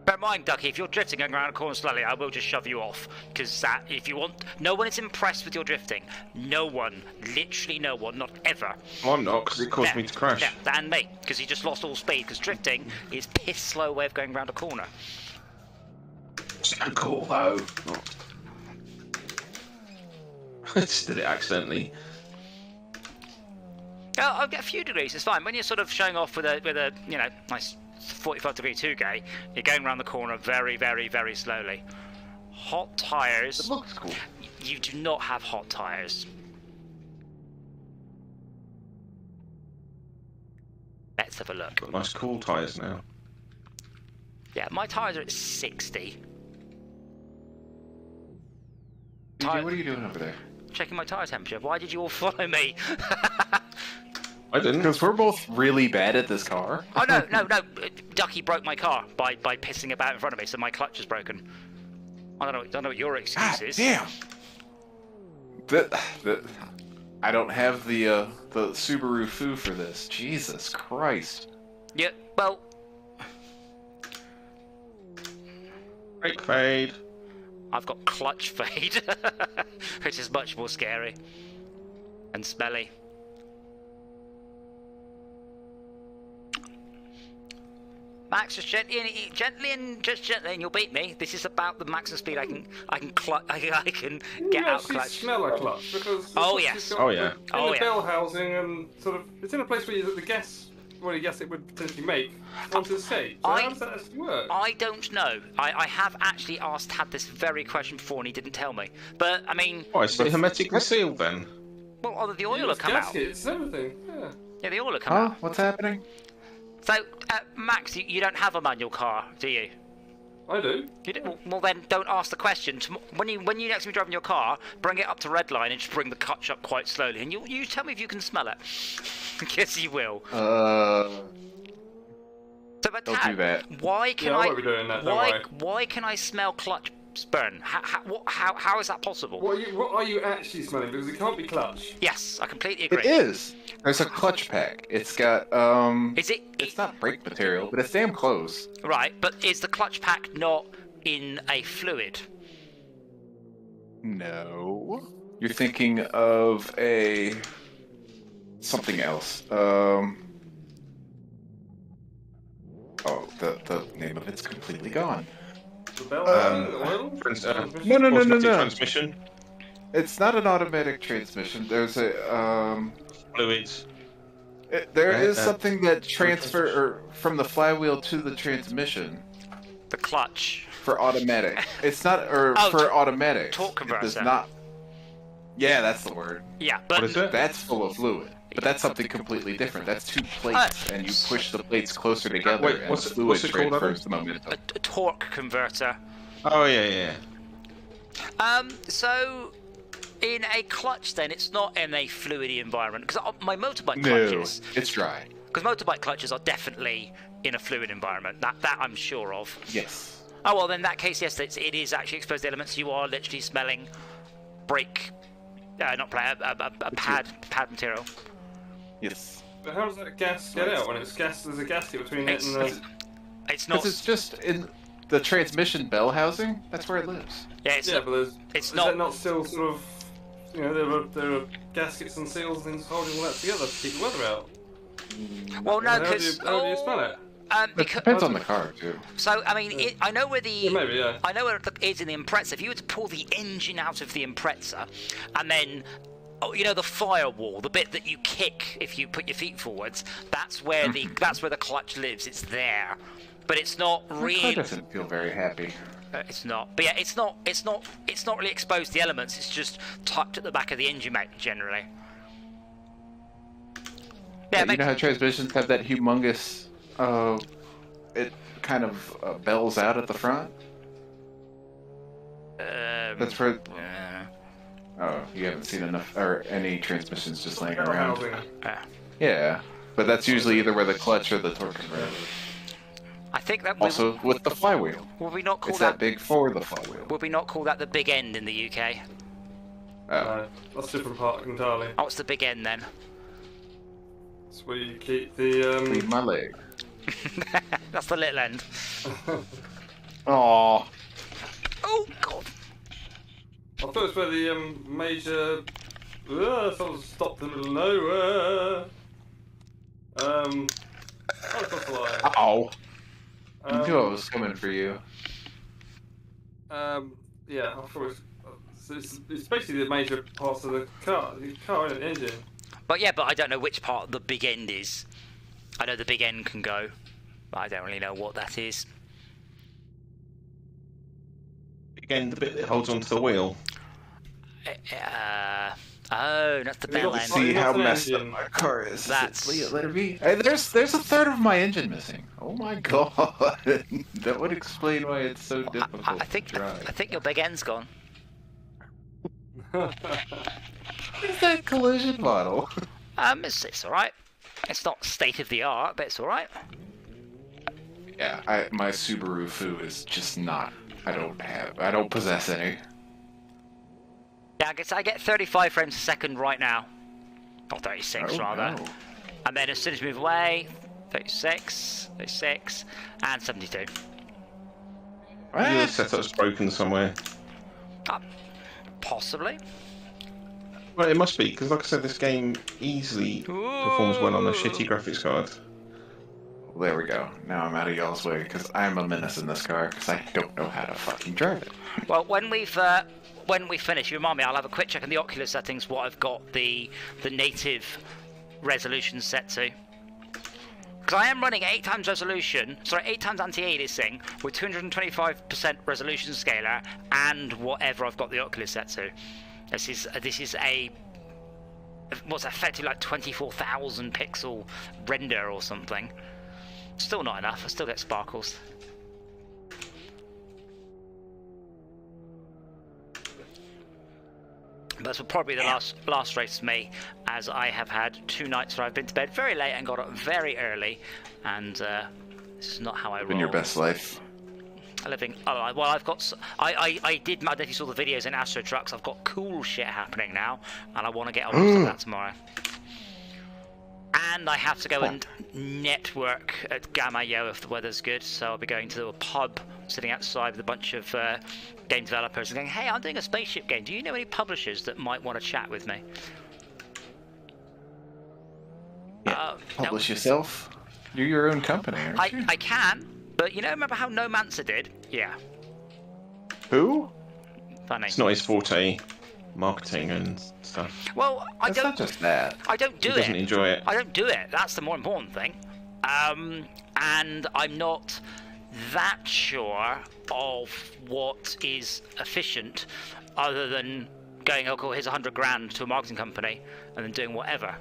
Bear in mind, Ducky, if you're drifting going around a corner slowly, I will just shove you off. Because if you want, no one is impressed with your drifting. No one, literally no one, not ever. Well, I'm not, because it caused me to crash. Yeah, and me, because he just lost all speed. Because drifting is piss slow way of going around a corner. So cool though. I just did it accidentally. Oh, I'll get a few degrees. It's fine when you're sort of showing off with a nice 45-degree 2K. You're going around the corner very, very, very slowly. Hot tires. It looks cool. You do not have hot tires. Let's have a look. Got nice cool tyres now. Yeah, my tires are at 60. DJ, what are you doing over there? Checking my tire temperature. Why did you all follow me? I didn't. Because we're both really bad at this car. Oh no! Ducky broke my car by pissing about in front of me, so my clutch is broken. I don't know what your excuse is. Damn. I don't have the Subaru Foo for this. Jesus Christ. Yeah. Well. Brake fade. I've got clutch fade, which is much more scary and smelly. Max, just gently and you'll beat me. This is about the maximum speed I can get out of the clutch. Smell a clutch because Oh yes. Oh yeah. in the bell housing and sort of it's in a place where the gas, well, yes, it would potentially make want to escape. So how does that actually work? I don't know. I have actually had this very question before and he didn't tell me. But I mean, Oh, it's hermetically sealed then. well, the oil will come out. Gaskets, everything. Yeah. Yeah, the oil will come Huh? out. What's happening? So, Max, you don't have a manual car, do you? I do. You do? Well, then don't ask the question. When you next be driving your car, bring it up to red line and just bring the clutch up quite slowly, and you tell me if you can smell it. Yes, you will. So, but Don't do that. why can Yeah, I won't be doing that, don't worry. why can I smell clutch burn? How is that possible? What are you actually smelling? Because it can't be clutch. Yes, I completely agree. It is. There's a clutch pack. It's got Is it? It's not brake material, but it's damn close. Right, but is the clutch pack not in a fluid? No. You're thinking of something else. Oh, the name of it's completely gone. The bell, oil? No. Transmission. It's not an automatic transmission. There's a Fluids. There is something that transfer from the flywheel to the transmission The clutch. for automatic. It's not for automatic. Torque It does converter. not. Yeah, that's the word. Yeah, but What is it? That's full of fluid. But that's something completely different. That's two plates, and you push the plates closer together, Wait, and what's the it- fluid what's it called, transfers the momentum. a torque converter. Oh yeah. So in a clutch, then it's not in a fluidy environment because my motorbike No, clutches. it's dry. Because motorbike clutches are definitely in a fluid environment. That I'm sure of. Yes. Oh well, then in that case, yes, it is actually exposed elements. You are literally smelling brake, not play, a pad material. Yes. But how does that gas get out when it's gas? There's a gasket between it and the. It's not. Because it's just in the transmission bell housing. That's where it lives. Yeah, But it's is not. that not still sort of? You know, there are gaskets and seals and things holding all that together to keep the weather out. Well, no, How do because you smell it? It because depends on the car too. so I mean, I know where the Maybe, yeah. I know where it is in the impressor. If you were to pull the engine out of the impressor, and then the firewall, the bit that you kick if you put your feet forwards, that's where the clutch lives. It's there, but it's not My car really. doesn't feel very happy. It's not. But yeah, it's not really exposed to the elements. It's just tucked at the back of the engine mount generally. Yeah, You know how transmissions have that humongous, it kind of bells out at the front? That's for. Oh, you haven't seen enough or any transmissions just laying around. Housing. Yeah, but that's usually either where the clutch or the torque converter. I think that Also with the flywheel. will we not call It's that? that big for the flywheel. Would we not call that the big end in the UK? Oh. That's a different part entirely. Oh, it's the big end then. That's where you keep the. Leave my leg. That's the little end. Aww. Oh God. I thought it's where the major. Someone stopped in the middle of nowhere. Oh, it's not a lie. Uh-oh. I knew I was coming for you. Yeah, I thought it's basically the major parts of the car and the engine. But yeah, but I don't know which part the big end is. I know the big end can go, but I don't really know what that is. Again, the bit that holds onto the wheel. Oh, that's the bell end. See how What's an messed up engine? my car is. That's- Let it be. Hey, there's a third of my engine missing. Oh my god. That would explain why it's so difficult I think to drive. I think your big end's gone. Where's that collision model? It's all right. It's not state of the art, but it's all right. Yeah, my Subaru Fu is just not. I don't possess any. Yeah, I get 35 frames a second right now. Or 36 Oh, rather. no. And then as soon as we move away, 36, and 72. Your What? setup's broken somewhere. Possibly. Well, it must be, because like I said, this game easily performs well on a shitty graphics card. There we go. Now I'm out of y'all's way, because I'm a menace in this car, because I don't know how to fucking drive it. Well, when we finish, you remind me, I'll have a quick check on the Oculus settings, what I've got the native resolution set to. Because I am running 8 times resolution, sorry, 8 times anti-aliasing with 225% resolution scaler and whatever I've got the Oculus set to. This is a what's effectively like 24,000 pixel render or something. Still not enough. I still get sparkles. But this will probably be the last race for me, as I have had 2 nights where I've been to bed very late and got up very early, and this is not how I roll. Living your best life. Living. Oh, well, I've got. I did. I don't know if you saw the videos in Astro Trucks. I've got cool shit happening now, and I want to get on with that tomorrow. And I have to go and network at Gamayo if the weather's good. So I'll be going to a pub, sitting outside with a bunch of game developers, and going, "Hey, I'm doing a spaceship game. Do you know any publishers that might want to chat with me?" Yeah. Publish yourself. You're your own company, aren't you? I can, but you know, remember how No Mancer did? Yeah. Who? Funny. It's not his forte, marketing and stuff. Well, It's not just that. I don't do it. He doesn't enjoy it. I don't do it. That's the more important thing. And I'm not that sure of what is efficient, other than going, "Oh, cool, here's 100 grand to a marketing company," and then doing whatever.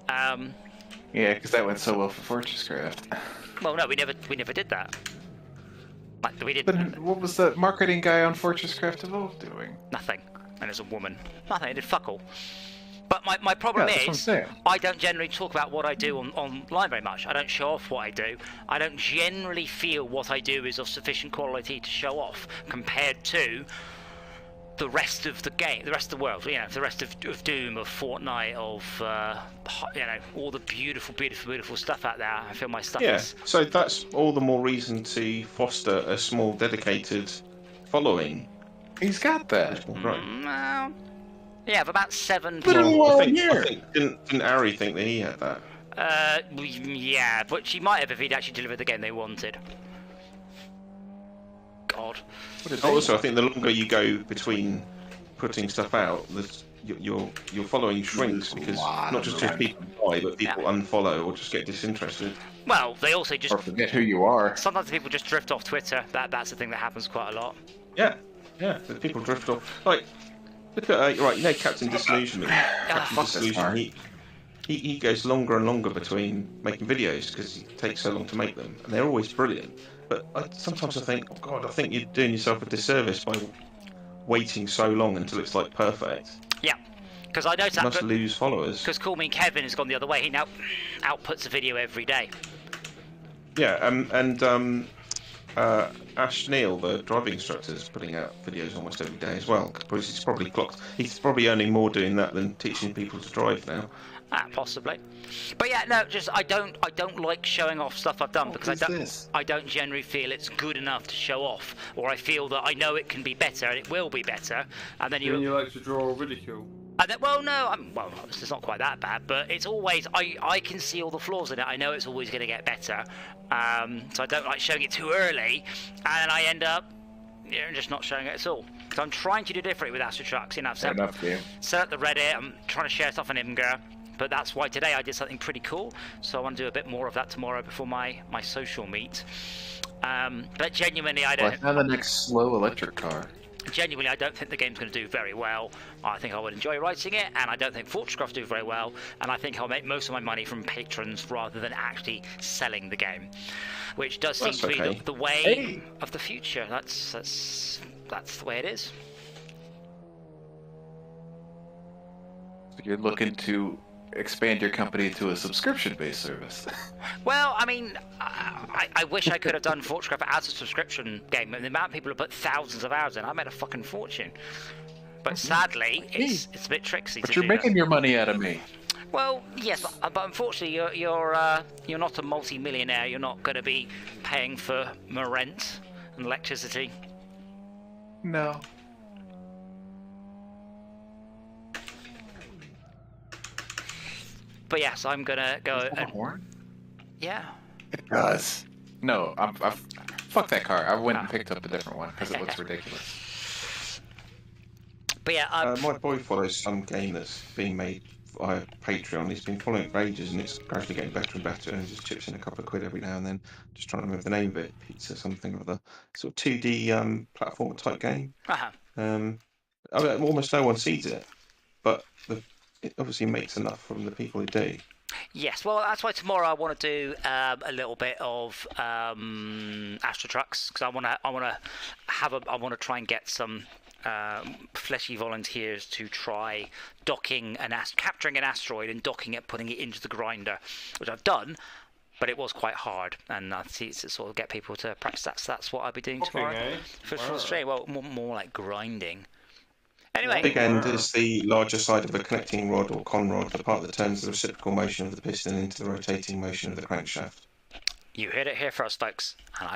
Yeah, because that went so well for Fortresscraft. Well, no, we never did that. Like, we did But what was the marketing guy on Fortresscraft Evolved doing? nothing. And as a woman, nothing. I did fuck all. But my problem Yeah, that's what I'm is, saying. I don't generally talk about what I do online very much. I don't show off what I do. I don't generally feel what I do is of sufficient quality to show off compared to the rest of the game, the rest of the world. You know, the rest of Doom, of Fortnite, of you know, all the beautiful, beautiful, beautiful stuff out there. I feel my stuff is. So that's all the more reason to foster a small, dedicated following. He's got that. Right. Well, yeah, of about 7 Put him people. all I think, here. didn't Ari think that he had that? Yeah, but she might have if he'd actually delivered the game they wanted. God. Also, I think the longer you go between putting stuff out, your following shrinks, because not just if people buy, but people unfollow or just get disinterested. Well, they also just Or forget who you are. sometimes people just drift off Twitter. That's the thing that happens quite a lot. Yeah, the people drift off. Like, look at right, you know, Captain Disillusionment. Captain fuck this Disillusion. He goes longer and longer between making videos because it takes so long to make them, and they're always brilliant. But sometimes I think, oh God, I think you're doing yourself a disservice by waiting so long until it's like perfect. Yeah, because I noticed You that. must lose followers. Because Call Me Kevin has gone the other way. He now outputs a video every day. Yeah, Ash Neil, the driving instructor, is putting out videos almost every day as well. Because he's probably clocked. He's probably earning more doing that than teaching people to drive now. Possibly. But yeah, no, just I don't like showing off stuff I've done because I don't generally feel it's good enough to show off, or I feel that I know it can be better and it will be better, and then you like to draw ridicule. And then, well, no, well, it's not quite that bad, but it's always I can see all the flaws in it. I know it's always going to get better, so I don't like showing it too early, and I end up just not showing it at all. So I'm trying to do differently with Astro Trucks. You know, I've set up the Reddit. I'm trying to share stuff on Imgur. But that's why today I did something pretty cool, so I want to do a bit more of that tomorrow before my social meet. But genuinely, I don't. Well, the next slow electric car. Genuinely, I don't think the game's going to do very well. I think I would enjoy writing it, and I don't think Fortresscraft will do very well. And I think I'll make most of my money from patrons rather than actually selling the game, which does seem to be the way of the future. That's the way it is. So you're looking to expand your company to a subscription-based service. Well, I mean, I wish I could have done Fortresscraft as a subscription game. And the amount of people who put thousands of hours in, I made a fucking fortune. But sadly, it's a bit tricksy. But you're making your money out of me. Well, yes, but unfortunately, you're not a multi-millionaire. You're not going to be paying for my rent and electricity. No. But yes, I'm gonna go. Horn? Yeah. It does. No, fuck that car. I went and picked up a different one because it looks ridiculous. But yeah, my boy follows some game that's being made via Patreon. He's been following it for ages, and it's gradually getting better and better. And just chips in a couple of quid every now and then. Just trying to remember the name of it. Pizza something or other. Sort of 2D platformer type game. I mean, almost no one sees it, but it obviously makes enough from the people who do. Yes, well, that's why tomorrow I want to do a little bit of Astro Trucks, because I want to try and get some fleshy volunteers to try capturing an asteroid and docking it, putting it into the grinder, which I've done, but it was quite hard, and I see to sort of get people to practice that. So that's what I'll be doing tomorrow for the stream. Well, more like grinding. Anyway, the big end is the larger side of a connecting rod or con rod, the part that turns the reciprocal motion of the piston into the rotating motion of the crankshaft. You heard it here first, folks. And